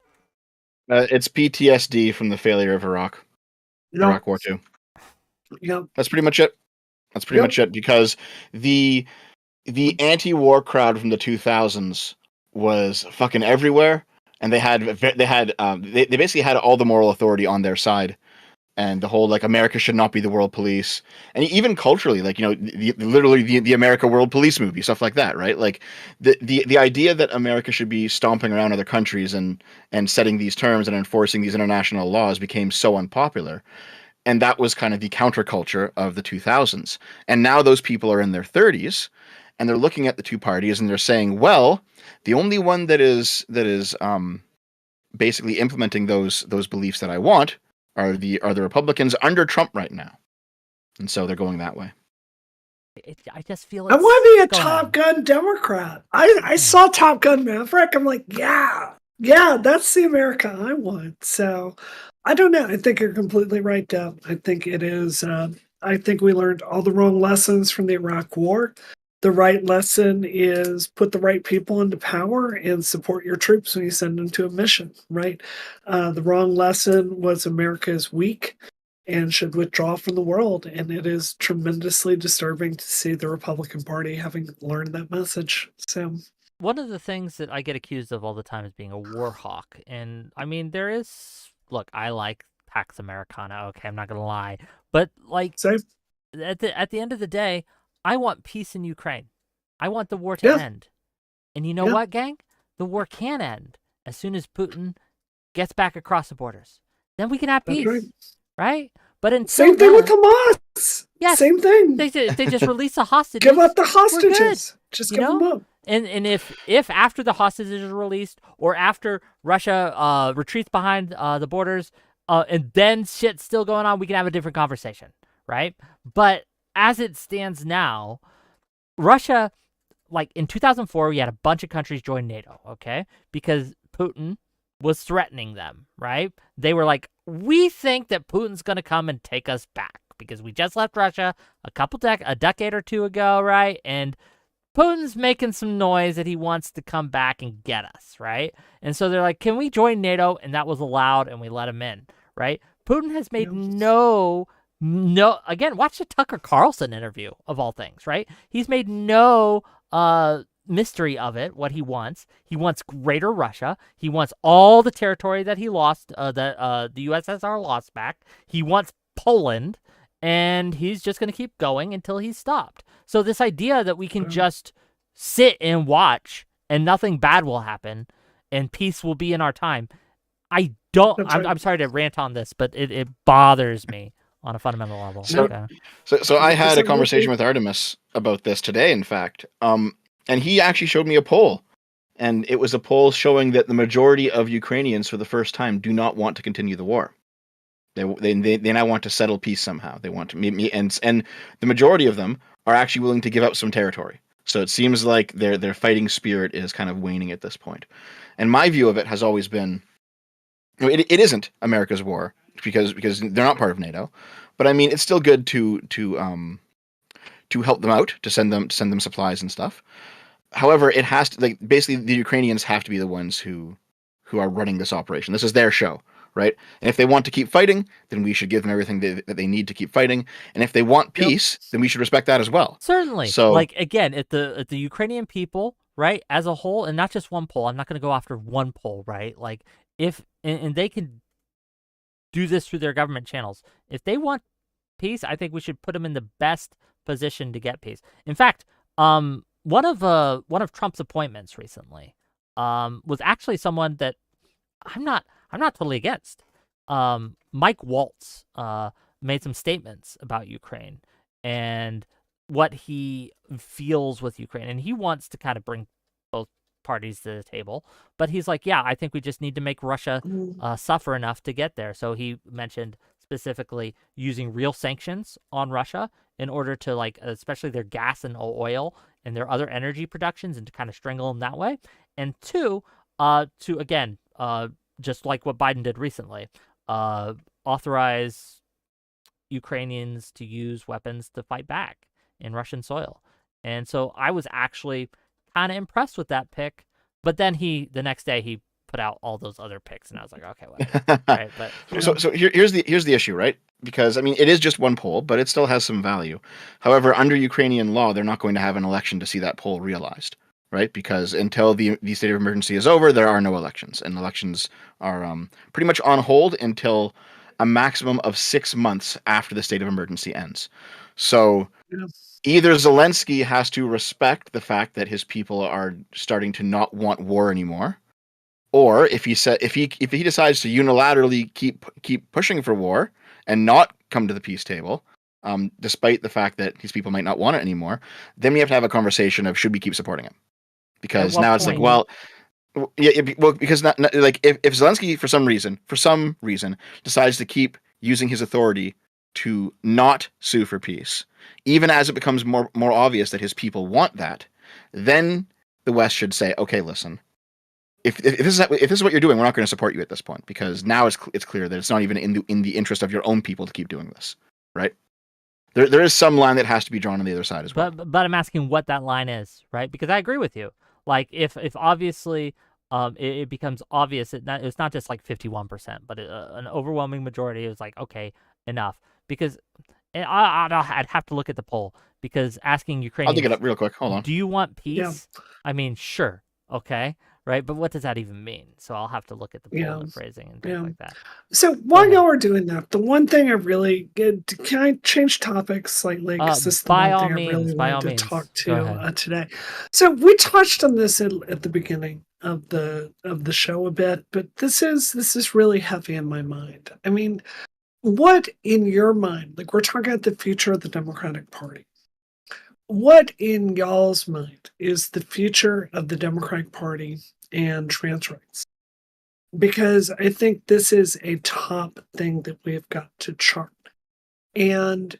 It's PTSD from the failure of Iraq. Iraq War II. Yep. That's pretty much it. Much it, because the anti-war crowd from the 2000s was fucking everywhere, and they basically had all the moral authority on their side. And the whole, like, America should not be the world police. And even culturally, like, literally the America World Police movie, stuff like that, right? Like, the idea that America should be stomping around other countries and setting these terms and enforcing these international laws became so unpopular. And that was kind of the counterculture of the 2000s. And now those people are in their 30s, and they're looking at the two parties, and they're saying, well, the only one that is basically implementing those beliefs that I want are the Republicans under Trump right now. And so they're going that way. I just feel I want to be a Top Gun Democrat. I saw Top Gun Maverick. I'm like, yeah, that's the America I want. So I don't know. I think you're completely right, Deb. I think it is. I think we learned all the wrong lessons from the Iraq War. The right lesson is put the right people into power and support your troops when you send them to a mission, right? The wrong lesson was America is weak and should withdraw from the world. And it is tremendously disturbing to see the Republican Party having learned that message. So, one of the things that I get accused of all the time is being a war hawk. And I mean, look, I like Pax Americana. Okay, I'm not going to lie. But, like, same. At the end of the day, I want peace in Ukraine. I want the war to end. And you know what, gang? The war can end as soon as Putin gets back across the borders. Then we can have peace, right? But until same thing with Hamas. Yes, same thing. They just release the hostages. Give up the hostages. Just give them up. And if after the hostages are released, or after Russia retreats behind the borders, and then shit's still going on, we can have a different conversation, right? But as it stands now, Russia, like in 2004, we had a bunch of countries join NATO, okay? Because Putin was threatening them, right? They were like, we think that Putin's going to come and take us back because we just left Russia a decade or two ago, right? And Putin's making some noise that he wants to come back and get us, right? And so they're like, can we join NATO? And that was allowed, and we let him in, right? Putin has made no, again, watch the Tucker Carlson interview, of all things, right? He's made no mystery of it, what he wants. He wants greater Russia. He wants all the territory that he lost, that the USSR lost back. He wants Poland, and he's just going to keep going until he's stopped. So this idea that we can just sit and watch and nothing bad will happen and peace will be in our time, I'm sorry to rant on this, but it bothers me on a fundamental level. So I had a conversation with Artemis about this today, in fact, and he actually showed me a poll, and it was a poll showing that the majority of Ukrainians, for the first time, do not want to continue the war. They now want to settle peace somehow. They want to meet, and the majority of them are actually willing to give up some territory. So it seems like their fighting spirit is kind of waning at this point. And my view of it has always been, it isn't America's war because they're not part of NATO, But I mean, it's still good to help them out, to send them supplies and stuff. However, it has to, like, basically the Ukrainians have to be the ones who are running this operation. This is their show, right? And if they want to keep fighting, then we should give them everything that they need to keep fighting. And if they want peace, then we should respect that as well. Certainly. So, like, again, if the Ukrainian people, right, as a whole, and not just one poll, I'm not going to go after one poll, right? Like, if and they can do this through their government channels. If they want peace, I think we should put them in the best position to get peace. In fact, one of Trump's appointments recently was actually someone that I'm not totally against. Mike Waltz made some statements about Ukraine and what he feels with Ukraine, and he wants to kind of bring both parties to the table. But he's like, yeah, I think we just need to make Russia suffer enough to get there. So he mentioned specifically using real sanctions on Russia in order to, like, especially their gas and oil and their other energy productions, and to kind of strangle them that way. And two, to again, just like what Biden did recently, authorize Ukrainians to use weapons to fight back in Russian soil. And so I was actually kind of impressed with that pick. But then the next day he put out all those other picks, and I was like, okay, whatever. Right? But so here's the issue, right? Because I mean, it is just one poll, but it still has some value. However, under Ukrainian law, they're not going to have an election to see that poll realized, right? Because until the state of emergency is over, there are no elections, and elections are pretty much on hold until a maximum of 6 months after the state of emergency ends. So either Zelensky has to respect the fact that his people are starting to not want war anymore, or if he decides to unilaterally keep pushing for war and not come to the peace table, despite the fact that his people might not want it anymore, then we have to have a conversation of should we keep supporting him? Because now it's like, well, yeah, well, because like if Zelensky for some reason decides to keep using his authority to not sue for peace, even as it becomes more obvious that his people want that, then the West should say, okay, listen, if this is what you're doing, we're not going to support you at this point, because now it's clear that it's not even in the interest of your own people to keep doing this, right? There is some line that has to be drawn on the other side as well. But I'm asking what that line is, right? Because I agree with you. Like, if obviously it becomes obvious that it's not just like 51%, but an overwhelming majority is like, okay, enough. Because I'd have to look at the poll, because asking Ukrainians, I'll dig it up real quick. Hold on. do you want peace? Yeah. I mean, sure, okay, right? But what does that even mean? So I'll have to look at the poll and the phrasing and things like that. So while y'all are doing that, the one thing I really can I change topics slightly? Because this is the one thing I really wanted to talk to today. So we touched on this at the beginning of the show a bit, but this is really heavy in my mind. I mean, what in your mind, like, we're talking about the future of the Democratic Party, what in y'all's mind is the future of the Democratic Party and trans rights? Because I think this is a top thing that we've got to chart. And,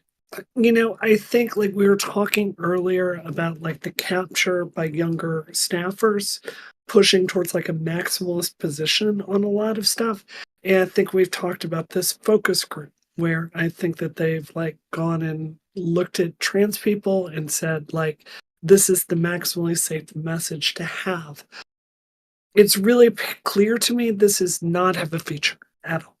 I think, like we were talking earlier about, like, the capture by younger staffers pushing towards, like, a maximalist position on a lot of stuff. And I think we've talked about this focus group where I think that they've, like, gone and looked at trans people and said, like, this is the maximally safe message to have. It's really clear to me this does not have a future at all.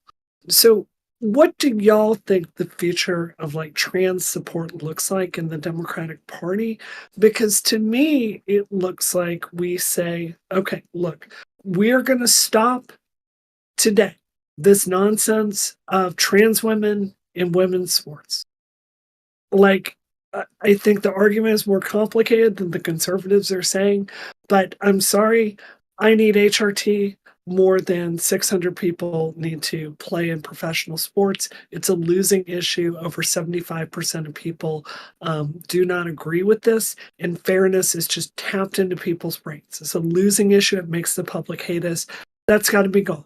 So what do y'all think the future of, like, trans support looks like in the Democratic Party? Because to me, it looks like we say, okay, look, we're going to stop today this nonsense of trans women in women's sports. Like, I think the argument is more complicated than the conservatives are saying, but I'm sorry, I need HRT more than 600 people need to play in professional sports. It's a losing issue. Over 75% of people do not agree with this, and fairness is just tapped into people's brains. It's a losing issue. It makes the public hate us. That's got to be gone.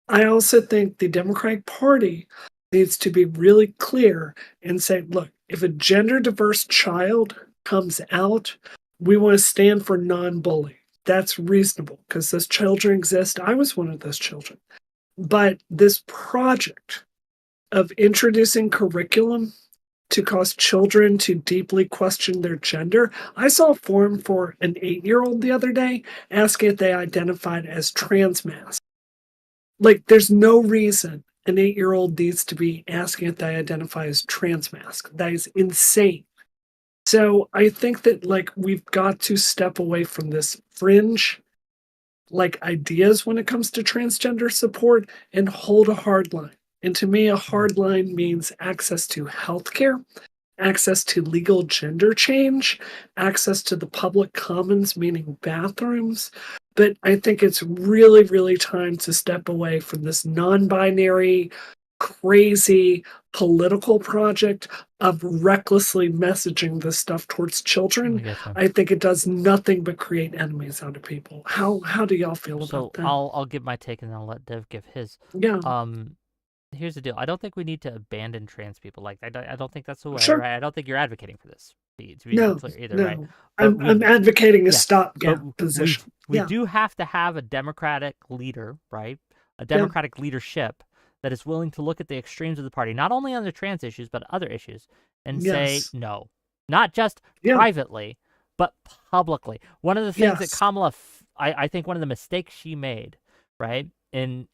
I also think the Democratic Party needs to be really clear and say, look, if a gender diverse child comes out, we want to stand for non-bullying. That's reasonable because those children exist. I was one of those children. But this project of introducing curriculum to cause children to deeply question their gender. I saw a form for an 8-year-old the other day asking if they identified as trans masc. Like, there's no reason an 8-year-old needs to be asking if they identify as trans masc. That is insane. So I think that like we've got to step away from this fringe like ideas when it comes to transgender support and hold a hard line. And to me, a hard line means access to healthcare, access to legal gender change, access to the public commons, meaning bathrooms. But I think it's really, really time to step away from this non binary, crazy political project of recklessly messaging this stuff towards children. I think it does nothing but create enemies out of people. How do y'all feel about that? I'll give my take and then I'll let Dev give his. Yeah. Here's the deal. I don't think we need to abandon trans people. Like I don't think that's the way. Sure. Right? I don't think you're advocating for this. To be No, clear either, no. right? I'm advocating a stopgap position. We do have to have a democratic leader, right? A democratic leadership that is willing to look at the extremes of the party, not only on the trans issues, but other issues, and say no. Not just privately, but publicly. One of the things that Kamala, I think one of the mistakes she made, right? And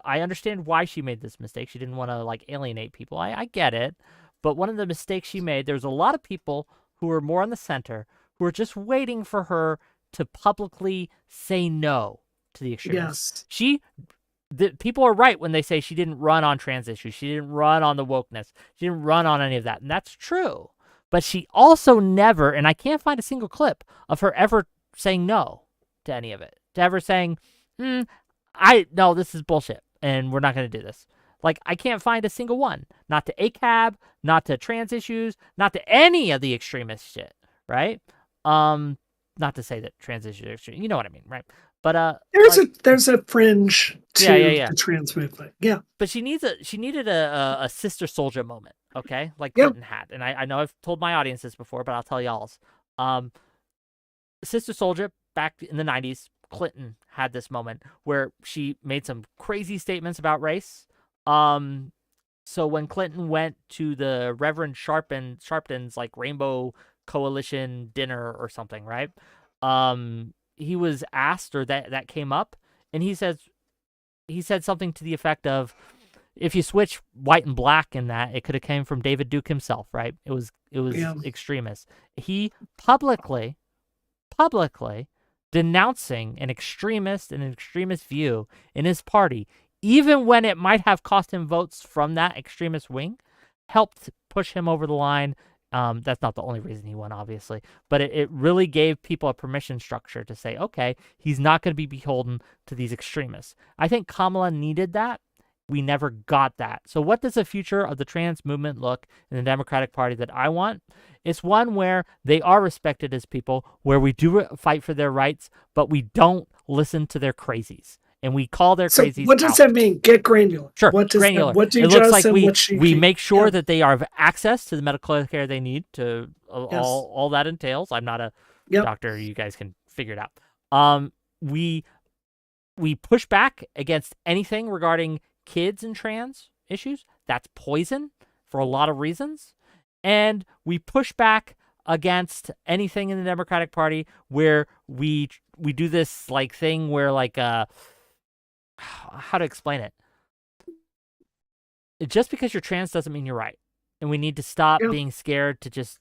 I understand why she made this mistake. She didn't want to like alienate people. I get it. But one of the mistakes she made, there's a lot of people who are more on the center who are just waiting for her to publicly say no to the extremists. People are right when they say she didn't run on trans issues. She didn't run on the wokeness. She didn't run on any of that. And that's true. But she also never, and I can't find a single clip of her ever saying no to any of it. To ever saying, no, this is bullshit and we're not going to do this. Like, I can't find a single one. Not to ACAB, not to trans issues, not to any of the extremist shit, right? Not to say that trans issues are extreme. You know what I mean, right? But there's a fringe to the trans movement. Yeah. But she needed a sister soldier moment, okay? Like Clinton had. And I know I've told my audience this before, but I'll tell y'all's. Sister soldier back in the 90s, Clinton had this moment where she made some crazy statements about race. So when Clinton went to the Reverend Sharpton's like Rainbow Coalition dinner or something, right? He was asked, or that came up, and he said something to the effect of, if you switch white and black in that, it could have came from David Duke himself, right? It was extremist. He publicly denouncing an extremist view in his party, even when it might have cost him votes from that extremist wing, helped push him over the line. That's not the only reason he won, obviously, but it really gave people a permission structure to say, okay, he's not going to be beholden to these extremists. I think Kamala needed that. We never got that. So what does the future of the trans movement look in the Democratic Party that I want? It's one where they are respected as people, where we do fight for their rights, but we don't listen to their crazies. And we call their crazies. What does that mean? Get granular. Sure, granular. What do it looks like we make sure yeah. that they have access to the medical care they need to all that entails. I'm not a doctor. You guys can figure it out. We push back against anything regarding kids and trans issues. That's poison for a lot of reasons. And we push back against anything in the Democratic Party where we do this like thing where like how to explain it? Just because you're trans doesn't mean you're right, and we need to stop being scared to just.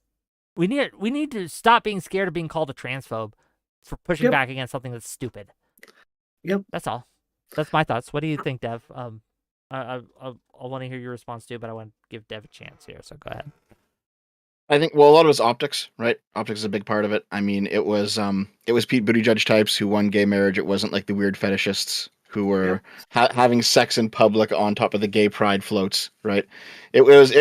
We need to stop being scared of being called a transphobe for pushing back against something that's stupid. Yep, that's all. That's my thoughts. What do you think, Dev? I want to hear your response too, but I want to give Dev a chance here. So go ahead. I think, well, a lot of it's optics, right? Optics is a big part of it. I mean, it was Pete Buttigieg types who won gay marriage. It wasn't like the weird fetishists who were having sex in public on top of the gay pride floats, right? It was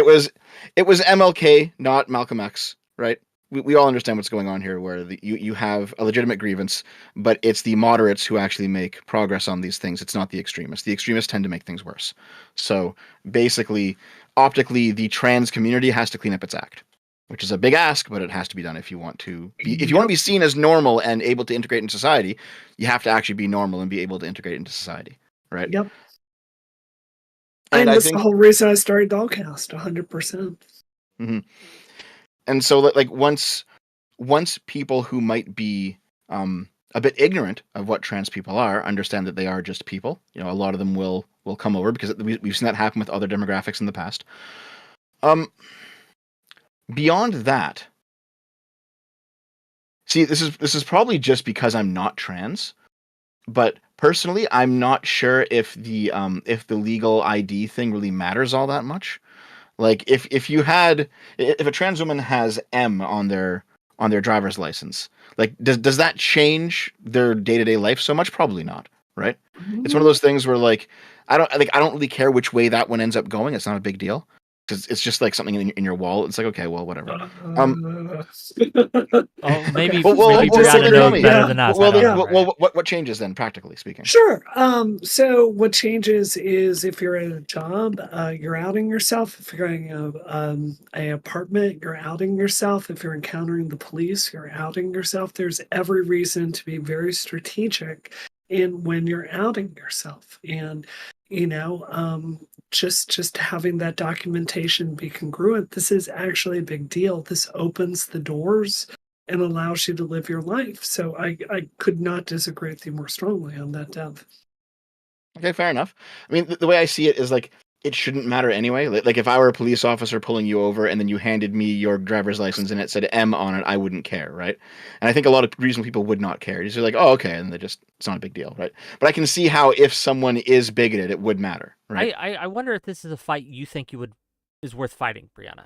MLK, not Malcolm X, right? We all understand what's going on here, where you have a legitimate grievance, but it's the moderates who actually make progress on these things. It's not the extremists. The extremists tend to make things worse. So basically, optically, the trans community has to clean up its act, which is a big ask, but it has to be done if you want to be seen as normal and able to integrate in society. You have to actually be normal and be able to integrate into society, right? Yep. And I that's the think, whole reason I started Dogcast, 100%. mhm. And so like once people who might be a bit ignorant of what trans people are understand that they are just people, a lot of them will come over because we've seen that happen with other demographics in the past. Beyond that, see, this is probably just because I'm not trans, but personally, I'm not sure if the legal ID thing really matters all that much. Like if a trans woman has M on their driver's license, like does that change their day-to-day life so much? Probably not, right? It's one of those things where like I don't really care which way that one ends up going. It's not a big deal because it's just like something in your wallet. It's like, okay, well, whatever. Oh, maybe Well, maybe I Brianna then tell knows disagree. me. better Yeah. than us. I Well, don't then, know, right? what changes then, practically speaking? Sure. So what changes is if you're at a job, you're outing yourself. If you're going a apartment, you're outing yourself. If you're encountering the police, you're outing yourself. There's every reason to be very strategic in when you're outing yourself. And just having that documentation be congruent. This is actually a big deal. This opens the doors and allows you to live your life. So I could not disagree with you more strongly on that, Dev. Okay, fair enough. I mean, the way I see it is like it shouldn't matter anyway. Like if I were a police officer pulling you over and then you handed me your driver's license and it said M on it, I wouldn't care, right? And I think a lot of reasonable people would not care. You're like, oh, okay, and it's not a big deal, right? But I can see how if someone is bigoted, it would matter, right? I wonder if this is a fight you think is worth fighting, Brianna.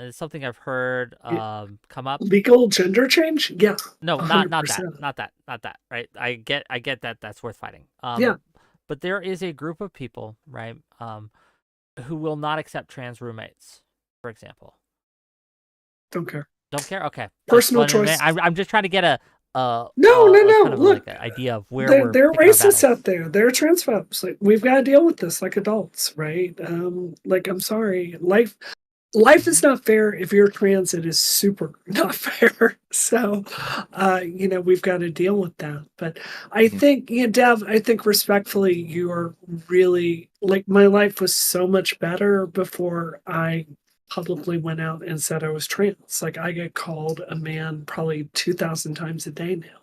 It's something I've heard come up. Legal gender change? Yeah. No, not that, 100%. not that. Right? I get that that's worth fighting. Yeah. But there is a group of people, right, who will not accept trans roommates, for example. Don't care. Don't care. Okay. Personal choice. I'm just trying to get a no. kind of Look, like an idea of where they're we're picking our racists battles. out there. They're transphobes. Like we've got to deal with this like adults, right? Like I'm sorry, life is not fair. If you're trans, it is super not fair. So, we've got to deal with that. But I think, Dev, I think respectfully, you are really like my life was so much better before I publicly went out and said I was trans. Like I get called a man probably 2,000 times a day now.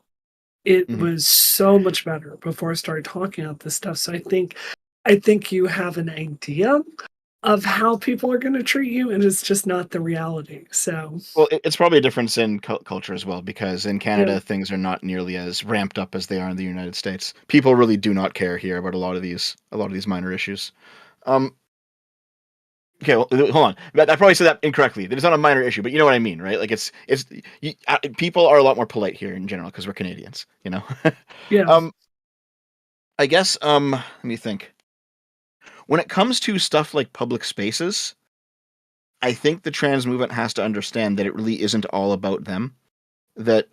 It Mhm. was so much better before I started talking about this stuff. So I think you have an idea of how people are going to treat you, and it's just not the reality. So, Well, it's probably a difference in culture as well, because in Canada, yeah. things are not nearly as ramped up as they are in the United States. People really do not care here about a lot of these minor issues. Um, okay, well, hold on. I probably said that incorrectly. It's not a minor issue, but you know what I mean, right? Like people are a lot more polite here in general because we're Canadians, you know. Yeah. I guess let me think. When it comes to stuff like public spaces, I think the trans movement has to understand that it really isn't all about them. That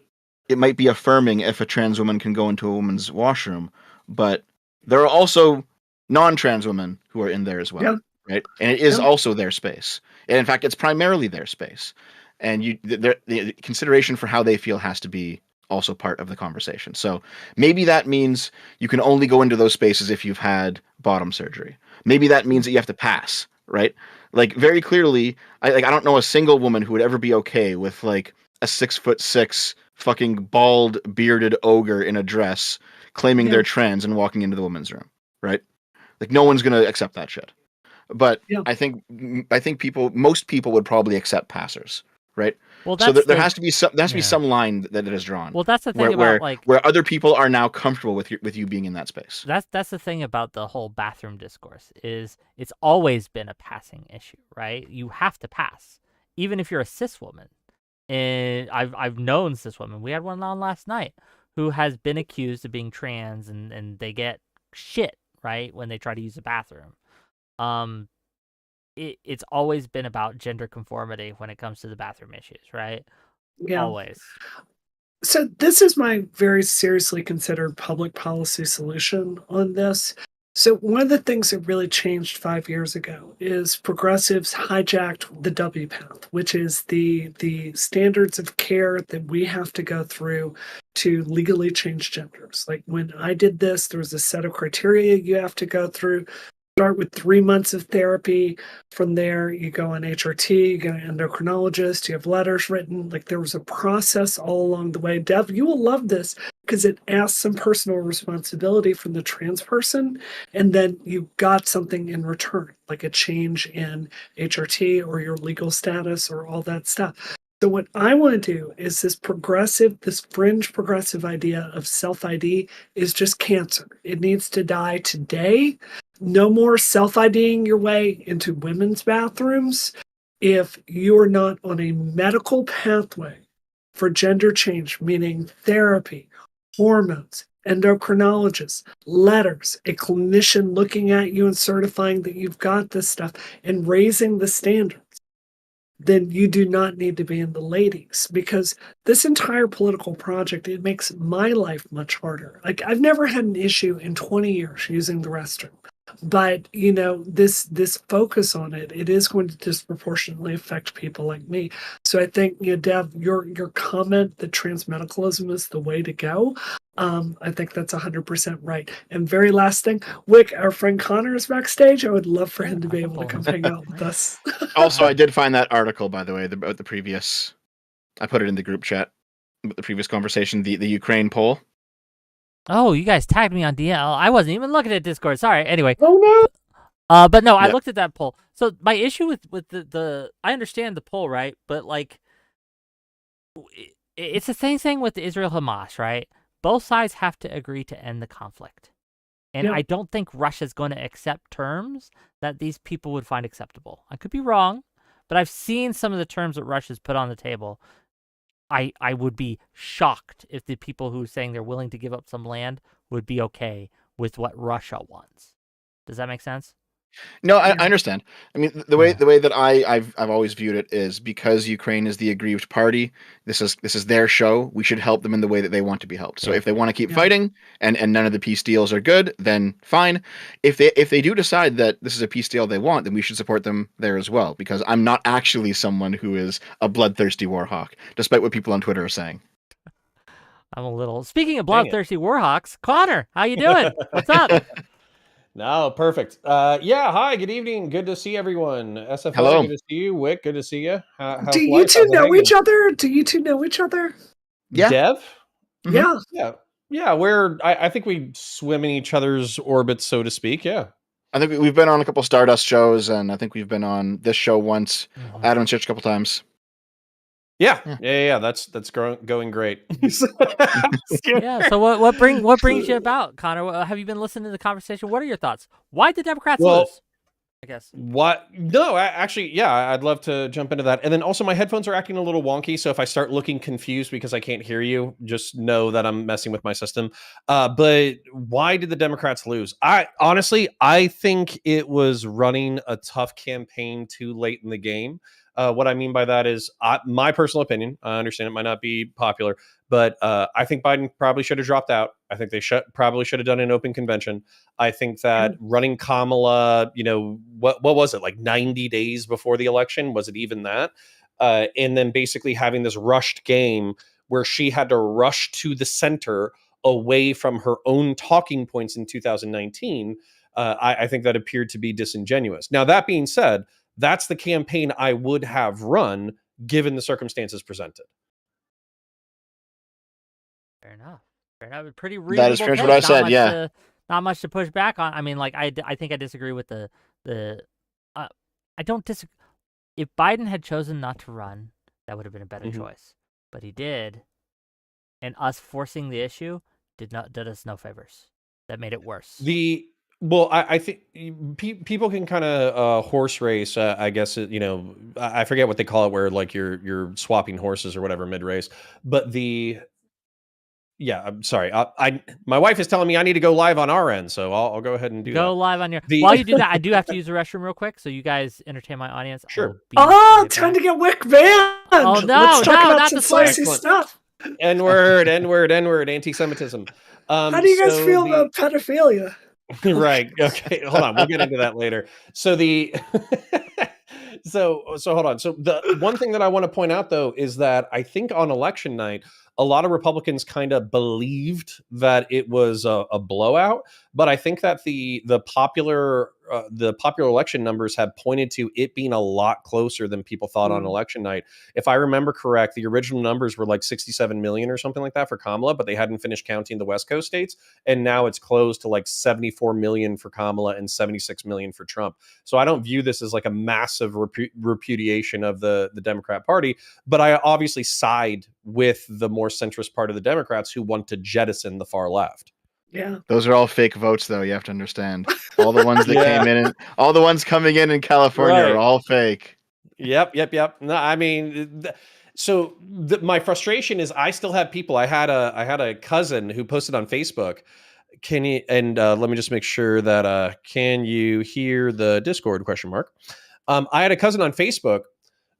it might be affirming if a trans woman can go into a woman's washroom, but there are also non-trans women who are in there as well, Yeah. right? And it is Yeah. also their space. And in fact, it's primarily their space. And the consideration for how they feel has to be also part of the conversation. So maybe that means you can only go into those spaces if you've had bottom surgery. Maybe that means that you have to pass, right? Like very clearly, I don't know a single woman who would ever be okay with like a 6'6" fucking bald bearded ogre in a dress claiming Yeah. they're trans and walking into the women's room, right? Like no one's gonna accept that shit. But Yeah. I think most people would probably accept passers, right? Well, So that's there has to be some line that is drawn. Well, that's the thing where about like where other people are now comfortable with you being in that space. that's the thing about the whole bathroom discourse is it's always been a passing issue, right? You have to pass, even if you're a cis woman. And I've known cis women. We had one on last night who has been accused of being trans, and they get shit right when they try to use the bathroom. It's always been about gender conformity when it comes to the bathroom issues, right? Yeah. Always. So this is my very seriously considered public policy solution on this. So one of the things that really changed 5 years ago is progressives hijacked the W path, which is the standards of care that we have to go through to legally change genders. Like when I did this, there was a set of criteria you have to go through. start with 3 months of therapy. From there, you go on HRT, you get an endocrinologist, you have letters written. Like there was a process all along the way. Dev, you will love this because it asks some personal responsibility from the trans person. And then you got something in return, like a change in HRT or your legal status or all that stuff. So what I want to do is this fringe progressive idea of self-ID is just cancer. It needs to die today. No more self-IDing your way into women's bathrooms. If you're not on a medical pathway for gender change, meaning therapy, hormones, endocrinologists, letters, a clinician looking at you and certifying that you've got this stuff and raising the standards, then you do not need to be in the ladies, because this entire political project, it makes my life much harder. Like I've never had an issue in 20 years using the restroom. But this focus on it is going to disproportionately affect people like me. So I think, Dev, your comment that transmedicalism is the way to go, I think that's 100% right. And very last thing, Wick, our friend Connor is backstage. I would love for him to be able to come hang out with us. Also, I did find that article, by the way, about the previous. I put it in the group chat. About the previous conversation, the Ukraine poll. Oh, you guys tagged me on DL. I wasn't even looking at Discord. Sorry. Anyway. Oh no. But no, I Yeah. looked at that poll. So my issue with the I understand the poll, right? But like, it's the same thing with Israel Hamas, right? Both sides have to agree to end the conflict, and Yeah. I don't think Russia's going to accept terms that these people would find acceptable. I could be wrong, but I've seen some of the terms that Russia's put on the table. I would be shocked if the people who are saying they're willing to give up some land would be okay with what Russia wants. Does that make sense? No, I Yeah. understand. I mean, the way that I've always viewed it is because Ukraine is the aggrieved party. This is their show. We should help them in the way that they want to be helped. So if they want to keep Yeah. fighting and none of the peace deals are good, then fine. If they do decide that this is a peace deal they want, then we should support them there as well. Because I'm not actually someone who is a bloodthirsty war hawk, despite what people on Twitter are saying. I'm a little. Speaking of Dang it. bloodthirsty warhawks, Connor, how you doing? What's up? No, perfect. Yeah, hi, good evening. Good to see everyone. SFO, Hello. good to see you. Wick, good to see you. How's Do you life? two How's it know hanging? each other? Do you two know each other? Yeah. Dev? Mhm. Yeah. Yeah. I think we swim in each other's orbits, so to speak. Yeah. I think we've been on a couple Stardust shows, and I think we've been on this show once. Adam and Church a couple times. Yeah. That's going great. Yeah. So what brings you about, Connor? Have you been listening to the conversation? What are your thoughts? Why did Democrats lose? I guess. What? No, actually, yeah, I'd love to jump into that. And then also, my headphones are acting a little wonky, so if I start looking confused because I can't hear you, just know that I'm messing with my system. But why did the Democrats lose? I think it was running a tough campaign too late in the game. What I mean by that is my personal opinion. I understand it might not be popular, but I think Biden probably should have dropped out. I think they probably should have done an open convention. I think that running Kamala, what was it, like 90 days before the election? Was it even that? And then basically having this rushed game where she had to rush to the center away from her own talking points in 2019. I think that appeared to be disingenuous. Now, that being said, that's the campaign I would have run given the circumstances presented. Fair enough. Pretty reasonable. That is pretty much what I said. Yeah. Not much to push back on. I mean, like I think I disagree with the. I don't disagree. If Biden had chosen not to run, that would have been a better choice. But he did, and us forcing the issue did us no favors. That made it worse. I think people can kind of horse race. I guess I forget what they call it, where like you're swapping horses or whatever mid race. But I'm sorry. My wife is telling me I need to go live on our end, so I'll go ahead and do that. Go live on your. While you do that, I do have to use the restroom real quick, so you guys entertain my audience. Sure. Time to get Wick banned. Oh no, Let's talk about not some the swear. spicy stuff. N-word, anti-Semitism. How do you guys feel about pedophilia? Right. Okay. Hold on. We'll get into that later. So so hold on. So the one thing that I want to point out though is that I think on election night, a lot of Republicans kind of believed that it was a blowout. But I think that the popular election numbers have pointed to it being a lot closer than people thought on election night. If I remember correct, the original numbers were like 67 million or something like that for Kamala, but they hadn't finished counting the West Coast states. And now it's closed to like 74 million for Kamala and 76 million for Trump. So I don't view this as like a massive repudiation of the Democrat Party, but I obviously side with the more centrist part of the Democrats who want to jettison the far left. Yeah. Those are all fake votes, though. You have to understand. All the ones that came in, all the ones coming in California are all fake. Yep. No, I mean, my frustration is I still have people. I had a cousin who posted on Facebook. Can you, and let me just make sure that can you hear the Discord ? I had a cousin on Facebook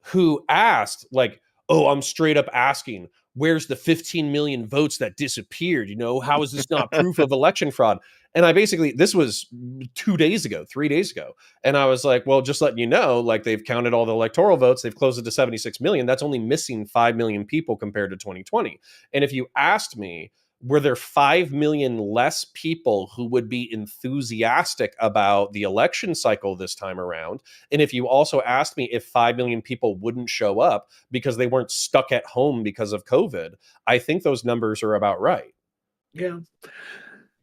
who asked, like, oh, I'm straight up asking, where's the 15 million votes that disappeared? How is this not proof of election fraud? And this was 2 days ago, 3 days ago. And I was like, well, just letting you know, like, they've counted all the electoral votes. They've closed it to 76 million. That's only missing 5 million people compared to 2020. And if you asked me, were there 5 million less people who would be enthusiastic about the election cycle this time around? And if you also asked me if 5 million people wouldn't show up because they weren't stuck at home because of COVID, I think those numbers are about right. Yeah.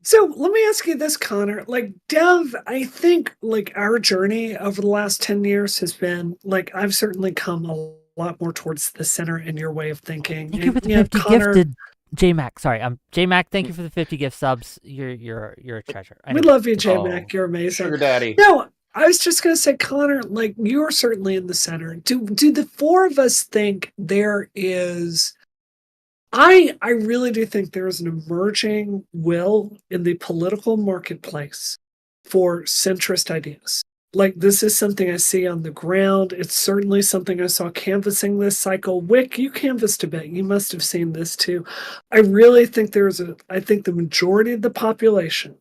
So let me ask you this, Connor. Like, Dev, I think like our journey over the last 10 years has been like, I've certainly come a lot more towards the center in your way of thinking. Thank you for the 50 gifted. J-Mac, sorry, J-Mac, thank you for the 50 gift subs. You're a treasure. We love you, J-Mac. You're amazing. Sugar daddy. No, I was just gonna say, Connor, like, you're certainly in the center. Do the four of us think there is I really do think there is an emerging will in the political marketplace for centrist ideas. Like, this is something I see on the ground. It's certainly something I saw canvassing this cycle. Wick, you canvassed a bit. You must have seen this too. I really think I think the majority of the population,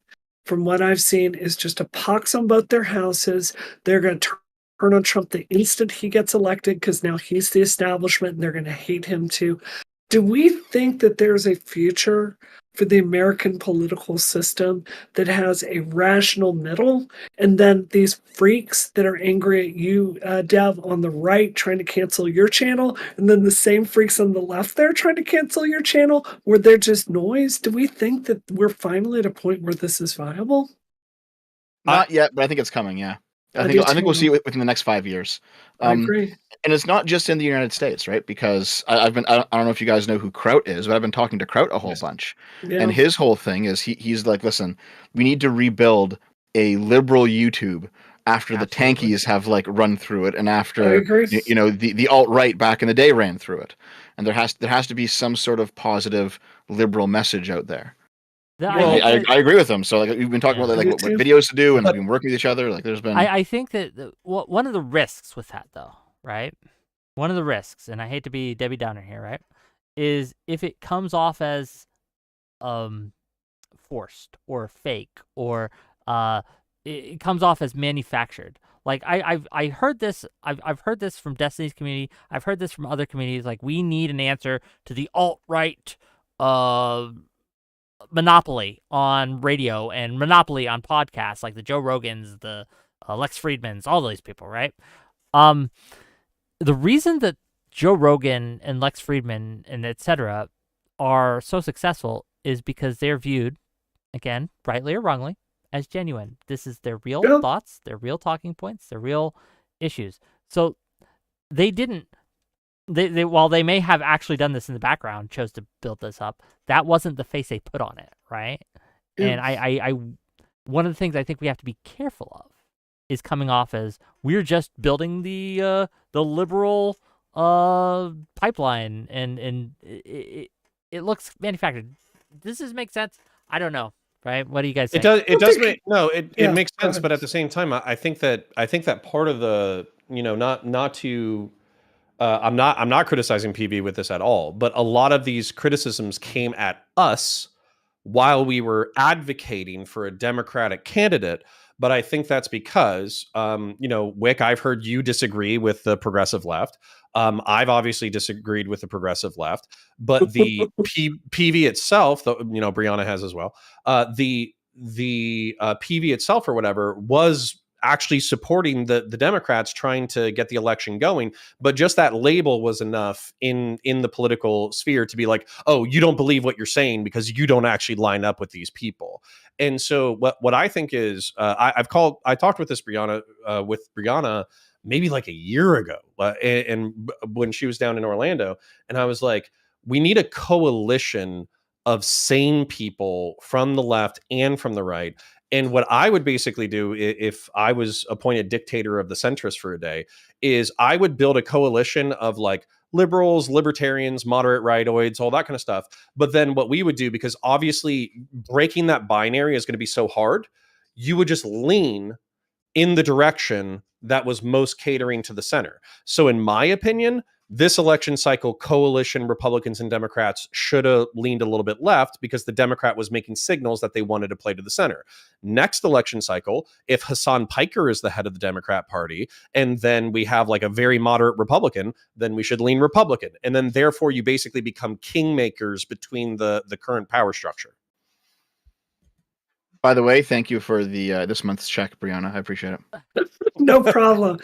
from what I've seen, is just a pox on both their houses. They're going to turn on Trump the instant he gets elected because now he's the establishment and they're going to hate him too. Do we think that there's a future for the American political system that has a rational middle, and then these freaks that are angry at you, Dev, on the right trying to cancel your channel, and then the same freaks on the left there trying to cancel your channel, where they're just noise? Do we think that we're finally at a point where this is viable? Not yet, but I think it's coming, yeah. I think we'll see it within the next 5 years. I agree. And it's not just in the United States, right? Because I don't know if you guys know who Kraut is, but I've been talking to Kraut a whole bunch. Yeah. And his whole thing is he's like, listen, we need to rebuild a liberal YouTube after the tankies have like run through it, and after the alt-right back in the day ran through it. And there has to be some sort of positive liberal message out there. I agree with them. So like we've been talking about like what videos to do, and we've been working with each other. Like there's been. I think that one of the risks with that, though, right? One of the risks, and I hate to be Debbie Downer here, right, is if it comes off as forced or fake, or it comes off as manufactured. Like I heard this. I've heard this from Destiny's community. I've heard this from other communities. Like, we need an answer to the alt-right monopoly on radio and monopoly on podcasts, like the Joe Rogans, the Lex Friedmans, all those people, right? The reason that Joe Rogan and Lex Friedman and etc. are so successful is because they're viewed, again, rightly or wrongly, as genuine. This is their real thoughts, their real talking points, their real issues. So they didn't. They while they may have actually done this in the background, chose to build this up, that wasn't the face they put on it, right? And I one of the things I think we have to be careful of is coming off as we're just building the liberal pipeline, and it looks manufactured. Does this make sense? I don't know. Right? What do you guys think? It does make it makes sense, but at the same time, I think that part of the not to. I'm not criticizing PB with this at all, but a lot of these criticisms came at us while we were advocating for a Democratic candidate. But I think that's because, Wick, I've heard you disagree with the progressive left. I've obviously disagreed with the progressive left, but the PV itself, Brianna has as well. The PV itself or whatever was actually supporting the Democrats trying to get the election going, but just that label was enough in the political sphere to be like, oh, you don't believe what you're saying because you don't actually line up with these people. And so what I think is, I talked with Brianna maybe like a year ago, and when she was down in Orlando, and I was like, we need a coalition of sane people from the left and from the right. And what I would basically do if I was appointed dictator of the centrist for a day is I would build a coalition of like liberals, libertarians, moderate rightoids, all that kind of stuff. But then what we would do, because obviously breaking that binary is going to be so hard, you would just lean in the direction that was most catering to the center. So in my opinion, this election cycle, coalition Republicans and Democrats should have leaned a little bit left because the Democrat was making signals that they wanted to play to the center. Next election cycle, if Hassan Piker is the head of the Democrat Party, and then we have like a very moderate Republican, then we should lean Republican. And then therefore you basically become kingmakers between the current power structure. By the way, thank you for the this month's check, Brianna. I appreciate it. No problem.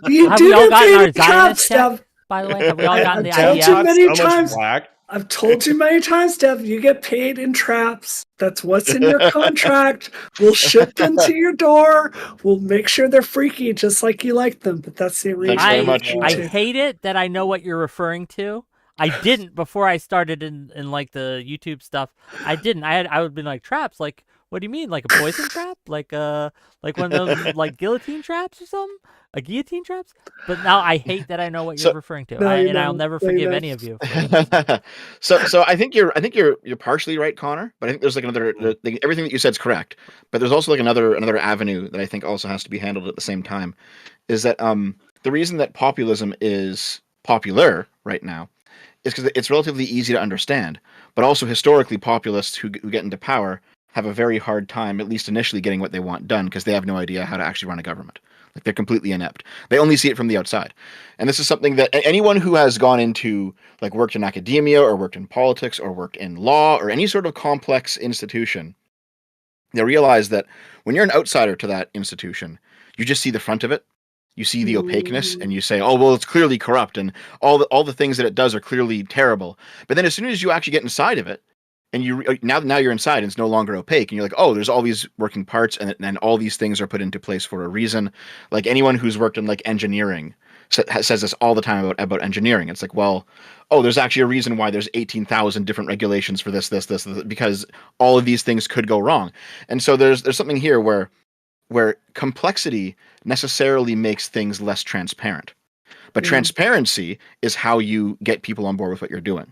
You Have do we all get gotten paid our in trap Zionist check, stuff. by the way? Have we all gotten the told IDF? you many So much times. black. I've told you many times, Dev, you get paid in traps. That's what's in your contract. We'll ship them to your door. We'll make sure they're freaky just like you like them. But that's the Thanks very arrangement. much. I hate it that I know what you're referring to. I didn't before I started in like the YouTube stuff. I didn't. I would be like traps. Like, what do you mean? Like a poison trap? Like one of those like guillotine traps or something? A guillotine traps? But now I hate that I know what you're referring to. No, I'll never forgive any of you. So I think you're partially right, Connor. But I think there's like everything that you said is correct. But there's also like another avenue that I think also has to be handled at the same time. Is that the reason that populism is popular right now is because it's relatively easy to understand, but also historically populists who get into power have a very hard time, at least initially, getting what they want done because they have no idea how to actually run a government. Like they're completely inept. They only see it from the outside. And this is something that anyone who has gone into, like worked in academia or worked in politics or worked in law or any sort of complex institution, they realize that when you're an outsider to that institution, you just see the front of it. You see the opaqueness and you say, oh, well, it's clearly corrupt and all the things that it does are clearly terrible. But then as soon as you actually get inside of it, and now you're inside and it's no longer opaque, and you're like, oh, there's all these working parts and all these things are put into place for a reason. Like anyone who's worked in like engineering says this all the time about engineering. It's like, well, oh, there's actually a reason why there's 18,000 different regulations for this, because all of these things could go wrong. And so there's something here where complexity necessarily makes things less transparent. But transparency is how you get people on board with what you're doing.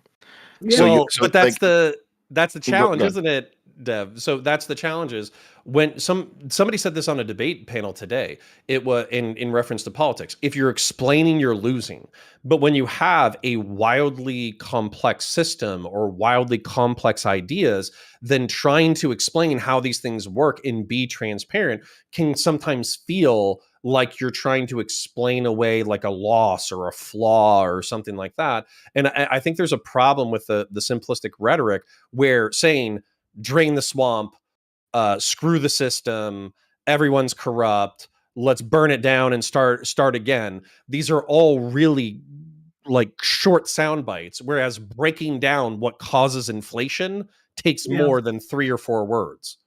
Yeah. But that's the challenge, isn't it, Dev? So that's the challenge is when somebody said this on a debate panel today, it was in reference to politics. If you're explaining, you're losing. But when you have a wildly complex system or wildly complex ideas, then trying to explain how these things work and be transparent can sometimes feel like you're trying to explain away like a loss or a flaw or something like that. And I think there's a problem with the simplistic rhetoric where saying drain the swamp, screw the system, everyone's corrupt, let's burn it down and start again. These are all really like short sound bites, whereas breaking down what causes inflation takes more than 3 or 4 words.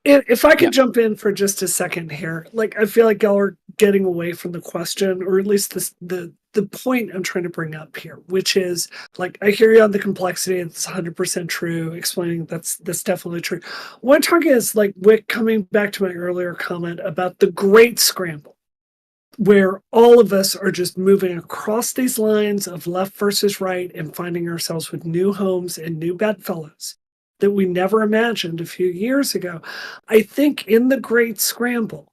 If I could jump in for just a second here, like I feel like y'all are getting away from the question, or at least the point I'm trying to bring up here, which is like I hear you on the complexity. It's 100% true. Explaining that's definitely true. What I'm talking is like Wick, coming back to my earlier comment about the Great Scramble, where all of us are just moving across these lines of left versus right and finding ourselves with new homes and new bedfellows that we never imagined a few years ago. I think in the Great Scramble,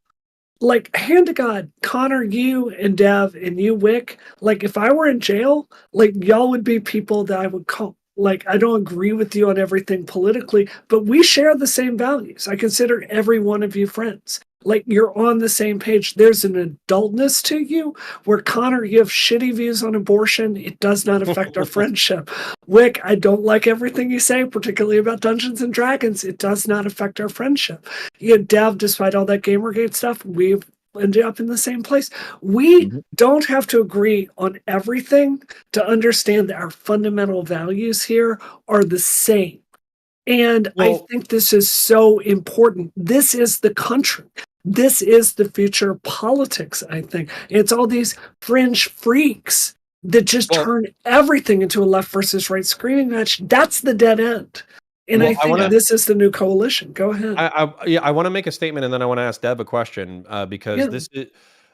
like hand to God, Connor, you and Dev and you, Wick, like if I were in jail, like y'all would be people that I would call. Like, I don't agree with you on everything politically, but we share the same values. I consider every one of you friends. Like, you're on the same page. There's an adultness to you where, Connor, you have shitty views on abortion. It does not affect our friendship. Wick, I don't like everything you say, particularly about Dungeons and Dragons. It does not affect our friendship. You know, Dev, despite all that Gamergate stuff, we've ended up in the same place. We don't have to agree on everything to understand that our fundamental values here are the same. And I think this is so important. This is the country. This is the future of politics, I think. It's all these fringe freaks that just turn everything into a left versus right screaming match. That's the dead end. And I think this is the new coalition. Go ahead. I want to make a statement, and then I want to ask Deb a question because this is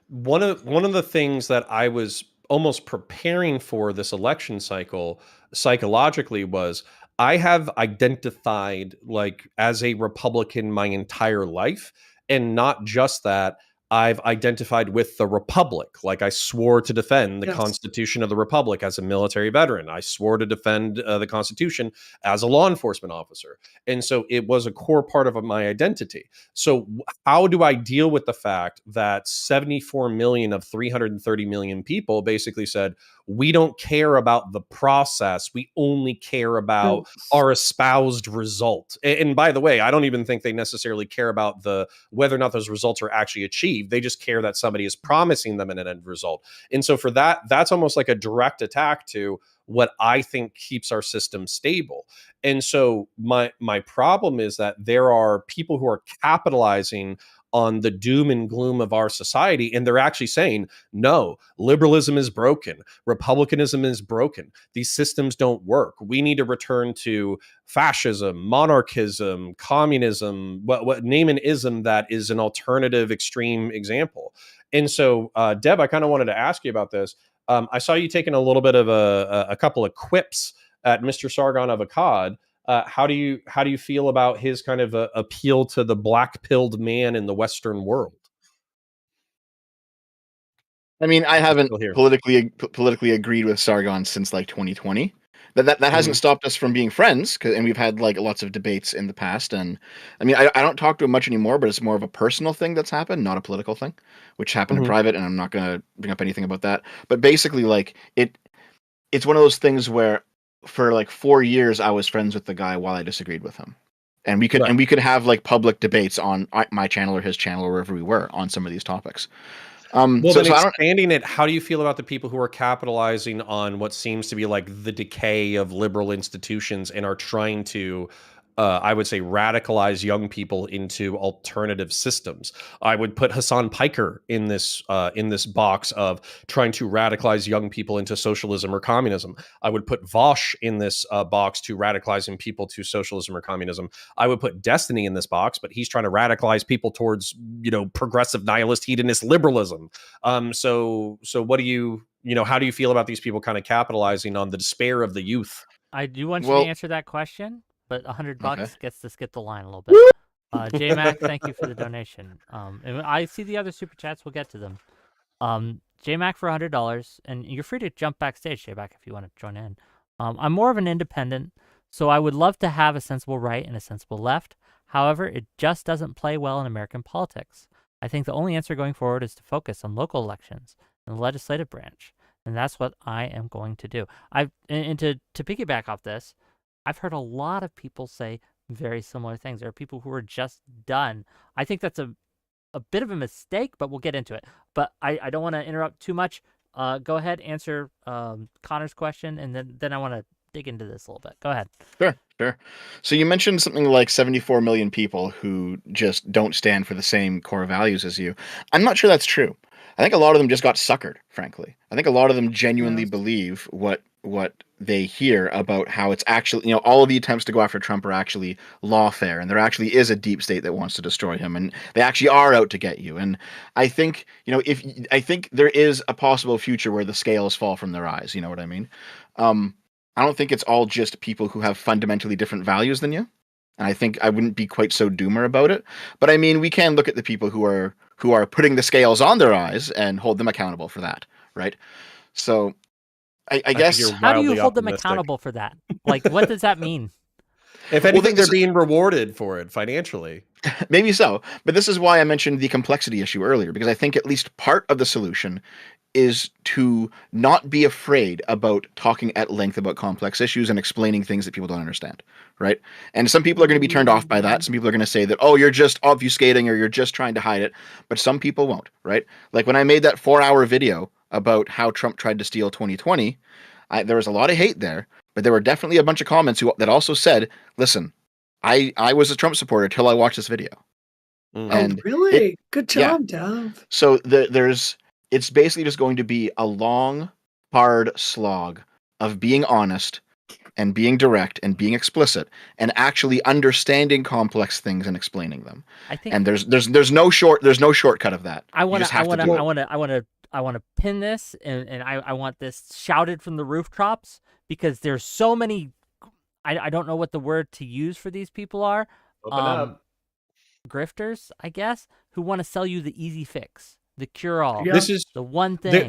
one of the things that I was almost preparing for this election cycle psychologically was I have identified like as a Republican my entire life, and not just that. I've identified with the Republic. Like I swore to defend the Constitution of the Republic as a military veteran. I swore to defend the Constitution as a law enforcement officer. And so it was a core part of my identity. So how do I deal with the fact that 74 million of 330 million people basically said, we don't care about the process. We only care about our espoused result. And by the way, I don't even think they necessarily care about whether or not those results are actually achieved. They just care that somebody is promising them an end result. And so for that, that's almost like a direct attack to what I think keeps our system stable. And so my problem is that there are people who are capitalizing on the doom and gloom of our society. And they're actually saying, no, liberalism is broken. Republicanism is broken. These systems don't work. We need to return to fascism, monarchism, communism, what name an ism that is an alternative extreme example. And so, Deb, I kind of wanted to ask you about this. I saw you taking a little bit of a couple of quips at Mr. Sargon of Akkad. How do you feel about his kind of appeal to the black-pilled man in the Western world? I mean, I haven't politically agreed with Sargon since like 2020. That hasn't stopped us from being friends, and we've had like lots of debates in the past. And I mean, I don't talk to him much anymore, but it's more of a personal thing that's happened, not a political thing, which happened in private. And I'm not going to bring up anything about that. But basically, like it's one of those things where for like 4 years I was friends with the guy while I disagreed with him, and we could have like public debates on my channel or his channel or wherever we were on some of these topics. Expanding it, how do you feel about the people who are capitalizing on what seems to be like the decay of liberal institutions and are trying to, I would say, radicalize young people into alternative systems? I would put Hassan Piker in this box of trying to radicalize young people into socialism or communism. I would put Vosh in this box to radicalizing people to socialism or communism. I would put Destiny in this box, but he's trying to radicalize people towards, progressive nihilist hedonist liberalism. So what do you how do you feel about these people kind of capitalizing on the despair of the youth? I do want you to answer that question, but $100 gets to skip the line a little bit. J-Mac, thank you for the donation. And I see the other super chats. We'll get to them. J-Mac for $100, and you're free to jump backstage, J-Mac, if you want to join in. I'm more of an independent, so I would love to have a sensible right and a sensible left. However, it just doesn't play well in American politics. I think the only answer going forward is to focus on local elections and the legislative branch, and that's what I am going to do. And to piggyback off this, I've heard a lot of people say very similar things. There are people who are just done. I think that's a bit of a mistake, but we'll get into it. But I don't want to interrupt too much. Go ahead, answer Connor's question, and then I want to dig into this a little bit. Go ahead. Sure. So you mentioned something like 74 million people who just don't stand for the same core values as you. I'm not sure that's true. I think a lot of them just got suckered, frankly. I think a lot of them genuinely believe what they hear about how it's actually, all of the attempts to go after Trump are actually lawfare, and there actually is a deep state that wants to destroy him, and they actually are out to get you. And I think, I think there is a possible future where the scales fall from their eyes. You know what I mean? I don't think it's all just people who have fundamentally different values than you. And I think I wouldn't be quite so doomer about it. But I mean, we can look at the people who are putting the scales on their eyes and hold them accountable for that, right? So I guess... How do you hold them accountable for that? Like, what does that mean? If anything, they're being rewarded for it financially. Maybe so. But this is why I mentioned the complexity issue earlier, because I think at least part of the solution is to not be afraid about talking at length about complex issues and explaining things that people don't understand, right? And some people are going to be turned off by that. Some people are going to say that, oh, you're just obfuscating or you're just trying to hide it. But some people won't, right? Like when I made that 4-hour video about how Trump tried to steal 2020, there was a lot of hate there, but there were definitely a bunch of comments that also said, listen, I was a Trump supporter till I watched this video. And really? Good job, Dev. So it's basically just going to be a long, hard slog of being honest and being direct and being explicit and actually understanding complex things and explaining them. I think, and there's no shortcut of that. I want to pin this, and I want this shouted from the rooftops, because there's so many. I don't know what the word to use for these people are. Open up. Grifters, I guess, who want to sell you the easy fix, the cure-all. Yeah. This is the one thing. I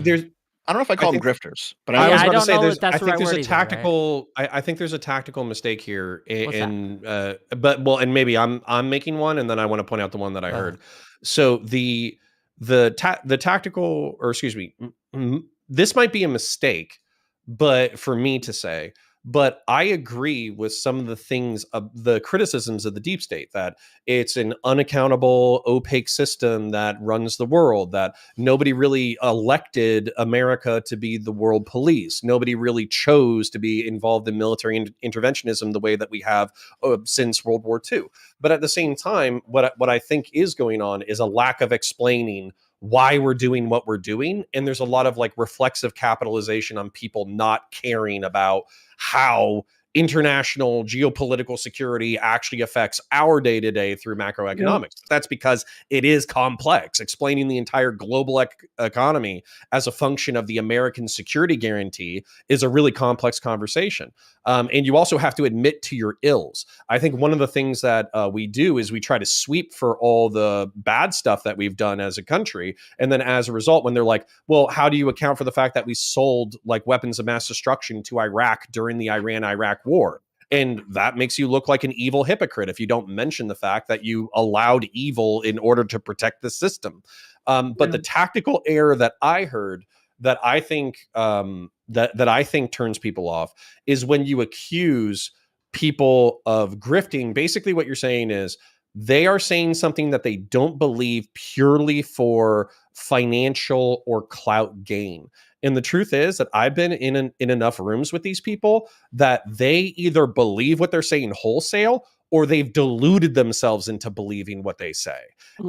don't know if I call them grifters, but I was I about to don't say know there's, if that's I the think right there's word a either, tactical. I think there's a tactical mistake here, What's and maybe I'm making one, and then I want to point out the one that I heard. So the tactical, or excuse me, this might be a mistake, but for me to say. But I agree with some of the things of the criticisms of the deep state, that it's an unaccountable, opaque system that runs the world, that nobody really elected America to be the world police. Nobody really chose to be involved in military interventionism the way that we have since World War II. But at the same time, what I think is going on is a lack of explaining why we're doing what we're doing. And there's a lot of like reflexive capitalization on people not caring about how international geopolitical security actually affects our day-to-day through macroeconomics. Yep. That's because it is complex. Explaining the entire global economy as a function of the American security guarantee is a really complex conversation. And you also have to admit to your ills. I think one of the things that we do is we try to sweep for all the bad stuff that we've done as a country. And then as a result, when they're like, well, how do you account for the fact that we sold like weapons of mass destruction to Iraq during the Iran-Iraq war? And that makes you look like an evil hypocrite if you don't mention the fact that you allowed evil in order to protect the system. But the tactical error that I heard that I think that I think turns people off is when you accuse people of grifting. Basically, what you're saying is they are saying something that they don't believe purely for financial or clout gain. And the truth is that I've been in enough rooms with these people that they either believe what they're saying wholesale, or they've deluded themselves into believing what they say.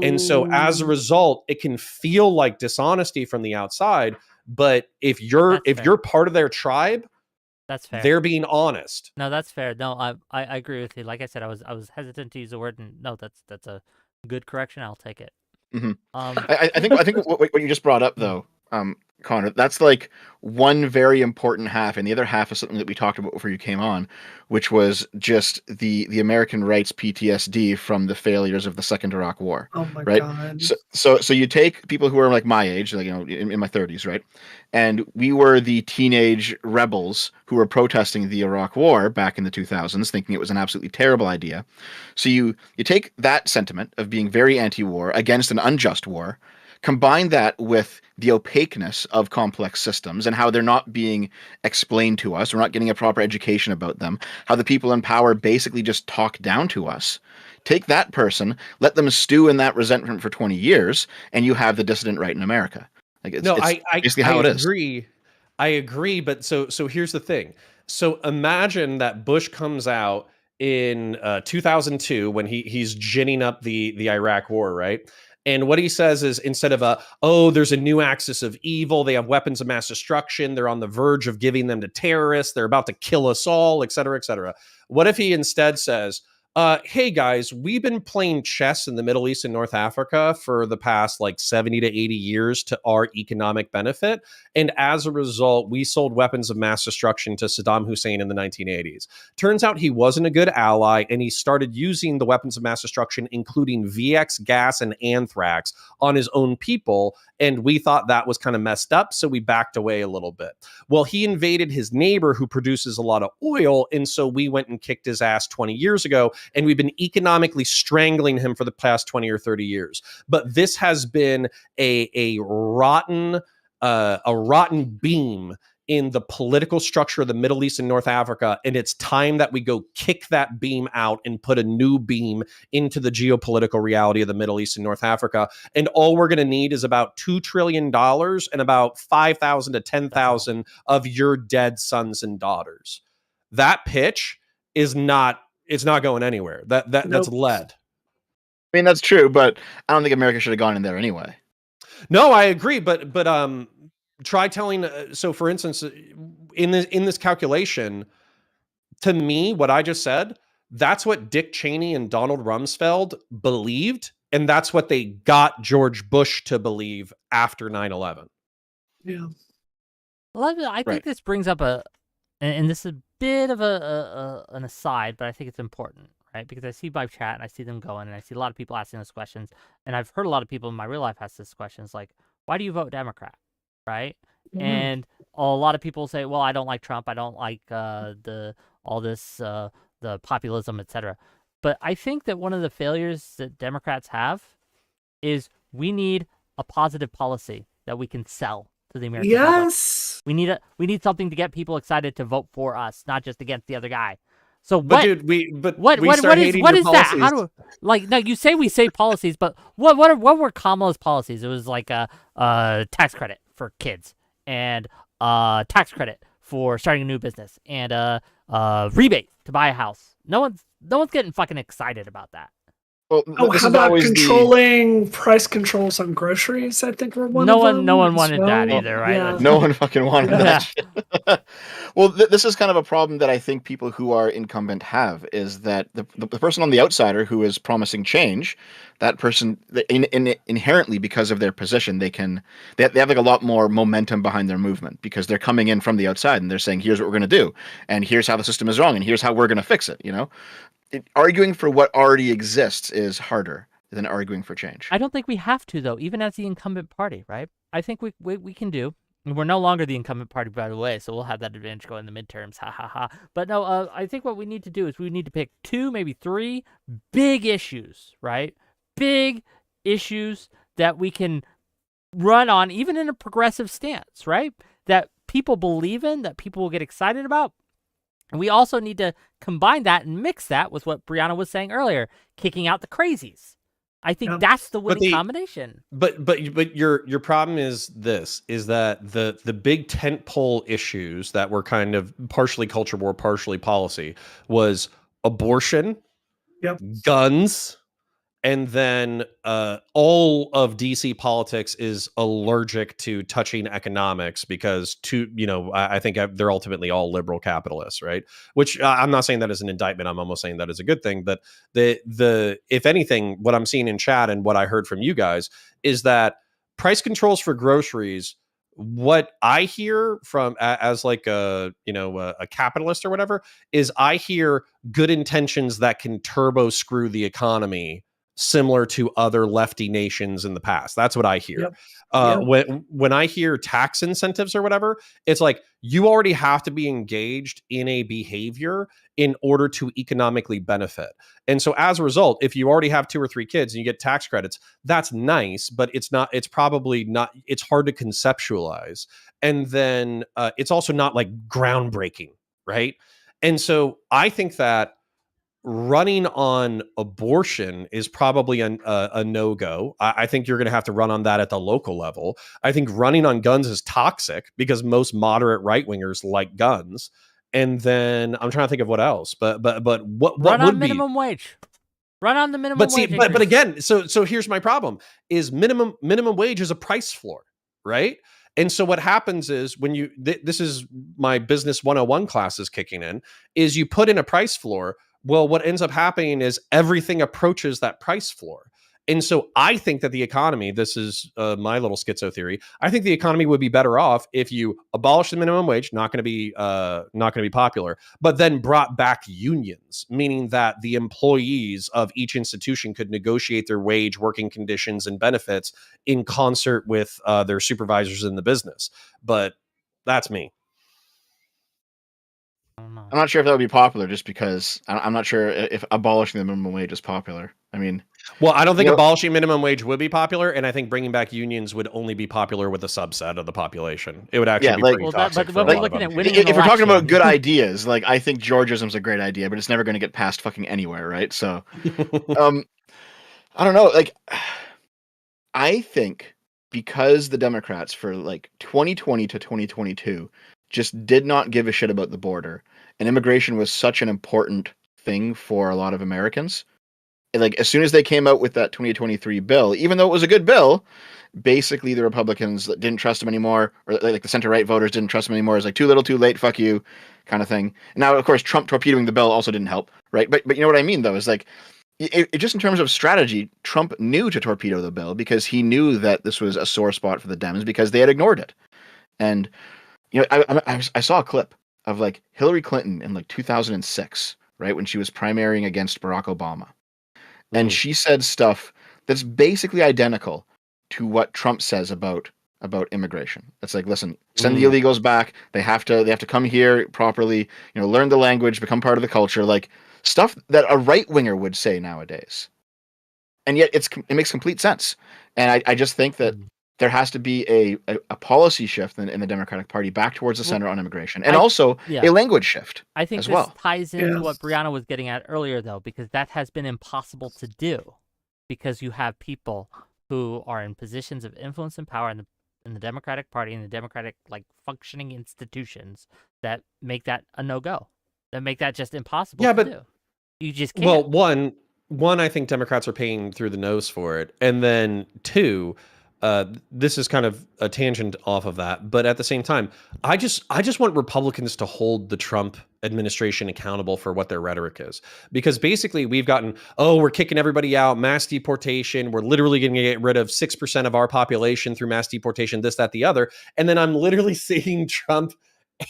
And so as a result, it can feel like dishonesty from the outside. But if you're part of their tribe, that's fair. They're being honest. No, that's fair. No, I agree with you. Like I said, I was hesitant to use the word, and no, that's a good correction. I'll take it. Mm-hmm. I think what you just brought up though, Connor, that's like one very important half, and the other half is something that we talked about before you came on, which was just the American rights PTSD from the failures of the Second Iraq War. Oh my right? God. So you take people who are like my age, like in my 30s, right? And we were the teenage rebels who were protesting the Iraq War back in the 2000s, thinking it was an absolutely terrible idea. So you take that sentiment of being very anti-war against an unjust war, combine that with the opaqueness of complex systems and how they're not being explained to us, we're not getting a proper education about them, how the people in power basically just talk down to us. Take that person, let them stew in that resentment for 20 years, and you have the dissident right in America. Like it's basically how it is. I agree, but so here's the thing. So imagine that Bush comes out in 2002 when he's ginning up the Iraq war, right? And what he says is, instead of there's a new axis of evil, they have weapons of mass destruction, they're on the verge of giving them to terrorists, they're about to kill us all, et cetera, et cetera. What if he instead says, hey guys, we've been playing chess in the Middle East and North Africa for the past like 70 to 80 years to our economic benefit. And as a result, we sold weapons of mass destruction to Saddam Hussein in the 1980s. Turns out he wasn't a good ally, and he started using the weapons of mass destruction, including VX gas and anthrax, on his own people. and we thought that was kind of messed up, so we backed away a little bit. Well, he invaded his neighbor who produces a lot of oil, and so we went and kicked his ass 20 years ago, and we've been economically strangling him for the past 20 or 30 years. But this has been a rotten beam in the political structure of the Middle East and North Africa, and it's time that we go kick that beam out and put a new beam into the geopolitical reality of the Middle East and North Africa. And all we're going to need is about $2 trillion and about 5,000 to 10,000 of your dead sons and daughters. That pitch is not, it's not going anywhere. That's lead. I mean, that's true, but I don't think America should have gone in there anyway. No, I agree, but try telling. So, for instance, in this calculation, to me, what I just said, that's what Dick Cheney and Donald Rumsfeld believed, and that's what they got George Bush to believe after 9/11. Yeah. I think this brings up and this is a bit of an aside, but I think it's important, right? Because I see my chat and I see them going, and I see a lot of people asking us questions, and I've heard a lot of people in my real life ask this questions like, why do you vote Democrat? Right? Mm-hmm. And a lot of people say, well, I don't like Trump. I don't like the populism, etc. But I think that one of the failures that Democrats have is we need a positive policy that we can sell to the American public. We need something to get people excited to vote for us, not just against the other guy. So what? What is that? How do now you say we say policies, but what were Kamala's policies? It was like a tax credit for kids, and tax credit for starting a new business, and rebate to buy a house. No one's getting fucking excited about that. Well, how about controlling price controls on groceries? I think were one of them. No one wanted that either, right? Yeah. No one fucking wanted that shit. Well, this is kind of a problem that I think people who are incumbent have, is that the person on the outsider who is promising change, that person inherently, because of their position, they have like a lot more momentum behind their movement, because they're coming in from the outside and they're saying, here's what we're going to do, and here's how the system is wrong, and here's how we're going to fix it, you know? Arguing for what already exists is harder than arguing for change. I don't think we have to, though, even as the incumbent party, right? I think we can do. We're no longer the incumbent party, by the way, so we'll have that advantage going in the midterms. Ha ha ha. But no, I think what we need to do is we need to pick 2, maybe 3 big issues, right? Big issues that we can run on, even in a progressive stance, right? That people believe in, that people will get excited about. And we also need to combine that and mix that with what Brianna was saying earlier, kicking out the crazies. I think that's the winning combination. But your problem is that the big tentpole issues that were kind of partially culture war, partially policy, was abortion, guns, and then all of DC politics is allergic to touching economics because I think they're ultimately all liberal capitalists, right? Which I'm not saying that as an indictment. I'm almost saying that as a good thing. But the if anything, what I'm seeing in chat and what I heard from you guys is that price controls for groceries. What I hear from as like a capitalist or whatever is I hear good intentions that can turbo screw the economy, similar to other lefty nations in the past. That's what I hear. When I hear tax incentives or whatever, it's like you already have to be engaged in a behavior in order to economically benefit. And so as a result, if you already have 2 or 3 kids and you get tax credits, that's nice, but it's probably not, it's hard to conceptualize. And then it's also not like groundbreaking, right? And so I think that running on abortion is probably a no-go. I think you're going to have to run on that at the local level. I think running on guns is toxic because most moderate right-wingers like guns. And then I'm trying to think of what else. But what run would on minimum wage? Run on the minimum wage. But again, so here's my problem: is minimum wage is a price floor, right? And so what happens is when you this is my business 101 class is kicking in, is you put in a price floor. Well, what ends up happening is everything approaches that price floor. And so I think that the economy, this is my little schizo theory, I think the economy would be better off if you abolish the minimum wage, not going to be popular, but then brought back unions, meaning that the employees of each institution could negotiate their wage, working conditions, and benefits in concert with their supervisors in the business. But that's me. I'm not sure if that would be popular, just because I'm not sure if abolishing the minimum wage is popular. I mean, well, I don't think abolishing minimum wage would be popular, and I think bringing back unions would only be popular with a subset of the population. It would actually be pretty toxic. But we're looking at winning if we're talking about good ideas, like, I think Georgism's a great idea, but it's never going to get passed fucking anywhere, right? So, I don't know. Like, I think because the Democrats for like 2020 to 2022 just did not give a shit about the border, and immigration was such an important thing for a lot of Americans. Like, as soon as they came out with that 2023 bill, even though it was a good bill, basically the Republicans didn't trust him anymore, or like the center-right voters didn't trust him anymore. It was like, too little, too late, fuck you, kind of thing. Now, of course, Trump torpedoing the bill also didn't help, right? But you know what I mean, though, is like, it just in terms of strategy, Trump knew to torpedo the bill because he knew that this was a sore spot for the Dems because they had ignored it. And you know, I saw a clip of like Hillary Clinton in like 2006, right, when she was primarying against Barack Obama. And she said stuff that's basically identical to what Trump says about immigration. It's like, listen, send the illegals back. They have to come here properly, you know, learn the language, become part of the culture, like stuff that a right winger would say nowadays. And yet it makes complete sense. And I just think that there has to be a policy shift in the Democratic Party back towards the center on immigration, and also a language shift. I think as this well ties into what Brianna was getting at earlier, though, because that has been impossible to do, because you have people who are in positions of influence and power in the Democratic Party and the Democratic like functioning institutions that make that a no-go, that make that just impossible to do. You just can't. Well, one, I think Democrats are paying through the nose for it, and then two, this is kind of a tangent off of that, but at the same time, I just want Republicans to hold the Trump administration accountable for what their rhetoric is, because basically we've gotten, we're kicking everybody out, mass deportation, we're literally going to get rid of 6% of our population through mass deportation, this, that, the other, and then I'm literally seeing Trump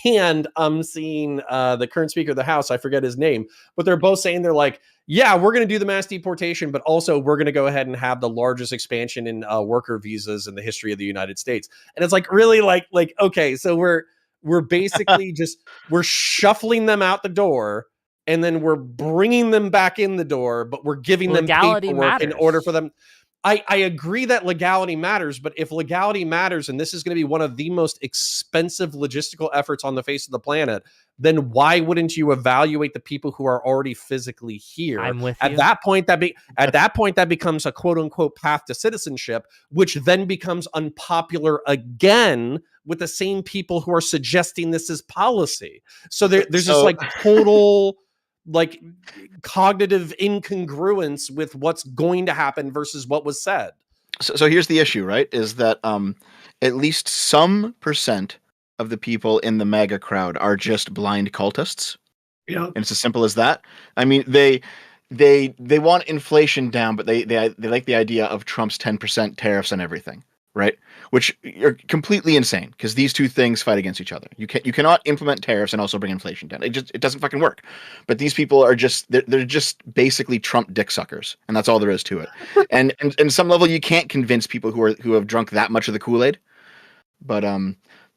and I'm seeing the current Speaker of the House, I forget his name, but they're both saying, they're like, yeah, we're going to do the mass deportation, but also we're going to go ahead and have the largest expansion in worker visas in the history of the United States. And it's like, really, like, okay, so we're basically we're shuffling them out the door, and then we're bringing them back in the door, but we're giving them paperwork in order for them. I agree that legality matters, but if legality matters, and this is going to be one of the most expensive logistical efforts on the face of the planet, then why wouldn't you evaluate the people who are already physically here? I'm with you. At that point, that becomes a quote unquote path to citizenship, which then becomes unpopular again with the same people who are suggesting this is policy. So there's this like total like cognitive incongruence with what's going to happen versus what was said. So here's the issue, right? Is that at least some percent of the people in the MAGA crowd are just blind cultists. Yeah. And it's as simple as that. I mean, they want inflation down, but they like the idea of Trump's 10% tariffs on everything, right? Which are completely insane, because these two things fight against each other. You cannot implement tariffs and also bring inflation down. It doesn't fucking work. But these people are they're just basically Trump dick suckers, and that's all there is to it. and some level, you can't convince people who have drunk that much of the Kool-Aid. But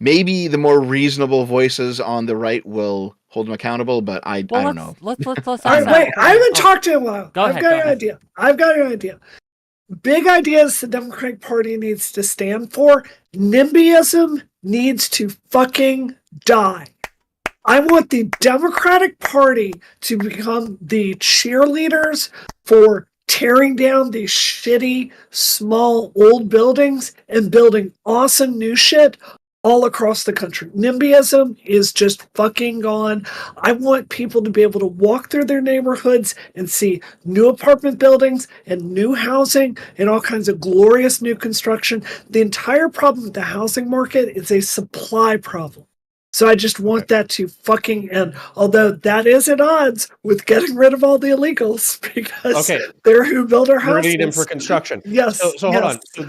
maybe the more reasonable voices on the right will hold them accountable. But I don't know. Let's all right, wait. I haven't talked to you in a while. I've got an idea. Big ideas the Democratic Party needs to stand for. NIMBYism needs to fucking die. I want the Democratic Party to become the cheerleaders for tearing down these shitty, small, old buildings and building awesome new shit all across the country. NIMBYism is just fucking gone. I want people to be able to walk through their neighborhoods and see new apartment buildings and new housing and all kinds of glorious new construction. The entire problem with the housing market is a supply problem. So I just want that to fucking end. Although that is at odds with getting rid of all the illegals because they're who build our houses. We're gonna need them for construction. Yes. So hold on. So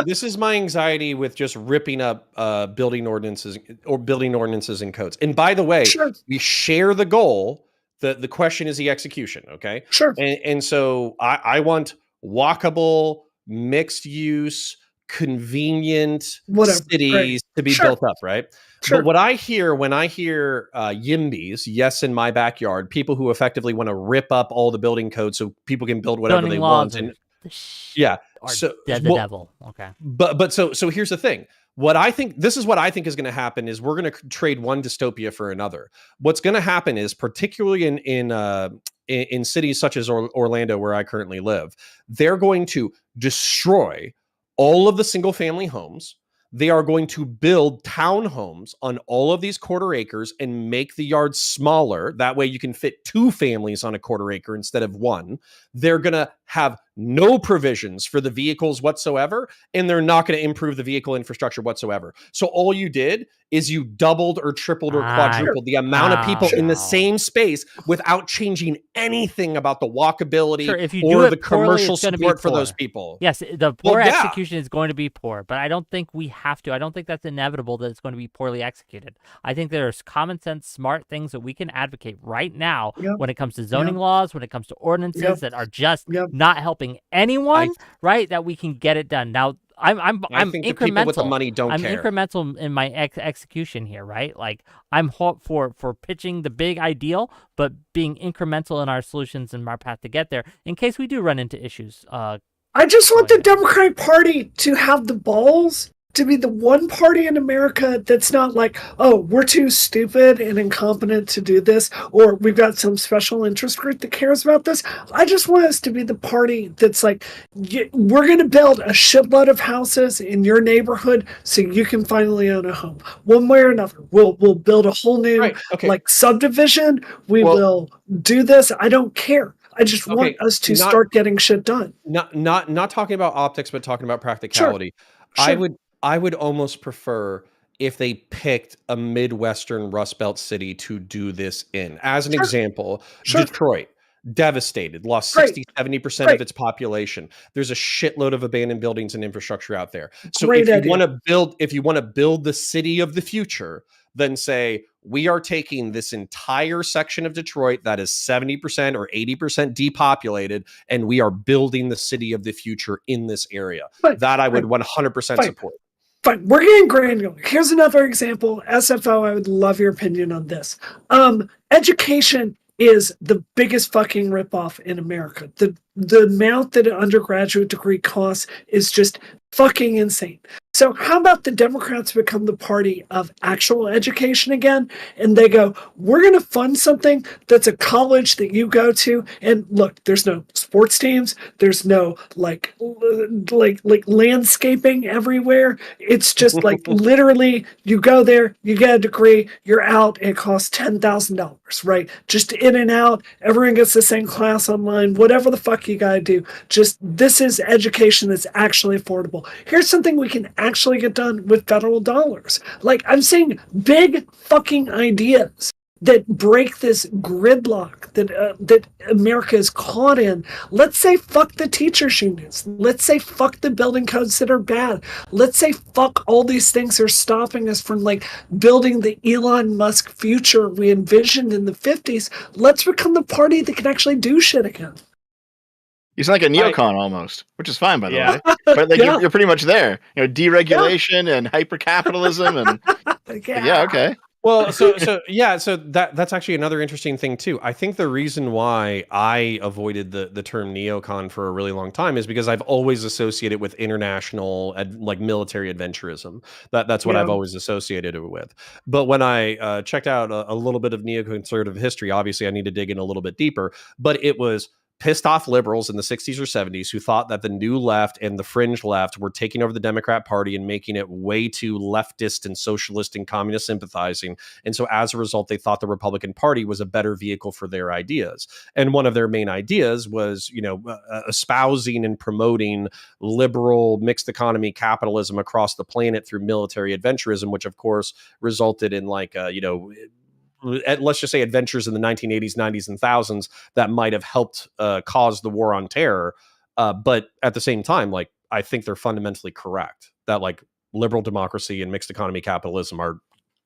this is my anxiety with just ripping up building ordinances and codes. And by the way, we share the goal. The question is the execution. Okay. Sure. And so I want walkable, mixed use, convenient cities to be built up, right? But what I hear when I hear YIMBYs, yes, in my backyard, people who effectively want to rip up all the building codes so people can build whatever they want, and so the devil. Okay, but so here's the thing. What I think is going to happen is we're going to trade one dystopia for another. What's going to happen is, particularly in cities such as Orlando, where I currently live, they're going to destroy all of the single family homes. They are going to build townhomes on all of these quarter acres and make the yards smaller. That way you can fit 2 families on a quarter acre instead of 1. They're going to have no provisions for the vehicles whatsoever, and they're not going to improve the vehicle infrastructure whatsoever. So all you did is you doubled or tripled or quadrupled the amount of people in the same space without changing anything about the walkability or the commercial support for those people. Yes, the poor execution is going to be poor, but I don't think we have to. I don't think that's inevitable that it's going to be poorly executed. I think there's common sense, smart things that we can advocate right now when it comes to zoning laws, when it comes to ordinances that are just not helping anyone, right? That we can get it done. Now, I'm think incremental. The people with the money don't I'm care. incremental in my execution here, right? Like I'm for pitching the big ideal, but being incremental in our solutions and our path to get there in case we do run into issues. I just want the Democratic Party to have the balls to be the one party in America that's not like, oh, we're too stupid and incompetent to do this, or we've got some special interest group that cares about this. I just want us to be the party that's like, we're going to build a shitload of houses in your neighborhood so you can finally own a home. One way or another, we'll build a whole new like subdivision. We will do this. I don't care. I just want us to start getting shit done. Not talking about optics, but talking about practicality. Sure. I would almost prefer if they picked a Midwestern Rust Belt city to do this in. As an example, Detroit, devastated, lost 60, 70% of its population. There's a shitload of abandoned buildings and infrastructure out there. So if you want to build the city of the future, then say, we are taking this entire section of Detroit that is 70% or 80% depopulated, and we are building the city of the future in this area. That I would 100% support. Fine, we're getting granular. Here's another example. SFO, I would love your opinion on this. Education is the biggest fucking ripoff in America. The amount that an undergraduate degree costs is just fucking insane. So how about the Democrats become the party of actual education again? And they go, we're going to fund something that's a college that you go to. And look, there's no sports teams. There's no like landscaping everywhere. It's just like literally you go there, you get a degree, you're out. It costs $10,000, right? Just in and out. Everyone gets the same class online, whatever the fuck you got to do. Just this is education that's actually affordable. Here's something we can actually get done with federal dollars. Like I'm saying, big fucking ideas that break this gridlock that America is caught in. Let's say fuck the teachers unions. Let's say fuck the building codes that are bad. Let's say fuck all these things that are stopping us from like building the Elon Musk future we envisioned in the 50s. Let's become the party that can actually do shit again. You sound like a neocon almost, which is fine, by the way. But like you're pretty much there. You know, deregulation and hyper-capitalism and okay. Well, so that's actually another interesting thing too. I think the reason why I avoided the term neocon for a really long time is because I've always associated it with international like military adventurism. That's what I've always associated it with. But when I checked out a little bit of neoconservative history, obviously I need to dig in a little bit deeper. But it was pissed off liberals in the 60s or 70s who thought that the new left and the fringe left were taking over the Democrat Party and making it way too leftist and socialist and communist sympathizing. And so as a result, they thought the Republican Party was a better vehicle for their ideas. And one of their main ideas was, espousing and promoting liberal mixed economy capitalism across the planet through military adventurism, which of course resulted in let's just say adventures in the 1980s, 90s, and thousands that might have helped cause the war on terror. But at the same time, I think they're fundamentally correct that liberal democracy and mixed economy capitalism are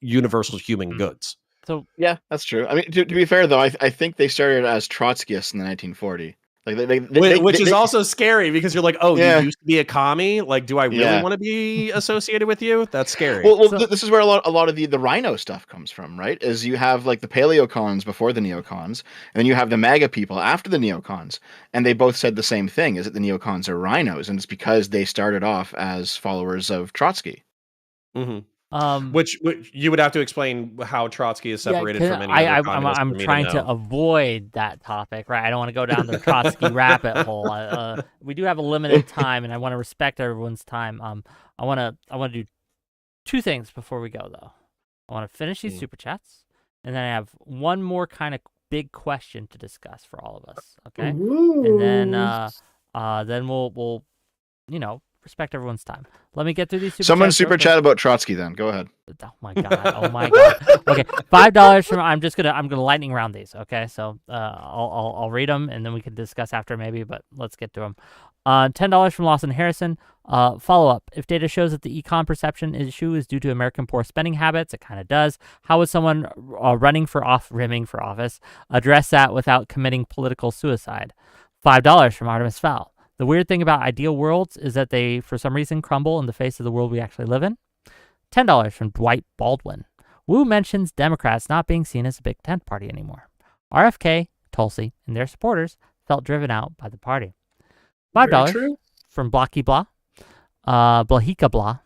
universal human goods. So yeah, that's true. I mean, to be fair though, I think they started as Trotskyists in the 1940s. Which is also scary because you're like, oh, yeah. You used to be a commie. Do I really want to be associated with you? That's scary. Well, this is where a lot of the rhino stuff comes from, right? Is you have the paleocons before the neocons, and then you have the MAGA people after the neocons, and they both said the same thing: is that the neocons are rhinos, and it's because they started off as followers of Trotsky. Mm-hmm. Which you would have to explain how Trotsky is separated from any other communist. I'm trying to avoid that topic, right? I don't want to go down the Trotsky rabbit hole. We do have a limited time, and I want to respect everyone's time. I want to do two things before we go, though. I want to finish these super chats, and then I have one more kind of big question to discuss for all of us. Okay, Ooh. and then we'll respect everyone's time. Let me get through these Someone super chat about Trotsky then. Go ahead. Oh my god. Okay. $5 from I'm gonna lightning round these, okay? So I'll read them and then we can discuss after maybe, but let's get to them. $10 from Lawson Harrison. Follow up. If data shows that the econ perception issue is due to American poor spending habits, it kind of does. How would someone rimming for office address that without committing political suicide? $5 from Artemis Fowl. The weird thing about ideal worlds is that they, for some reason, crumble in the face of the world we actually live in. $10 from Dwight Baldwin. Wu mentions Democrats not being seen as a big tent party anymore. RFK, Tulsi, and their supporters felt driven out by the party. $5 from Blocky Blah. Blahika Blah.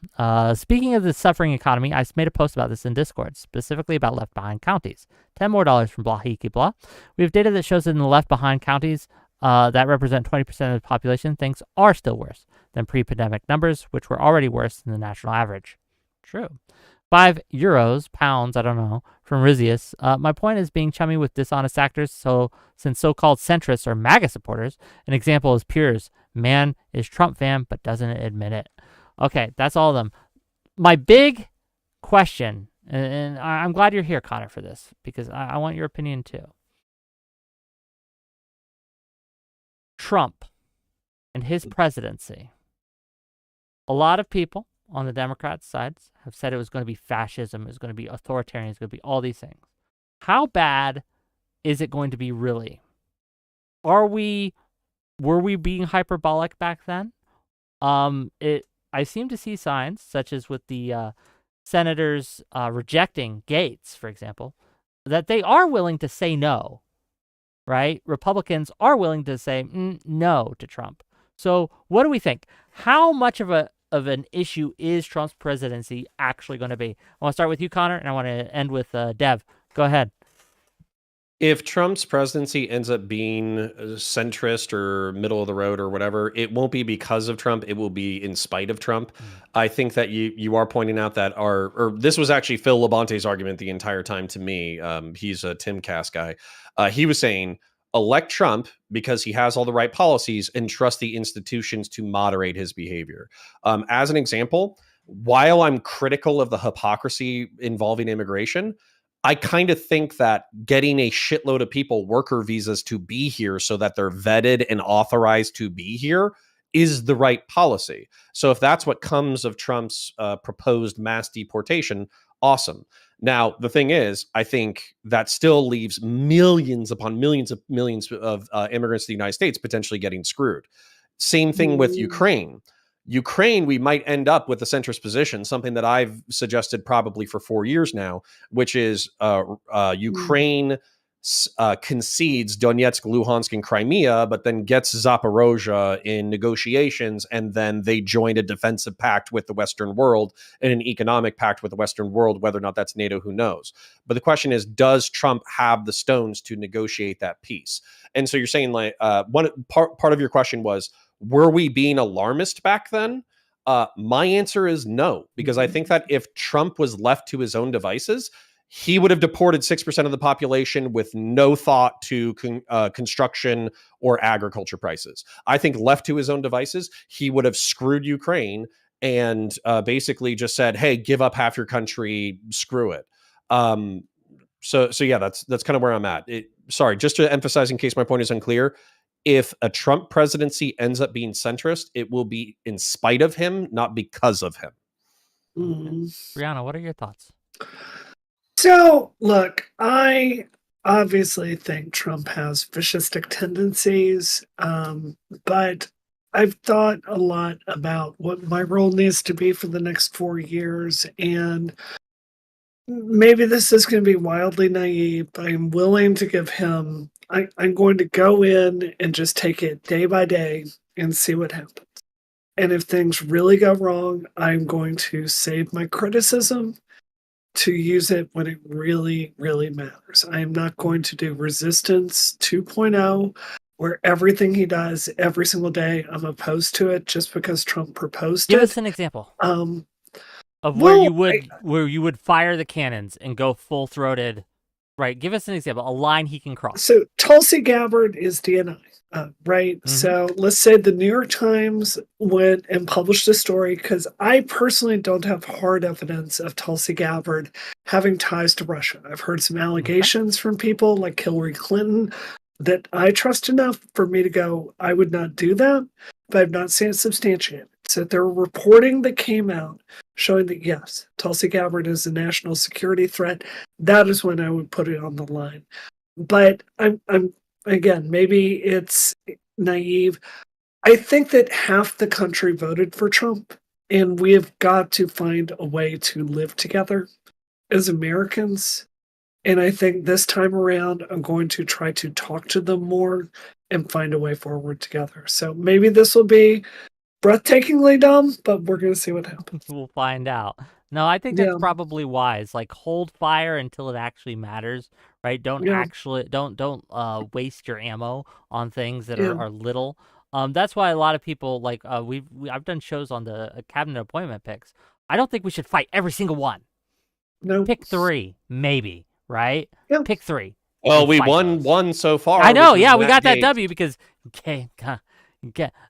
Speaking of the suffering economy, I made a post about this in Discord, specifically about left behind counties. $10 more from Blahiki Blah. We have data that shows that in the left behind counties, that represent 20% of the population, things are still worse than pre-pandemic numbers, which were already worse than the national average. True. €5, pounds, I don't know, from Rizius. My point is being chummy with dishonest actors, since so-called centrists are MAGA supporters. An example is Piers. Man is Trump fan, but doesn't admit it. Okay, that's all of them. My big question, and I'm glad you're here, Connor, for this, because I want your opinion too. Trump and his presidency. A lot of people on the Democrat side have said it was going to be fascism, it was going to be authoritarian, it's going to be all these things. How bad is it going to be really? Were we being hyperbolic back then? I seem to see signs, such as with the senators rejecting Gates, for example, that they are willing to say no. Right? Republicans are willing to say no to Trump. So what do we think? How much of an issue is Trump's presidency actually going to be? I want to start with you, Connor, and I want to end with Dev. Go ahead. If Trump's presidency ends up being centrist or middle of the road or whatever, it won't be because of Trump. It will be in spite of Trump. I think that you are pointing out that this was actually Phil Labante's argument the entire time to me. He's a Timcast guy. He was saying, elect Trump because he has all the right policies and trust the institutions to moderate his behavior. As an example, while I'm critical of the hypocrisy involving immigration, I kind of think that getting a shitload of people worker visas to be here so that they're vetted and authorized to be here is the right policy. So if that's what comes of Trump's proposed mass deportation, awesome. Now, the thing is, I think that still leaves millions upon millions of immigrants to the United States potentially getting screwed. Same thing with Ukraine. Ukraine, we might end up with a centrist position, something that I've suggested probably for 4 years now, which is Ukraine concedes Donetsk, Luhansk, and Crimea, but then gets Zaporozhye in negotiations, and then they join a defensive pact with the Western world and an economic pact with the Western world. Whether or not that's NATO, who knows? But the question is, does Trump have the stones to negotiate that peace? And so you're saying, like, one part of your question was, were we being alarmist back then? My answer is no, because I think that if Trump was left to his own devices, he would have deported 6% of the population with no thought to construction or agriculture prices. I think left to his own devices, he would have screwed Ukraine and basically just said, hey, give up half your country, screw it. So yeah, that's kind of where I'm at. Sorry, just to emphasize in case my point is unclear, if a Trump presidency ends up being centrist, it will be in spite of him, not because of him. Brianna, what are your thoughts? So, look, I obviously think Trump has fascistic tendencies, but I've thought a lot about what my role needs to be for the next 4 years, and maybe this is going to be wildly naive, but I'm willing to give him, I'm going to go in and just take it day by day and see what happens. And if things really go wrong, I'm going to save my criticism to use it when it really, really matters. I am not going to do Resistance 2.0, where everything he does every single day, I'm opposed to it just because Trump proposed it. Give us an example of where you would fire the cannons and go full-throated. Right. Give us an example, a line he can cross. So Tulsi Gabbard is DNI, right? Mm-hmm. So let's say the New York Times went and published a story, because I personally don't have hard evidence of Tulsi Gabbard having ties to Russia. I've heard some allegations from people like Hillary Clinton that I trust enough for me to go, I would not do that, but I've not seen it substantiated. So there were reporting that came out showing that, yes, Tulsi Gabbard is a national security threat. That is when I would put it on the line. But I'm again, maybe it's naive. I think that half the country voted for Trump, and we have got to find a way to live together as Americans. And I think this time around, I'm going to try to talk to them more and find a way forward together. So maybe this will be breathtakingly dumb, but we're going to see what happens. We'll find out. No, I think that's probably wise. Like, hold fire until it actually matters, right? Don't waste your ammo on things that are little. That's why a lot of people, like, I've done shows on the cabinet appointment picks. I don't think we should fight every single one. No. Pick 3, maybe, right? Yeah. Pick 3. Well, we won one so far. I know, yeah, we got that W because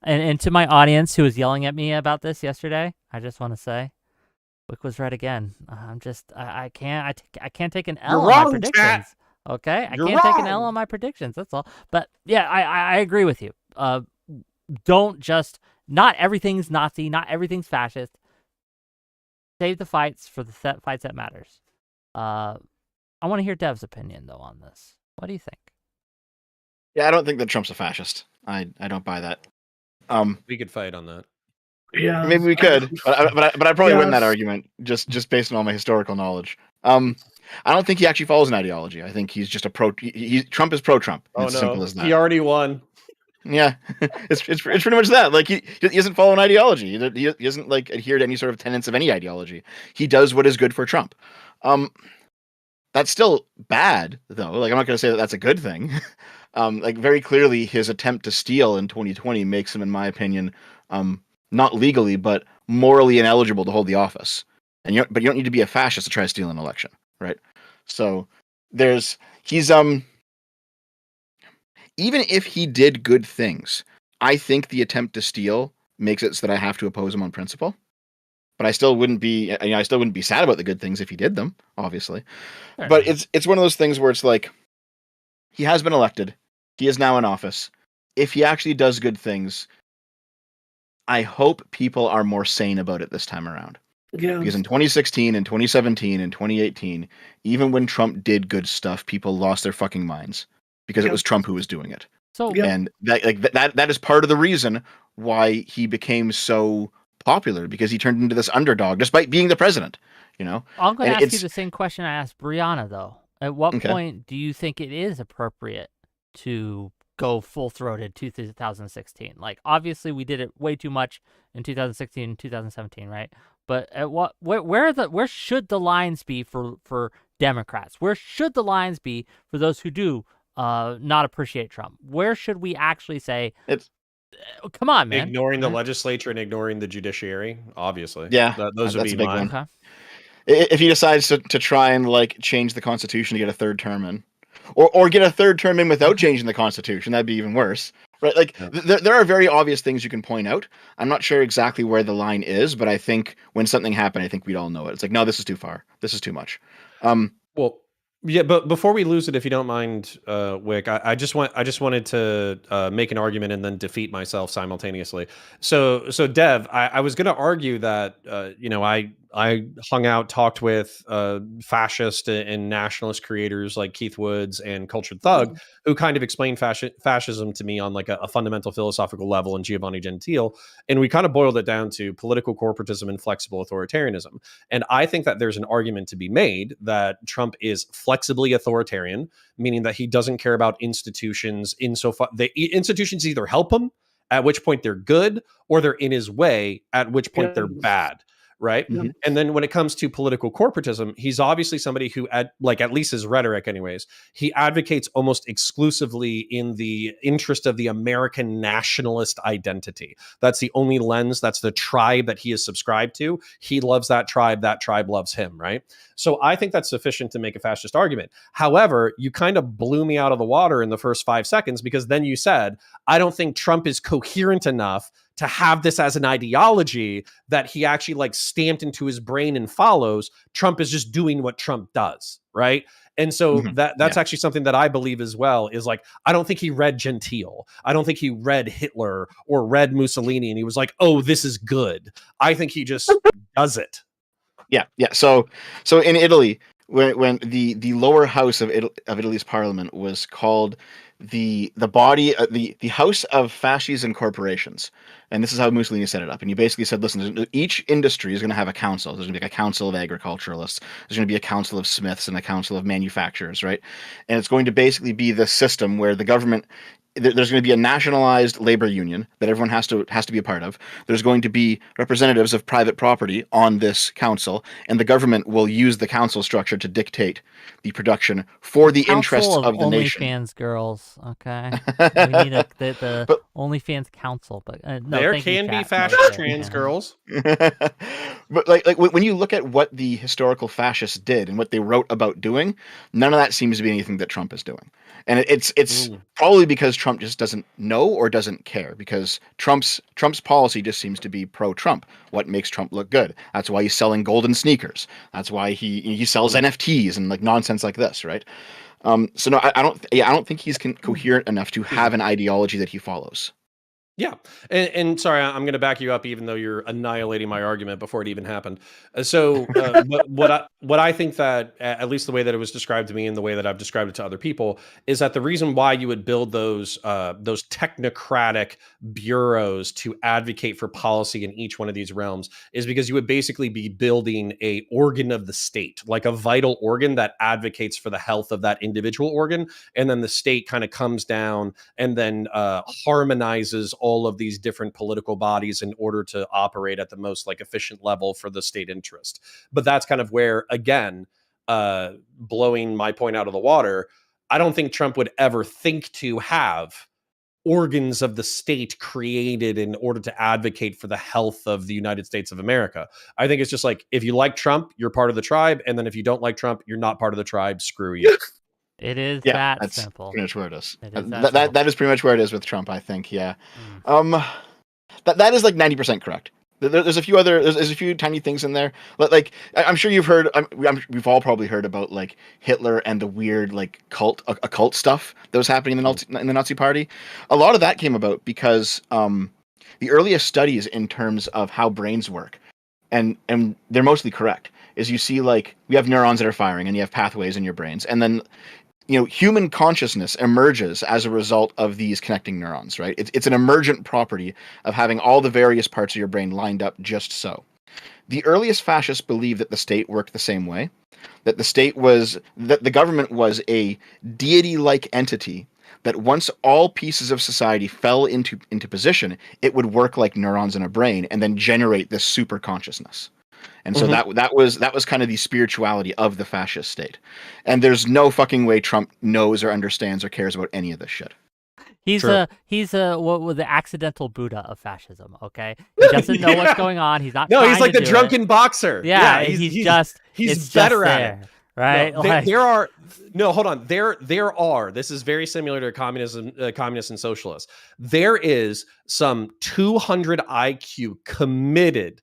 and to my audience who was yelling at me about this yesterday, I just want to say, Wick was right again. I can't take an L on my predictions. Chat. Okay, I can't take an L on my predictions. That's all. But yeah, I agree with you. Don't just, not everything's Nazi, not everything's fascist. Save the fights for the fights that matters. I want to hear Dev's opinion though on this. What do you think? Yeah, I don't think that Trump's a fascist. I don't buy that. We could fight on that. Yeah, maybe we could, but I'd probably win that argument just based on all my historical knowledge. I don't think he actually follows an ideology. I think he's just a Trump is pro-Trump. It's simple as that. He already won. Yeah, it's pretty much that. Like he doesn't follow an ideology. He doesn't like adhere to any sort of tenets of any ideology. He does what is good for Trump. That's still bad though. Like I'm not going to say that that's a good thing. Like very clearly, his attempt to steal in 2020 makes him, in my opinion, not legally but morally ineligible to hold the office. But you don't need to be a fascist to try to steal an election, right? So he's even if he did good things, I think the attempt to steal makes it so that I have to oppose him on principle. But I still wouldn't be sad about the good things if he did them, obviously. Sure. But it's one of those things where it's like he has been elected, he is now in office. If he actually does good things, I hope people are more sane about it this time around. Yeah. Because in 2016 and 2017 and 2018, even when Trump did good stuff, people lost their fucking minds because it was Trump who was doing it. So and that is part of the reason why he became so popular, because he turned into this underdog despite being the president, you know. I'm going to ask you the same question I asked Brianna though. At what Okay. point do you think it is appropriate to go full-throated to 2016? Like, obviously, we did it way too much in 2016 and 2017, right? But at where should the lines be for Democrats? Where should the lines be for those who do not appreciate Trump? Where should we actually say, It's come on, man? Ignoring the legislature and ignoring the judiciary, obviously. Yeah, Those would that's be a big my. one. Okay. If he decides to try and like change the Constitution to get a third term in, or get a third term in without changing the Constitution, that'd be even worse, right? Like Yeah. there are very obvious things you can point out. I'm not sure exactly where the line is, but I think when something happened, I think we'd all know it. It's like, no, this is too far. This is too much. Well, yeah, but before we lose it, if you don't mind, Wick, I just wanted to make an argument and then defeat myself simultaneously. So Dev, I was going to argue that I hung out, talked with fascist and nationalist creators like Keith Woods and Cultured Thug, who kind of explained fascism to me on like a fundamental philosophical level, and Giovanni Gentile, and we kind of boiled it down to political corporatism and flexible authoritarianism. And I think that there's an argument to be made that Trump is flexibly authoritarian, meaning that he doesn't care about institutions insofar the institutions either help him, at which point they're good, or they're in his way, at which point they're bad. Right. Mhm. And then when it comes to political corporatism, he's obviously somebody who, at least his rhetoric, anyways, he advocates almost exclusively in the interest of the American nationalist identity. That's the only lens. That's the tribe that he is subscribed to. He loves that tribe. That tribe loves him. Right. So I think that's sufficient to make a fascist argument. However, you kind of blew me out of the water in the first 5 seconds, because then you said, I don't think Trump is coherent enough to have this as an ideology that he actually like stamped into his brain and follows. Trump is just doing what Trump does, right? And so that's actually something that I believe as well, is like, I don't think he read Gentile. I don't think he read Hitler or read Mussolini and he was like, oh, this is good. I think he just does it. Yeah. So in Italy, when the lower house of Italy's parliament was called the body, the House of Fasces and Corporations, and this is how Mussolini set it up. And he basically said, listen, each industry is going to have a council. There's going to be like a council of agriculturalists. There's going to be a council of smiths and a council of manufacturers, right? And it's going to basically be the system where the government, there's going to be a nationalized labor union that everyone has to be a part of. There's going to be representatives of private property on this council, and the government will use the council structure to dictate the production for the interests of the nation. OnlyFans girls, okay. We need the OnlyFans council, but no, there can be fascist trans girls. But like when you look at what the historical fascists did and what they wrote about doing, none of that seems to be anything that Trump is doing. And it's probably because Trump just doesn't know or doesn't care, because Trump's policy just seems to be pro-Trump. What makes Trump look good? That's why he's selling golden sneakers. That's why he sells NFTs and like nonsense like this, right? So no, I don't think he's coherent enough to have an ideology that he follows. Yeah. And sorry, I'm going to back you up, even though you're annihilating my argument before it even happened. What I think that, at least the way that it was described to me and the way that I've described it to other people, is that the reason why you would build those technocratic bureaus to advocate for policy in each one of these realms is because you would basically be building a organ of the state, like a vital organ that advocates for the health of that individual organ. And then the state kind of comes down and then harmonizes all of these different political bodies in order to operate at the most like efficient level for the state interest. But that's kind of where, again, blowing my point out of the water, I don't think Trump would ever think to have organs of the state created in order to advocate for the health of the United States of America. I think it's just like, if you like Trump, you're part of the tribe. And then if you don't like Trump, you're not part of the tribe. Screw you. It is Yeah, that that's simple. pretty much where it is. That Is pretty much where it is with Trump, I think. Yeah. That is like 90% correct. There's a few tiny things in there. Like I'm sure you've heard. We've all probably heard about like Hitler and the weird like occult stuff that was happening in the Nazi Party. A lot of that came about because the earliest studies in terms of how brains work, and they're mostly correct, is you see like we have neurons that are firing and you have pathways in your brains, and then human consciousness emerges as a result of these connecting neurons, right? It's an emergent property of having all the various parts of your brain lined up just so. The earliest fascists believed that the state worked the same way, that the government was a deity-like entity, that once all pieces of society fell into position, it would work like neurons in a brain and then generate this super consciousness. And so that was kind of the spirituality of the fascist state. And there's no fucking way Trump knows or understands or cares about any of this shit. He's a what was the accidental Buddha of fascism, okay? He doesn't know what's going on. He's not No, he's trying like to the do drunken it. boxer. Yeah, he's better at it. Right? No, hold on. There are. This is very similar to communism, communists and socialists. There is some 200 IQ committed,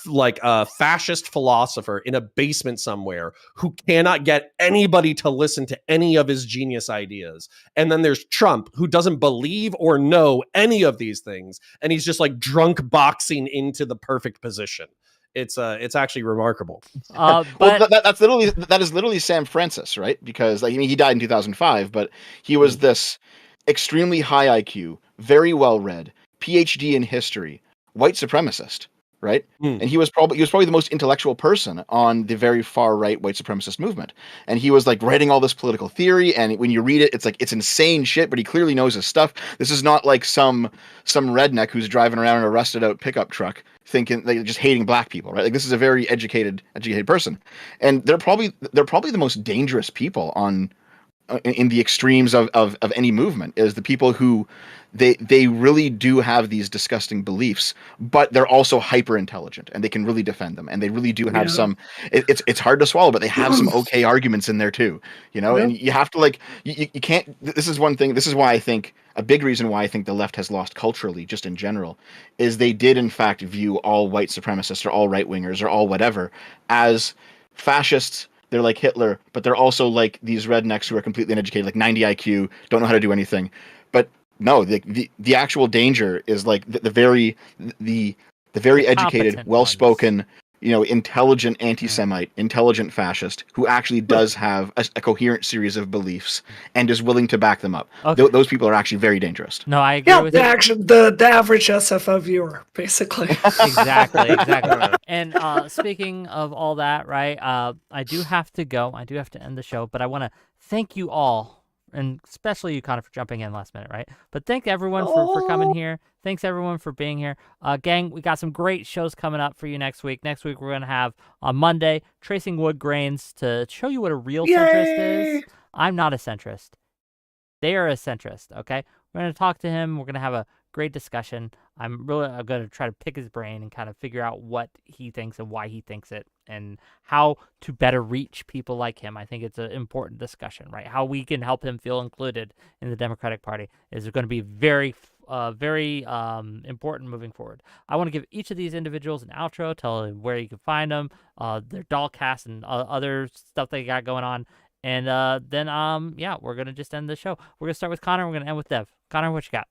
like a fascist philosopher in a basement somewhere who cannot get anybody to listen to any of his genius ideas. And then there's Trump, who doesn't believe or know any of these things, and he's just like drunk boxing into the perfect position. It's actually remarkable. But well, that is literally Sam Francis, right? Because like, I mean, he died in 2005, but he was this extremely high IQ, very well read, PhD in history, white supremacist, right? And he was probably the most intellectual person on the very far right white supremacist movement. And he was like writing all this political theory, and when you read it, it's like it's insane shit, but he clearly knows his stuff. This is not like some redneck who's driving around in a rusted out pickup truck thinking, like, just hating black people, right? Like, this is a very educated person. And they're probably the most dangerous people in the extremes of any movement, is the people who they really do have these disgusting beliefs, but they're also hyper intelligent and they can really defend them, and they really do have some. It's hard to swallow, but they have some okay arguments in there too, you know. And you have to like you can't. This is one thing. This is why I think a big reason why I think the left has lost culturally, just in general, is they did in fact view all white supremacists or all right wingers or all whatever as fascists. They're like Hitler, but they're also like these rednecks who are completely uneducated, like 90 IQ, don't know how to do anything. But no, the actual danger is like the very educated, well-spoken, you know, intelligent anti-Semite, intelligent fascist who actually does have a coherent series of beliefs and is willing to back them up. Okay. Those people are actually very dangerous. No, I agree with you. The average SFO viewer, basically. Exactly. And speaking of all that, right, I do have to go. I do have to end the show, but I want to thank you all, and especially you, Connor, for jumping in last minute, right? But thank everyone for coming here. Thanks everyone for being here. Gang, we got some great shows coming up for you next week. Next week, we're going to have, on Monday, Tracing Wood Grains to show you what a real centrist is. I'm not a centrist. They are a centrist, okay? We're going to talk to him. We're going to have a great discussion. I'm going to try to pick his brain and kind of figure out what he thinks and why he thinks it and how to better reach people like him. I think it's an important discussion, right? How we can help him feel included in the Democratic Party is going to be very important moving forward. I want to give each of these individuals an outro, tell them where you can find them, their doll cast and other stuff they got going on. And then we're going to just end the show. We're going to start with Connor. We're going to end with Dev. Connor, what you got?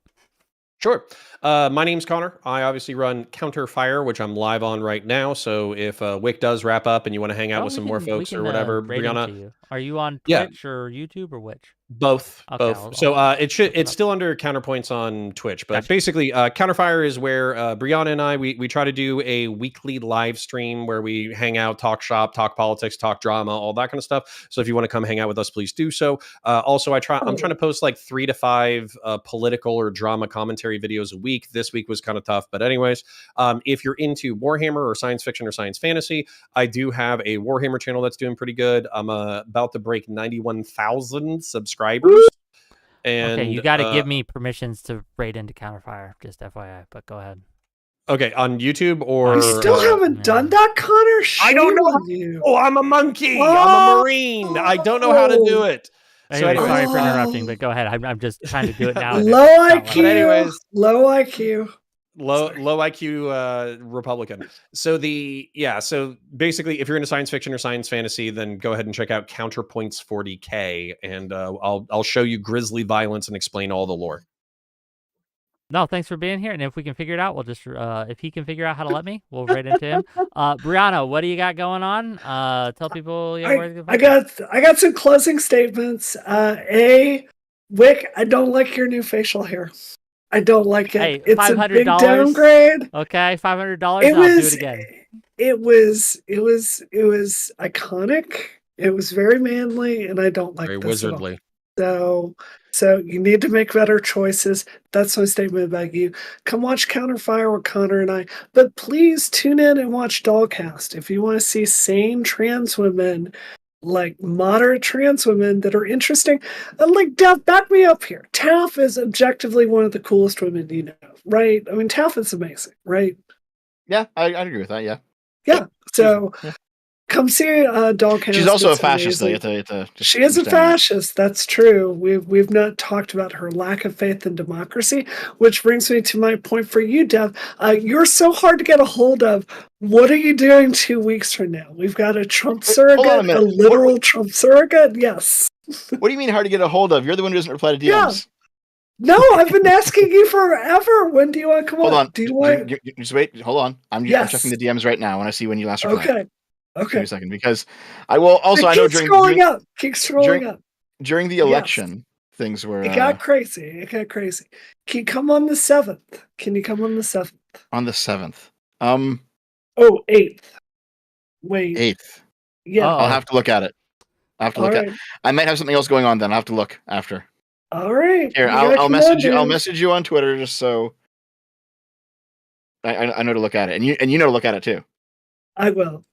Sure. My name's Connor. I obviously run Counterfire, which I'm live on right now. So if Wick does wrap up and you want to hang out with some more folks or whatever, Brianna. Are you on Twitch or YouTube or which? Both. Okay, both. So it's still under Counterpoints on Twitch, but basically Counterfire is where Brianna and I we try to do a weekly live stream where we hang out, talk shop, talk politics, talk drama, all that kind of stuff. So if you want to come hang out with us, please do so. Also, I'm trying to post like 3 to 5 political or drama commentary videos a week. This week was kind of tough, but anyways, if you're into Warhammer or science fiction or science fantasy, I do have a Warhammer channel that's doing pretty good. I'm about to break 91,000 subscribers. And okay, you got to give me permissions to raid into Counterfire, just FYI, but go ahead. Okay, on YouTube or... You still haven't done that, Connor? I don't know. Oh, I'm a monkey. I'm a Marine. I don't know how to do it. Anyway, sorry for interrupting, but go ahead. I'm just trying to do it now. Low IQ. Low IQ. Low IQ Republican. So so basically, if you're into science fiction or science fantasy, then go ahead and check out Counterpoints 40K, and I'll show you grisly violence and explain all the lore. No, thanks for being here. And if we can figure it out, we'll just if he can figure out how to let me, we'll raid into him. Brianna, what do you got going on? Tell people. I got some closing statements. Wick, I don't like your new facial hair. I don't like it. Hey, it's a big downgrade. Okay, $500. I'll do it again. it was iconic. It was very manly, and I don't like Very this at all. wizardly. So you need to make better choices. That's my statement about you. Come watch Counterfire with Connor and I, but please tune in and watch Dollcast if you want to see sane trans women, like moderate trans women that are interesting. Like Dev, back me up here. Taff is objectively one of the coolest women you know, right? I mean, Taff is amazing, right? Yeah, I agree with that. Yeah. Yeah. So Yeah. come see Dollcast. She's also a It's fascist, though. amazing. You have to just She is a understand that. fascist. That's true. We've not talked about her lack of faith in democracy, which brings me to my point for you, Dev. You're so hard to get a hold of. What are you doing 2 weeks from now? We've got a Trump surrogate, hold on a minute. literal Trump surrogate. Yes. What do you mean hard to get a hold of? You're the one who doesn't reply to DMs. Yeah. No, I've been asking you forever. When do you want to come Hold on. Do you want? Just wait. Hold on. I'm checking the DMs right now. I want to see when you last replied. Okay. Give me a second, because I will also. I know Keep scrolling up. During the election, things were. It got crazy. Can you come on the 7th? Can you come on the 7th? On the 7th. Oh, 8th. Wait. 8th. Yeah. I'll have to look at it. I might have something else going on then. I'll have to look after. All right. Here, I'll message you. I'll message you on Twitter just so I know to look at it, and you know to look at it too. I will.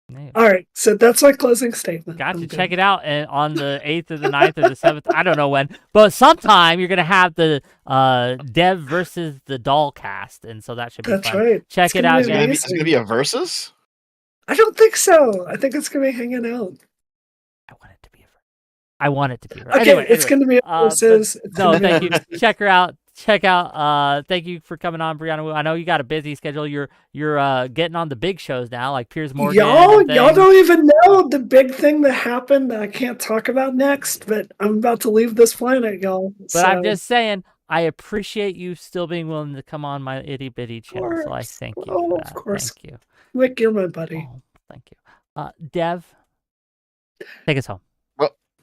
Man. All right. So that's my closing statement. Got to check it out on the 8th or the 9th or the 7th. I don't know when, but sometime you're gonna have the Dev versus the Doll cast, and so that should be That's fun. right. Check it out, guys. It's gonna be a versus. I don't think so. I think it's gonna be hanging out. I want it to be. Okay, Anyway, it's gonna be a versus. No, thank you. Check her out. Check out. Thank you for coming on, Brianna Wu. I know you got a busy schedule. You're getting on the big shows now, like Piers Morgan. Y'all don't even know the big thing that happened that I can't talk about next. But I'm about to leave this planet, y'all. But I'm just saying, I appreciate you still being willing to come on my itty bitty channel. So I thank you for that. Of course. Thank you. Wick, you're my buddy. Oh, thank you. Dev, take us home.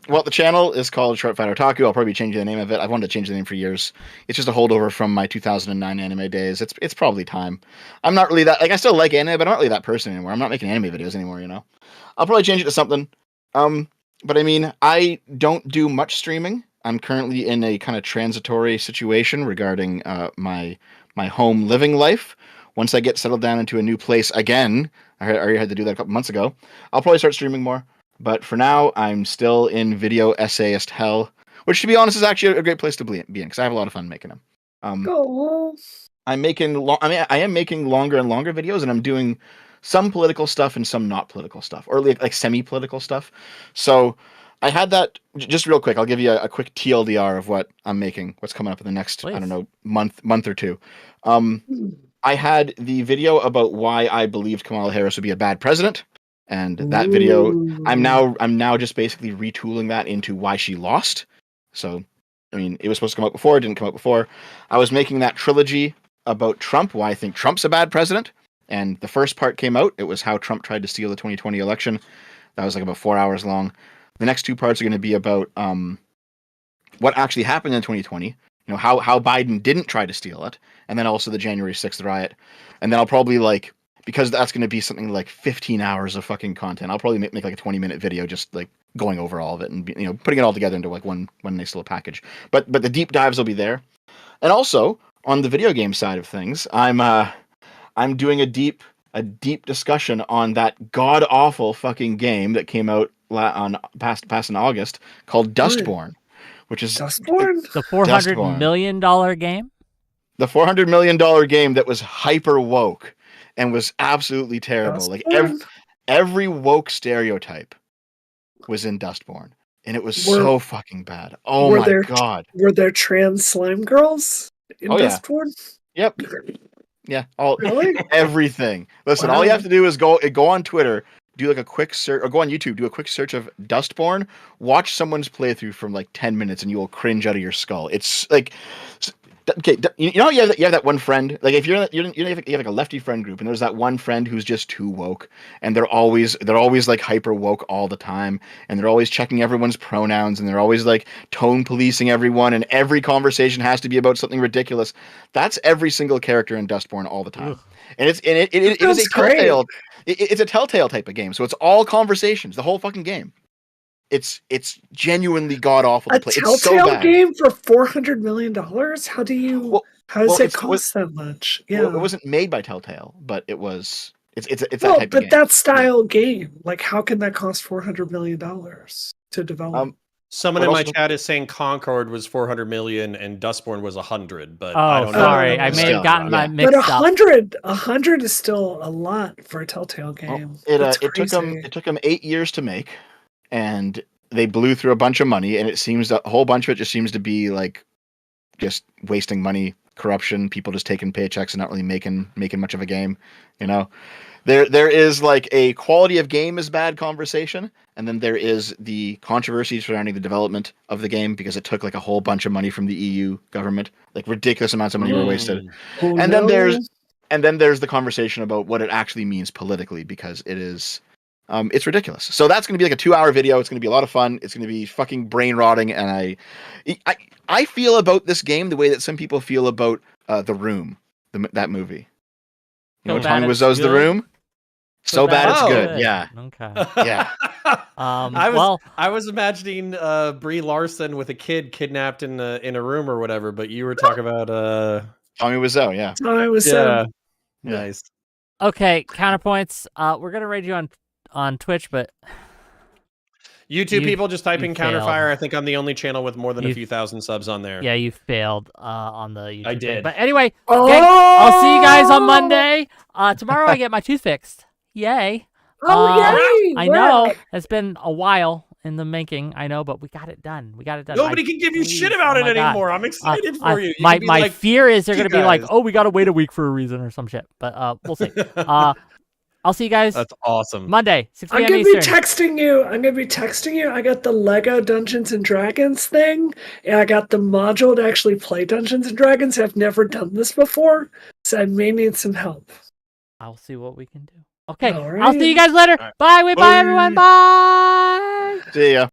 Well, the channel is called Short Fat Otaku. I'll probably change the name of it. I've wanted to change the name for years. It's just a holdover from my 2009 anime days. It's probably time. I'm not really that, like, I still like anime, but I'm not really that person anymore. I'm not making anime videos anymore, you know? I'll probably change it to something. But I mean, I don't do much streaming. I'm currently in a kind of transitory situation regarding my home living life. Once I get settled down into a new place again, I already had to do that a couple months ago, I'll probably start streaming more. But for now, I'm still in video essayist hell, which, to be honest, is actually a great place to be in because I have a lot of fun making them. I am making longer and longer videos, and I'm doing some political stuff and some not political stuff, or like semi-political stuff. So I had that just real quick. I'll give you a quick TLDR of what I'm making, what's coming up in the next, I don't know, month or two. I had the video about why I believed Kamala Harris would be a bad president. And that video, I'm now just basically retooling that into why she lost. So, I mean, it was supposed to come out before, it didn't come out before. I was making that trilogy about Trump, why I think Trump's a bad president. And the first part came out. It was how Trump tried to steal the 2020 election. That was like about 4 hours long. The next two parts are going to be about what actually happened in 2020. You know, how Biden didn't try to steal it. And then also the January 6th riot. And then I'll probably because that's going to be something like 15 hours of fucking content. I'll probably make like a 20-minute video just like going over all of it and putting it all together into like one nice little package. But the deep dives will be there. And also on the video game side of things, I'm doing a deep discussion on that god awful fucking game that came out past in August called Dustborn, which is Dustborn? The $400 million game. The $400 million game that was hyper woke. And was absolutely terrible. Like every woke stereotype was in Dustborn, and it was so fucking bad. Oh my god! Were there trans slime girls in Dustborn? Yeah. Yep. Yeah. Really? Everything. Listen, all you have to do is go on Twitter, do like a quick search, or go on YouTube, do a quick search of Dustborn. Watch someone's playthrough from like 10 minutes, and you will cringe out of your skull. It's like. Okay, you know you have that one friend. Like if you have like a lefty friend group, and there's that one friend who's just too woke, and they're always like hyper woke all the time, and they're always checking everyone's pronouns, and they're always like tone policing everyone, and every conversation has to be about something ridiculous. That's every single character in Dustborn all the time. Ugh. and it is That's a great. Telltale. It's a Telltale type of game, so it's all conversations. The whole fucking game. It's genuinely god awful A to play. It's so Telltale bad. game for $400 million? How do you? How does it cost that much? Yeah. Well, it wasn't made by Telltale, but it was. It's that Well, type of but game. that style game, like, how can that cost $400 million to develop? Someone But in my also- chat is saying Concord was 400 million and Dustborn was 100, but I Oh, don't know. sorry. I may Still, have gotten my yeah. mixed But up. 100 is still a lot for a Telltale game. Well, That's it took them 8 years to make, and they blew through a bunch of money, and it seems that a whole bunch of it just seems to be like just wasting money, corruption, people just taking paychecks and not really making much of a game. You know, there is like a quality of game is bad conversation, and then there is the controversies surrounding the development of the game because it took like a whole bunch of money from the EU government, like ridiculous amounts of money were wasted. Oh, And no. then there's the conversation about what it actually means politically because it is it's ridiculous. So that's going to be like a 2-hour video. It's going to be a lot of fun. It's going to be fucking brain rotting. And I feel about this game the way that some people feel about The Room, that movie. You know, So bad Tommy it's Wiseau's The good? Room. So bad it's it's good. good. Yeah. Okay. Yeah. I was imagining Brie Larson with a kid kidnapped in a room or whatever, but you were talking about Tommy Wiseau. Yeah. I was yeah. Yeah. Nice. Okay, counterpoints. We're gonna raid you on Twitch, but You two people just type you in failed. Counterfire. I think I'm the only channel with more than a You- few thousand subs on there. yeah, you failed on the YouTube I thing. did. But anyway, Oh! gang, I'll see you guys on Monday. Tomorrow I get my tooth fixed. Yay! Oh, yay! I Wow. know it's been a while in the making. I know, but we got it done. We got it done. Nobody can give you shit about oh it my God. anymore. I'm excited for you. You My can be my like, fear is they're "You gonna be like, guys." oh, we gotta wait a week for a reason or some shit. But we'll see. I'll see you guys That's awesome. Monday, 6 I'm p.m. gonna be Eastern. texting you. I got the Lego Dungeons and Dragons thing, and I got the module to actually play Dungeons and Dragons. I've never done this before, so I may need some help. I'll see what we can do. Okay, All I'll see you right. guys later. All right. Bye. Bye, Bye. everyone. Bye. See ya.